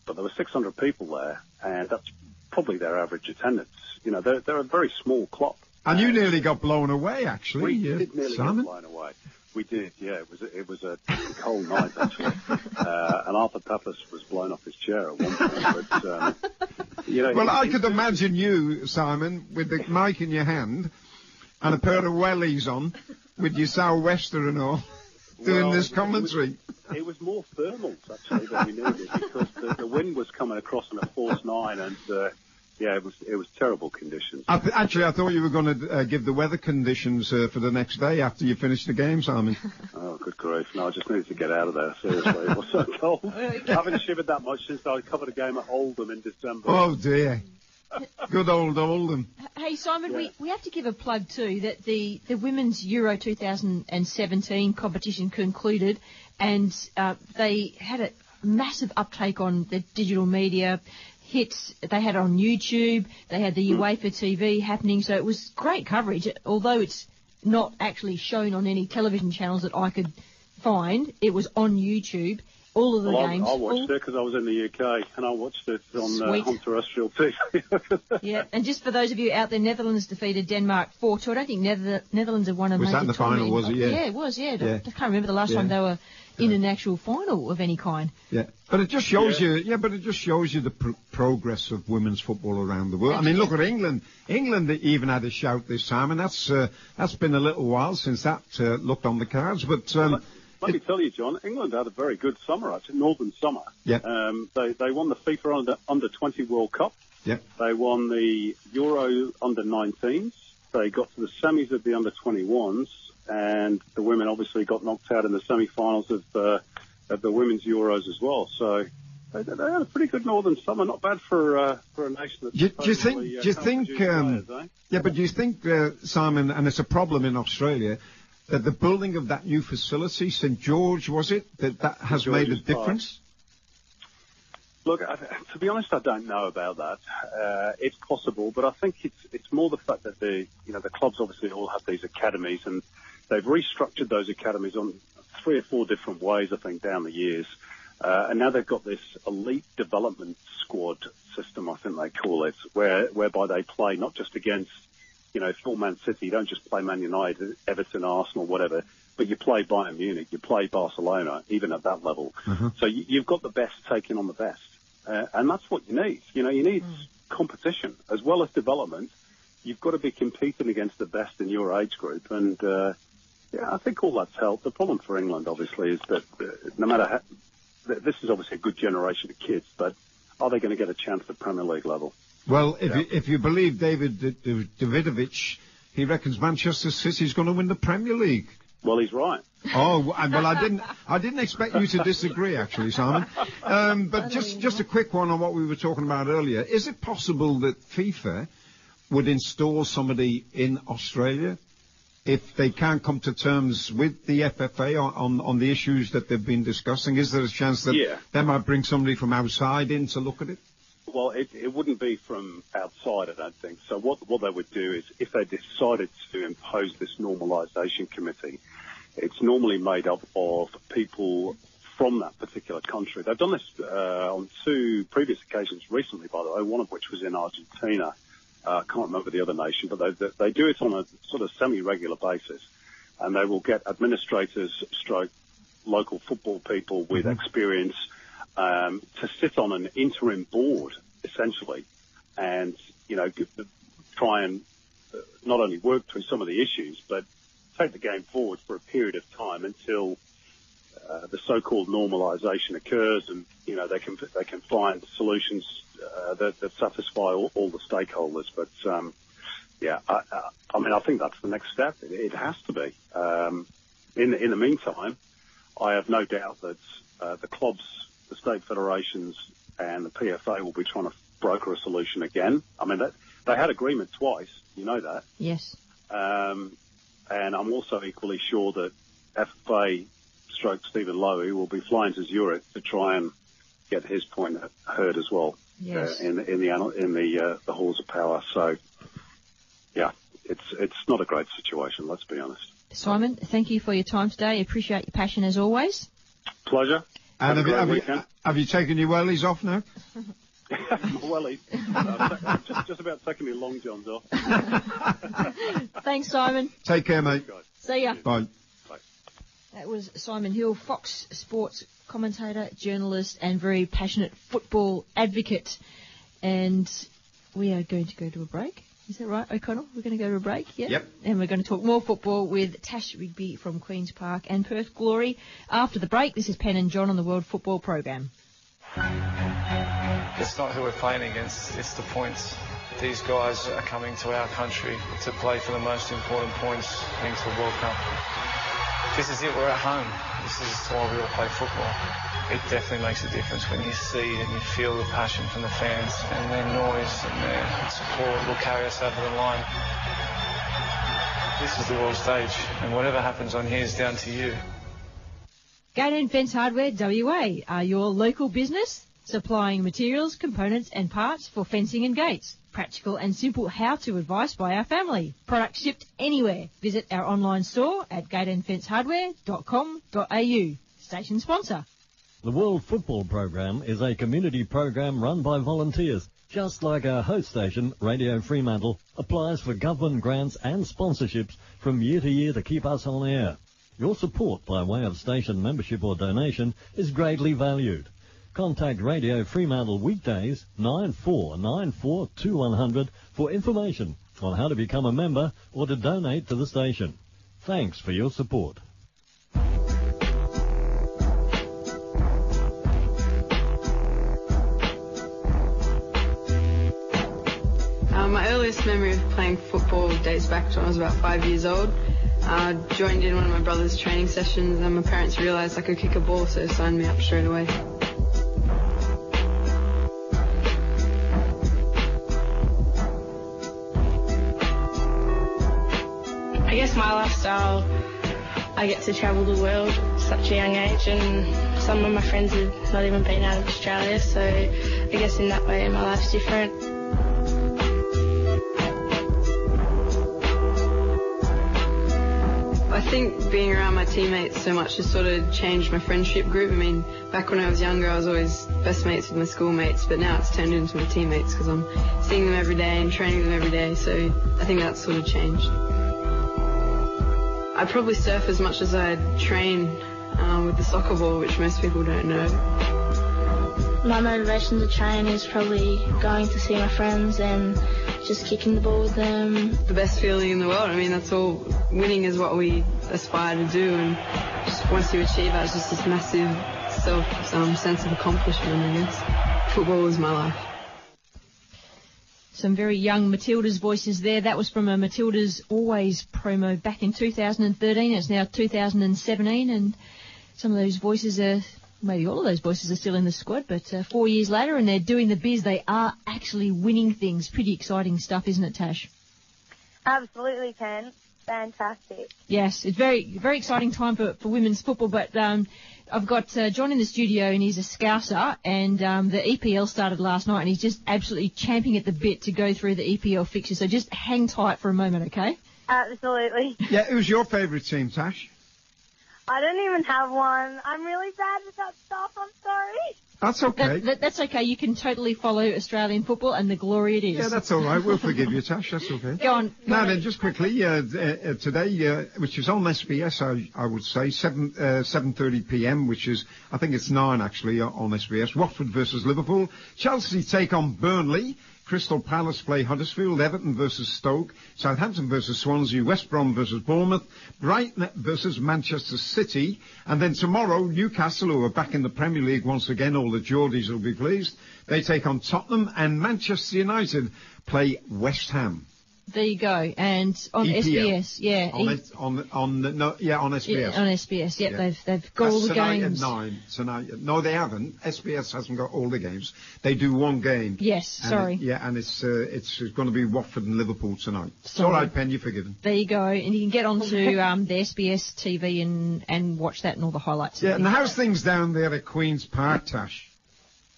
[SPEAKER 22] but there were 600 people there, and that's probably their average attendance. They're a very small club.
[SPEAKER 3] And you nearly got blown away, actually.
[SPEAKER 22] We did nearly get blown away. We did, yeah. It was a cold night, actually. And Arthur Pappas was blown off his chair at one point. But,
[SPEAKER 3] well, I could imagine you, Simon, with the mic in your hand and a pair of wellies on, with your sou'wester and all, doing this commentary.
[SPEAKER 22] It was more thermals, actually, than we needed, because the wind was coming across on a force 9, and it was terrible conditions.
[SPEAKER 3] Actually, I thought you were going to give the weather conditions for the next day after you finished the game, Simon.
[SPEAKER 22] Oh, good grief. No, I just needed to get out of there, seriously. It was so cold. I haven't shivered that much since I covered a game at Oldham in December.
[SPEAKER 3] Oh, dear. Good old Oldham.
[SPEAKER 2] Hey, Simon, we have to give a plug too that the Women's Euro 2017 competition concluded, and they had a massive uptake on the digital media hits. They had it on YouTube, they had the UEFA TV happening, so it was great coverage, although it's not actually shown on any television channels that I could find. It was on YouTube. All of the games.
[SPEAKER 22] I watched it because I was in the UK, and I watched it on terrestrial TV.
[SPEAKER 2] Yeah, and just for those of you out there, Netherlands defeated Denmark 4-2. I don't think Netherlands have won a
[SPEAKER 3] major
[SPEAKER 2] tournament.
[SPEAKER 3] Was that in the final, was it? Yeah.
[SPEAKER 2] Yeah, it was, yeah. I can't remember the last time they were in an actual final of any kind.
[SPEAKER 3] Yeah, but it just shows you the progress of women's football around the world. I mean, look at England. England even had a shout this time, and that's been a little while since that looked on the cards, but...
[SPEAKER 22] Let me tell you, John, England had a very good summer, actually, Northern Summer.
[SPEAKER 3] Yeah.
[SPEAKER 22] They won the FIFA Under-20 World Cup.
[SPEAKER 3] Yeah.
[SPEAKER 22] They won the Euro Under-19s. They got to the semis of the Under-21s, and the women obviously got knocked out in the semi-finals of the Women's Euros as well. So they had a pretty good Northern Summer, not bad for a nation that's
[SPEAKER 3] do you think
[SPEAKER 22] players, eh?
[SPEAKER 3] Yeah, but do you think, Simon, and it's a problem in Australia, that the building of that new facility, St George, was it, that has made a difference?
[SPEAKER 22] Look, to be honest, I don't know about that. It's possible, but I think it's more the fact that the clubs obviously all have these academies, and they've restructured those academies on 3 or 4 different ways, I think, down the years. And now they've got this elite development squad system, I think they call it, whereby they play not just against, if you're Man City, you don't just play Man United, Everton, Arsenal, whatever, but you play Bayern Munich, you play Barcelona, even at that level. So you've got the best taking on the best. And that's what you need. You need competition as well as development. You've got to be competing against the best in your age group. And, I think all that's helped. The problem for England, obviously, is that no matter how, this is obviously a good generation of kids, but are they going to get a chance at Premier League level?
[SPEAKER 3] Well, if you believe David Davidovich, he reckons Manchester City's going to win the Premier League.
[SPEAKER 22] Well, he's right.
[SPEAKER 3] Oh, well, I didn't expect you to disagree, actually, Simon. But just a quick one on what we were talking about earlier. Is it possible that FIFA would install somebody in Australia if they can't come to terms with the FFA on the issues that they've been discussing? Is there a chance that they might bring somebody from outside in to look at it?
[SPEAKER 22] Well, it wouldn't be from outside, I don't think. So what they would do is, if they decided to impose this normalisation committee, it's normally made up of people from that particular country. They've done this on 2 previous occasions recently, by the way, one of which was in Argentina. I can't remember the other nation, but they do it on a sort of semi-regular basis, and they will get administrators, local football people with experience to sit on an interim board, essentially, and, try and not only work through some of the issues, but take the game forward for a period of time until the so-called normalisation occurs, and, they can find solutions that satisfy all the stakeholders. But, I think that's the next step. It has to be. In the meantime, I have no doubt that the clubs, the state federations and the PFA will be trying to broker a solution again. I mean, they had agreement twice, you know that.
[SPEAKER 2] Yes.
[SPEAKER 22] And I'm also equally sure that FFA / Stephen Lowy will be flying to Zurich to try and get his point heard as well.
[SPEAKER 2] Yes.
[SPEAKER 22] In the halls of power. So, it's not a great situation, let's be honest.
[SPEAKER 2] Simon, thank you for your time today. Appreciate your passion as always.
[SPEAKER 22] Pleasure.
[SPEAKER 3] And have you taken your wellies off now?
[SPEAKER 22] My wellies. Just about taking my long johns off.
[SPEAKER 2] Thanks, Simon.
[SPEAKER 3] Take care, mate.
[SPEAKER 2] See ya.
[SPEAKER 3] Bye.
[SPEAKER 2] That was Simon Hill, Fox Sports commentator, journalist, and very passionate football advocate. And we are going to go to a break. Is that right, O'Connell? We're going to go to a break, yeah?
[SPEAKER 3] Yep.
[SPEAKER 2] And we're going to talk more football with Tash Rigby from Queen's Park and Perth Glory. After the break, this is Pen and John on the World Football Programme.
[SPEAKER 1] It's not who we're playing against, it's the points. These guys are coming to our country to play for the most important points into the World Cup. This is it, we're at home. This is why we all play football. It definitely makes a difference when you see and you feel the passion from the fans and their noise and their support will carry us over the line. This is the world stage, and whatever happens on here is down to you.
[SPEAKER 2] Gate and Fence Hardware WA are your local business, supplying materials, components and parts for fencing and gates. Practical and simple how-to advice by our family. Products shipped anywhere. Visit our online store at gateandfencehardware.com.au. Station sponsor.
[SPEAKER 7] The World Football Programme is a community program run by volunteers. Just like our host station, Radio Fremantle, applies for government grants and sponsorships from year to year to keep us on air. Your support by way of station membership or donation is greatly valued. Contact Radio Fremantle weekdays 9494 2100 for information on how to become a member or to donate to the station. Thanks for your support.
[SPEAKER 6] My earliest memory of playing football dates back to when I was about 5 years old. I joined in one of my brother's training sessions and my parents realised I could kick a ball, so they signed me up straight away.
[SPEAKER 23] I guess my lifestyle, I get to travel the world at such a young age, and some of my friends have not even been out of Australia, so I guess in that way my life's different.
[SPEAKER 6] I think being around my teammates so much has sort of changed my friendship group. I mean, back when I was younger, I was always best mates with my schoolmates, but now it's turned into my teammates because I'm seeing them every day and training them every day, so I think that's sort of changed. I probably surf as much as I train with the soccer ball, which most people don't know.
[SPEAKER 23] My motivation to train is probably going to see my friends and just kicking the ball with them.
[SPEAKER 6] The best feeling in the world. I mean, that's all. Winning is what we aspire to do, and just once you achieve that, it's just this massive sense of accomplishment, I guess. Football is my life.
[SPEAKER 2] Some very young Matildas voices there. That was from a Matildas Always promo back in 2013. It's now 2017, and some of those voices are, maybe all of those voices are still in the squad, but 4 years later, and they're doing the biz. They are actually winning things. Pretty exciting stuff, isn't it, Tash?
[SPEAKER 12] Absolutely, Ken. Fantastic.
[SPEAKER 2] Yes, it's very, very exciting time for women's football, but I've got John in the studio, and he's a Scouser, and the EPL started last night, and he's just absolutely champing at the bit to go through the EPL fixtures, so just hang tight for a moment, okay?
[SPEAKER 12] Absolutely.
[SPEAKER 3] Yeah, who's your favourite team, Tash?
[SPEAKER 12] I don't even have one. I'm really bad with that stuff. I'm sorry.
[SPEAKER 3] That's okay.
[SPEAKER 2] That's okay. You can totally follow Australian football, and the glory it is.
[SPEAKER 3] Yeah, that's all right. We'll forgive you, Tash. That's okay.
[SPEAKER 2] Go on.
[SPEAKER 3] Now then, just quickly, today, which is on SBS, I would say, 7:30 p.m., which is, I think it's 9 actually on SBS. Watford versus Liverpool. Chelsea take on Burnley. Crystal Palace play Huddersfield, Everton versus Stoke, Southampton versus Swansea, West Brom versus Bournemouth, Brighton versus Manchester City, and then tomorrow Newcastle, who are back in the Premier League once again, all the Geordies will be pleased, they take on Tottenham, and Manchester United play West Ham.
[SPEAKER 2] There you go, and on
[SPEAKER 3] EPL.
[SPEAKER 2] SBS, yeah.
[SPEAKER 3] On SBS.
[SPEAKER 2] Yeah, on SBS, yep, yeah. They've got all the games.
[SPEAKER 3] Tonight at 9. No, they haven't. SBS hasn't got all the games. They do one game.
[SPEAKER 2] Yes, sorry.
[SPEAKER 3] And it's going to be Watford and Liverpool tonight. It's all right, Pen, you're forgiven.
[SPEAKER 2] There you go, and you can get onto the SBS TV and watch that and all the highlights.
[SPEAKER 3] Yeah, and how's things down there at Queen's Park, Tash?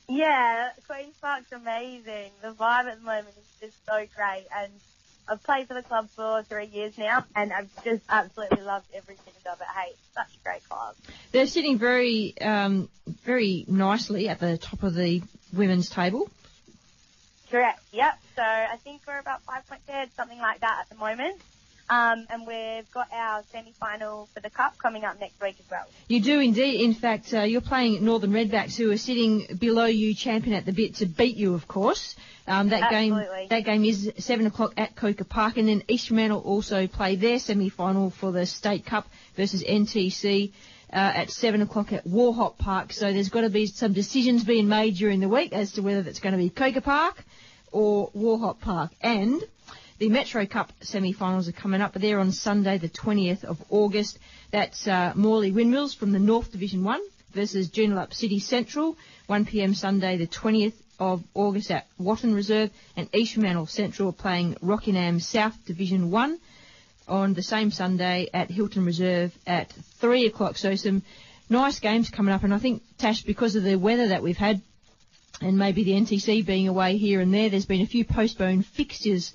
[SPEAKER 12] Yeah, Queen's Park's amazing. The vibe at the moment is just so great, and I've played for the club for 3 years now, and I've just absolutely loved every minute of it. Hey, it's such a great club.
[SPEAKER 2] They're sitting very, very nicely at the top of the women's table.
[SPEAKER 12] Correct, yep. So I think we're about 5 points ahead, something like that at the moment. And we've got our semi-final for the Cup coming up next week as well.
[SPEAKER 2] You do indeed. In fact, you're playing Northern Redbacks, who are sitting below you, champion at the bit to beat you, of course. That game is 7 o'clock at Coker Park, and then East Fremantle also play their semi-final for the State Cup versus NTC at 7 o'clock at Warhop Park. So there's got to be some decisions being made during the week as to whether that's going to be Coker Park or Warhop Park. And the Metro Cup semi-finals are coming up. They're on Sunday, the 20th of August. That's Morley Windmills from the North Division 1 versus Joondalup City Central, 1 p.m. Sunday, the 20th of August at Watton Reserve. And East Fremantle Central are playing Rockingham South Division 1 on the same Sunday at Hilton Reserve at 3 o'clock. So some nice games coming up. And I think, Tash, because of the weather that we've had and maybe the NTC being away here and there's been a few postponed fixtures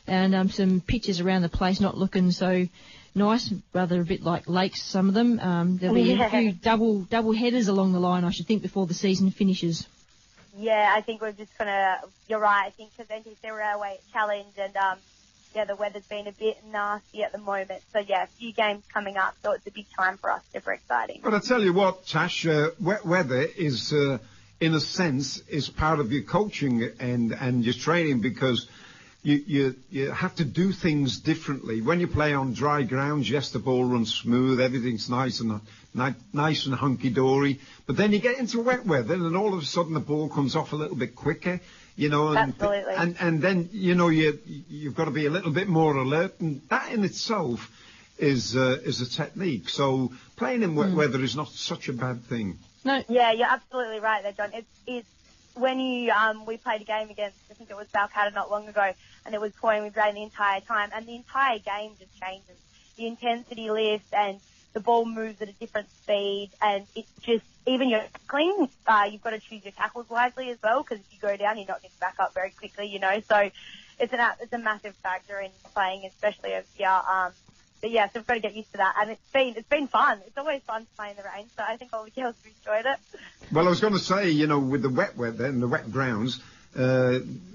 [SPEAKER 2] and some pitches around the place not looking so nice, rather a bit like lakes, some of them. There'll be a few double headers along the line, I should think, before the season finishes.
[SPEAKER 12] Yeah, I think we're just going to, you're right, I think because NTC were away at Challenge and, the weather's been a bit nasty at the moment. So, a few games coming up, so it's a big time for us. Super exciting.
[SPEAKER 3] But I tell you what, Tash, wet weather is, in a sense, is part of your coaching and your training because you have to do things differently. When you play on dry grounds, yes, the ball runs smooth, everything's nice and hunky-dory. But then you get into wet weather and all of a sudden the ball comes off a little bit quicker,
[SPEAKER 12] Absolutely.
[SPEAKER 3] And then, you've got to be a little bit more alert. And that in itself is a technique. So playing in wet weather is not such a bad thing.
[SPEAKER 2] No.
[SPEAKER 12] Yeah, you're absolutely right there, John. It's when we played a game against, I think it was Balcatta not long ago, and it was pouring with rain the entire time, and the entire game just changes. The intensity lifts, and the ball moves at a different speed, and it's just, even your tackling, you've got to choose your tackles wisely as well, because if you go down, you're not getting back up very quickly, so it's a massive factor in playing, especially over here. But so we've got to get used to that, and it's been fun. It's always fun to play in the rain, so I think all the girls have enjoyed it.
[SPEAKER 3] Well, I was going to say, with the wet weather and the wet grounds,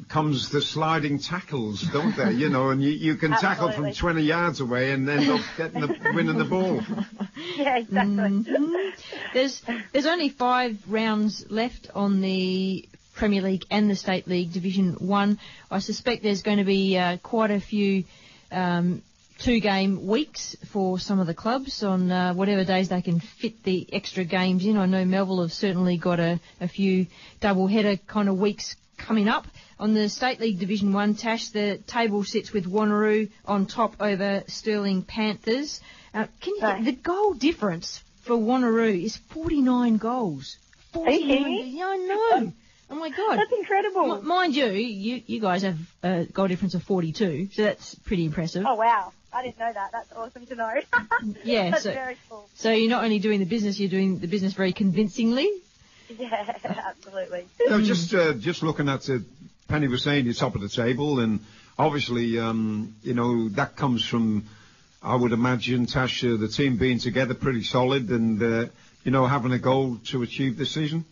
[SPEAKER 3] comes the sliding tackles, don't there? And you can tackle from 20 yards away and end up winning the ball.
[SPEAKER 12] Yeah, exactly.
[SPEAKER 2] There's only 5 rounds left on the Premier League and the State League Division 1. I suspect there's going to be quite a few 2-game weeks for some of the clubs on whatever days they can fit the extra games in. I know Melville have certainly got a few double-header kind of weeks coming up. On the State League Division 1, Tash, the table sits with Wanneroo on top over Stirling Panthers. The goal difference for Wanneroo is 49 goals. 49. Yeah, I know. Oh, my God.
[SPEAKER 12] That's incredible.
[SPEAKER 2] Mind you guys have a goal difference of 42, so that's pretty impressive.
[SPEAKER 12] Oh, wow. I didn't know that. That's awesome to know.
[SPEAKER 2] Yeah.
[SPEAKER 12] That's very cool.
[SPEAKER 2] So you're not only doing the business, you're doing the business very convincingly?
[SPEAKER 12] Yeah, absolutely.
[SPEAKER 3] Just looking at it, Penny was saying you're top of the table, and obviously, that comes from, I would imagine, Tash, the team being together pretty solid and, having a goal to achieve this season.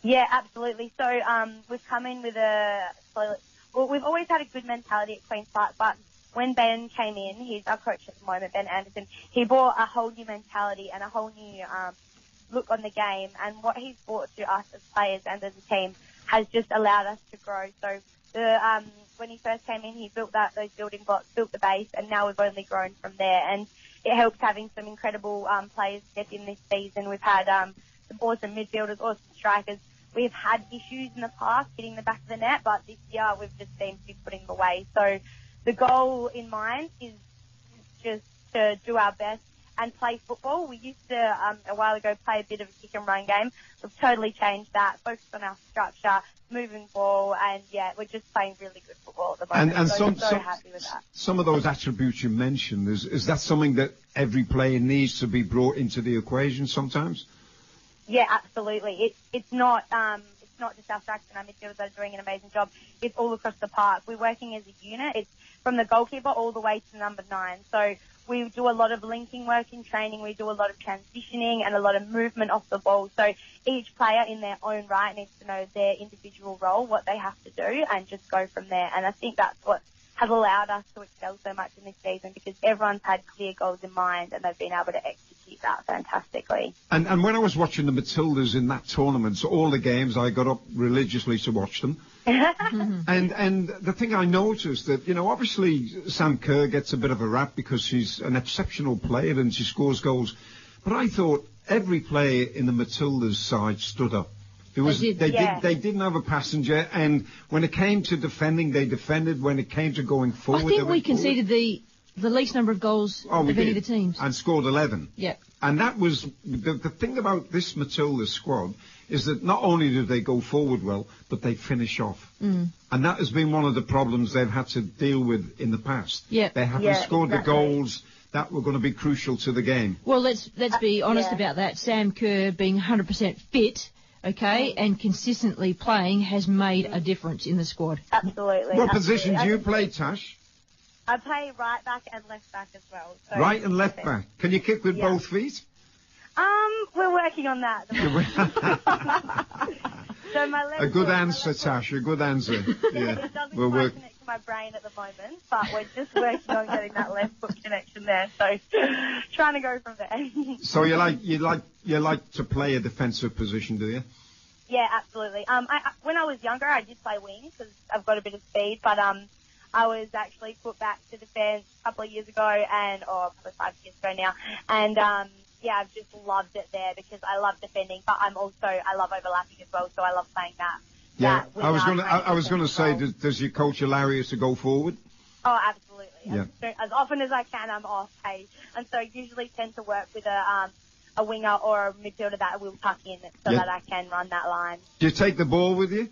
[SPEAKER 12] Yeah, absolutely. So we've come in with we've always had a good mentality at Queen's Park, but when Ben came in, he's our coach at the moment, Ben Anderson, he brought a whole new mentality and a whole new look on the game, and what he's brought to us as players and as a team has just allowed us to grow. So when he first came in, he built those building blocks, built the base, and now we've only grown from there. And it helps having some incredible players step in this season. We've had some awesome midfielders, awesome strikers. We've had issues in the past hitting the back of the net, but this year we've just seemed to be putting them away. So the goal in mind is just to do our best and play football. We used to, a while ago, play a bit of a kick and run game. We've totally changed that, focused on our structure, moving ball, and we're just playing really good football at the moment. And so happy with that.
[SPEAKER 3] Some of those attributes you mentioned, is that something that every player needs to be brought into the equation sometimes?
[SPEAKER 12] Yeah, absolutely. It's not just our strikers and our midfielders that are doing an amazing job. It's all across the park. We're working as a unit. It's from the goalkeeper all the way to number 9. So we do a lot of linking work in training. We do a lot of transitioning and a lot of movement off the ball. So each player in their own right needs to know their individual role, what they have to do, and just go from there. And I think that's what have allowed us to excel so much in this season because everyone's had clear goals in mind and they've been able to execute that fantastically.
[SPEAKER 3] And when I was watching the Matildas in that tournament, so all the games, I got up religiously to watch them. And the thing I noticed that, you know, obviously Sam Kerr gets a bit of a rap because she's an exceptional player and she scores goals. But I thought every player in the Matildas side stood up. They didn't have a passenger, and when it came to defending, they defended. When it came to going forward,
[SPEAKER 2] I think we conceded the least number of goals of any of the teams.
[SPEAKER 3] And scored 11.
[SPEAKER 2] Yeah.
[SPEAKER 3] And that was the thing about this Matilda squad is that not only do they go forward well, but they finish off. And that has been one of the problems they've had to deal with in the past.
[SPEAKER 2] Yeah.
[SPEAKER 3] They haven't scored the goals that were going to be crucial to the game.
[SPEAKER 2] Well, let's be honest about that. Sam Kerr being 100% fit, okay, and consistently playing has made a difference in the squad.
[SPEAKER 12] Absolutely.
[SPEAKER 3] What position do you play, Tash?
[SPEAKER 12] I play right back and left back as well. So
[SPEAKER 3] right and left back. Can you kick with both feet?
[SPEAKER 12] We're working on that. So my left
[SPEAKER 3] a good answer, Tash. A good answer. Yeah.
[SPEAKER 12] It doesn't quite connect to my brain at the moment, but we're just working on getting that left foot connection there. So trying to go from there.
[SPEAKER 3] So you like to play a defensive position, do you?
[SPEAKER 12] Yeah, absolutely. When I was younger, I did play wing because I've got a bit of speed, but I was actually put back to defence a couple of years ago, probably 5 years ago now, and I've just loved it there because I love defending, but I love overlapping as well, so I love playing that.
[SPEAKER 3] Yeah, I was going to say, does your coach allow you to go forward?
[SPEAKER 12] Oh, absolutely.
[SPEAKER 3] Yeah.
[SPEAKER 12] As often as I can, I'm off, hey, and so I usually tend to work with a winger or a midfielder that will tuck in so that I can run that line.
[SPEAKER 3] Do you take the ball with you?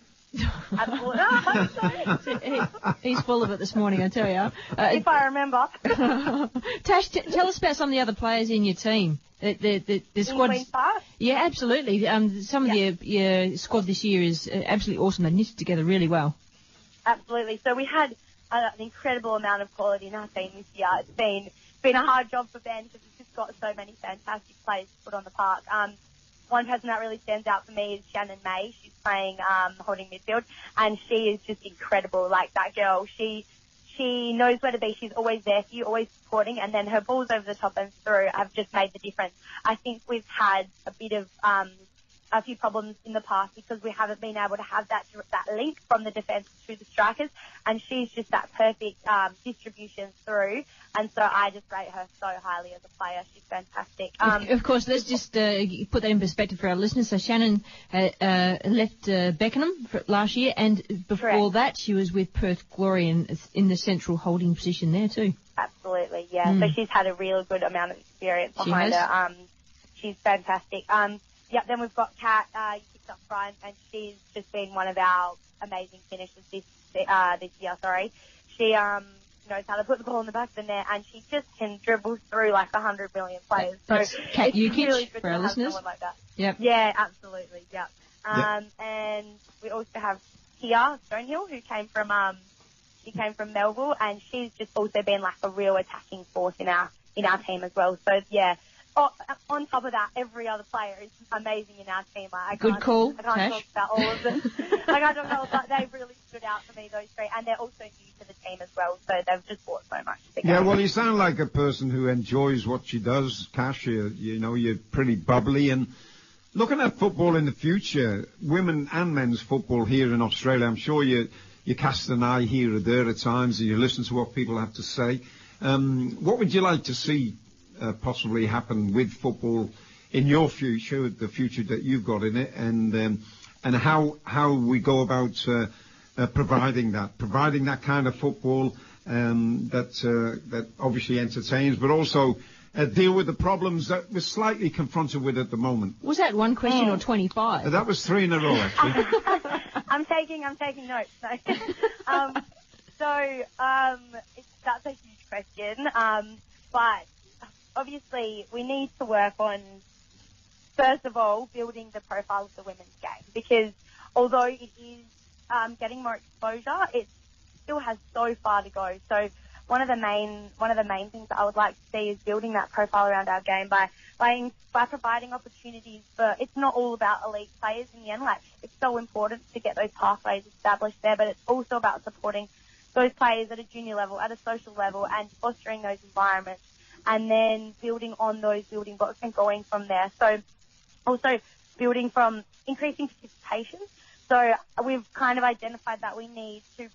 [SPEAKER 2] He's full of it this morning, I tell you.
[SPEAKER 12] If I remember.
[SPEAKER 2] Tash, tell us about some of the other players in your team. The squad. Yeah, absolutely. Some of your squad this year is absolutely awesome. They knitted together really well.
[SPEAKER 12] Absolutely. So we had an incredible amount of quality in our team this year. It's been a hard job for Ben because we've just got so many fantastic players to put on the park. One person that really stands out for me is Shannon May. She's playing holding midfield, and she is just incredible. Like, that girl, she knows where to be. She's always there for you, always supporting, and then her balls over the top and through have just made the difference. I think we've had a bit of a few problems in the past because we haven't been able to have that link from the defence to the strikers, and she's just that perfect distribution through, and so I just rate her so highly as a player. She's fantastic.
[SPEAKER 2] Of course, let's just put that in perspective for our listeners. So Shannon left Beckenham last year, and before that she was with Perth Glory in the central holding position there too.
[SPEAKER 12] Absolutely, yeah. So she's had a real good amount of experience behind her. She's fantastic. Then we've got Kat, kicks up front, and she's just been one of our amazing finishers this year. She knows how to put the ball in the back of the net, and she just can dribble through like 100 million players.
[SPEAKER 2] That's Kat Ukic
[SPEAKER 12] really good
[SPEAKER 2] for our listeners.
[SPEAKER 12] Like that.
[SPEAKER 2] Yep.
[SPEAKER 12] Yeah, absolutely. Yep. And we also have Tia Stonehill, who came from Melville, and she's just also been like a real attacking force in our team as well. So yeah. On top of that, every other player is amazing in our team.
[SPEAKER 2] Good call,
[SPEAKER 12] I can't talk about all of them. I don't know, but they really stood out for me, those three. And they're also new to the team as well, so they've just brought so much together.
[SPEAKER 3] Yeah, well, you sound like a person who enjoys what she does, Cash. You're pretty bubbly. And looking at football in the future, women and men's football here in Australia, I'm sure you cast an eye here or there at times and you listen to what people have to say. What would you like to see possibly happen with football in your future, the future that you've got in it, and how we go about providing that kind of football that obviously entertains, but also deal with the problems that we're slightly confronted with at the moment.
[SPEAKER 2] Was that one question or 25?
[SPEAKER 3] That was 3 in a row, actually.
[SPEAKER 12] I'm taking notes. That's a huge question, but obviously, we need to work on, first of all, building the profile of the women's game, because although it is getting more exposure, it still has so far to go. So one of the main things that I would like to see is building that profile around our game by providing opportunities for. It's not all about elite players in the end. Like, it's so important to get those pathways established there, but it's also about supporting those players at a junior level, at a social level, and fostering those environments, and then building on those building blocks and going from there. So also building from increasing participation. So we've kind of identified that we need to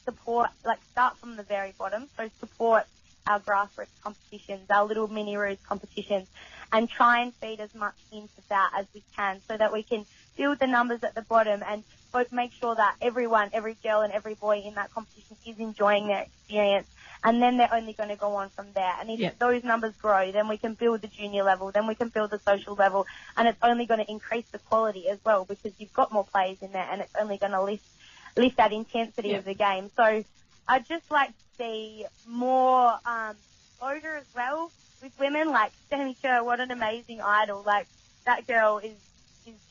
[SPEAKER 12] support, start from the very bottom. So support our grassroots competitions, our little mini roos competitions, and try and feed as much into that as we can so that we can build the numbers at the bottom and both make sure that everyone, every girl and every boy in that competition is enjoying their experience, and then they're only going to go on from there. And if those numbers grow, then we can build the junior level, then we can build the social level, and it's only going to increase the quality as well because you've got more players in there, and it's only going to lift that intensity of the game. So I'd just like to see more exposure as well with women, like Sammy Kerr. What an amazing idol. Like, that girl is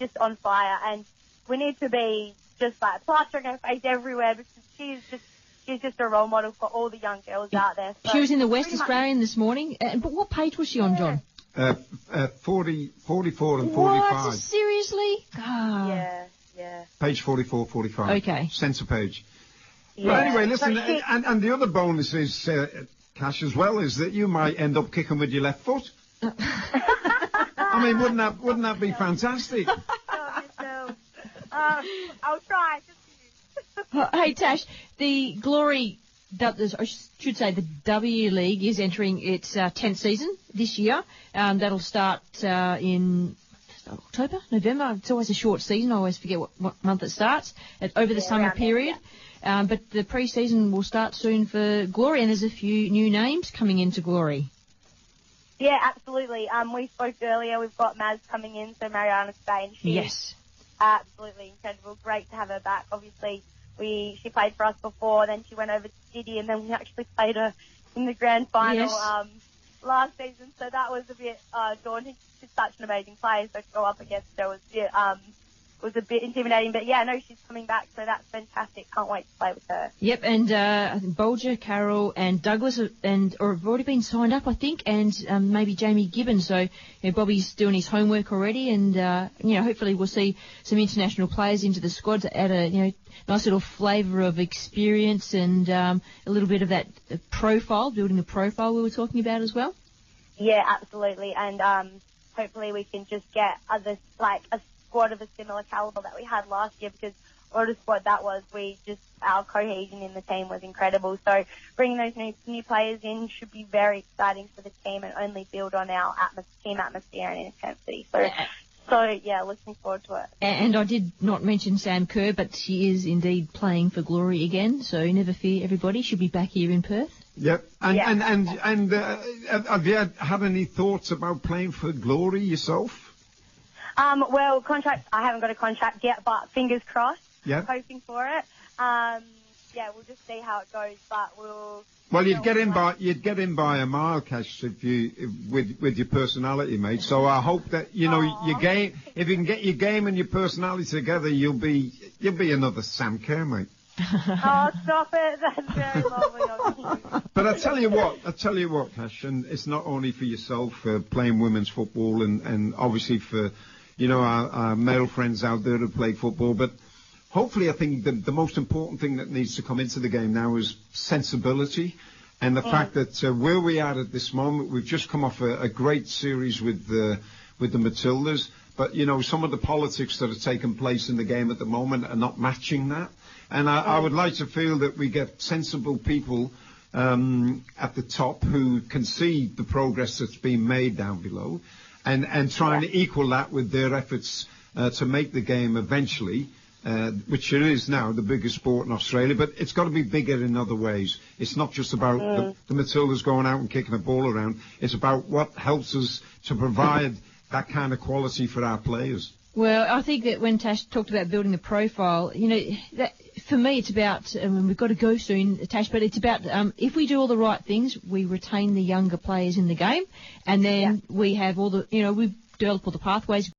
[SPEAKER 12] just on fire, and we need to be just like plastering her face everywhere because she's just a role model for all the young girls out there. So
[SPEAKER 2] she was in the West Australian this morning. But what page was she on, John?
[SPEAKER 3] 40, 44 and 45.
[SPEAKER 2] What? Seriously?
[SPEAKER 12] Yeah.
[SPEAKER 3] Page 44, 45.
[SPEAKER 2] Okay.
[SPEAKER 3] Centre page.
[SPEAKER 12] Yeah.
[SPEAKER 3] But anyway, listen, and the other bonus is, Cash, as well, is that you might end up kicking with your left foot. I mean, wouldn't that be fantastic?
[SPEAKER 12] I'll try.
[SPEAKER 2] Hey, Tash, the Glory, I should say the W League is entering its 10th season this year. That'll start in October, November. It's always a short season. I always forget what month it starts. Over the summer period. But the pre-season will start soon for Glory, and there's a few new names coming into Glory.
[SPEAKER 12] Yeah, absolutely. We spoke earlier. We've got Maz coming in, so Mariana Spain. She's absolutely incredible. Great to have her back. Obviously, she played for us before, then she went over to City, and then we actually played her in the grand final last season. So that was a bit daunting. She's such an amazing player, so to go up against her was a bit intimidating, but yeah, no, she's coming back, so that's fantastic. Can't wait to play with her.
[SPEAKER 2] Yep, and I think Bolger, Carroll, and Douglas have already been signed up, I think, and maybe Jamie Gibbons. So Bobby's doing his homework already, and hopefully we'll see some international players into the squad to add a nice little flavour of experience and a little bit of that profile, building the profile we were talking about as well.
[SPEAKER 12] Yeah, absolutely, and hopefully we can just get others a squad of a similar caliber that we had last year, because what a squad that was. Our cohesion in the team was incredible. So bringing those new players in should be very exciting for the team and only build on our team atmosphere and intensity. So looking forward to it.
[SPEAKER 2] And I did not mention Sam Kerr, but she is indeed playing for Glory again. So never fear, everybody. She'll be back here in Perth.
[SPEAKER 3] Yep. And have you had any thoughts about playing for Glory yourself?
[SPEAKER 12] Well, contract, I haven't got a contract yet, but fingers crossed.
[SPEAKER 3] Yep.
[SPEAKER 12] Hoping for it. We'll just see how it goes, but we'll...
[SPEAKER 3] Well, you'd get in by a mile, Cash, with your personality, mate. So I hope that, your game, if you can get your game and your personality together, you'll be another Sam Kerr, mate.
[SPEAKER 12] Oh, stop it. That's very lovely of you.
[SPEAKER 3] But I tell you what, Cash, and it's not only for yourself playing women's football and obviously for, our male friends out there who play football, but hopefully I think the most important thing that needs to come into the game now is sensibility and the fact that where we are at this moment, we've just come off a great series with the Matildas, but, some of the politics that are taking place in the game at the moment are not matching that. And I would like to feel that we get sensible people at the top who can see the progress that's been made down below and trying to equal that with their efforts to make the game eventually, which it is now, the biggest sport in Australia, but it's got to be bigger in other ways. It's not just about the Matildas going out and kicking a ball around. It's about what helps us to provide that kind of quality for our players.
[SPEAKER 2] Well, I think that when Tash talked about building the profile, that for me it's about, we've got to go soon, Tash, but it's about if we do all the right things, we retain the younger players in the game, and then we have all the, we've developed all the pathways,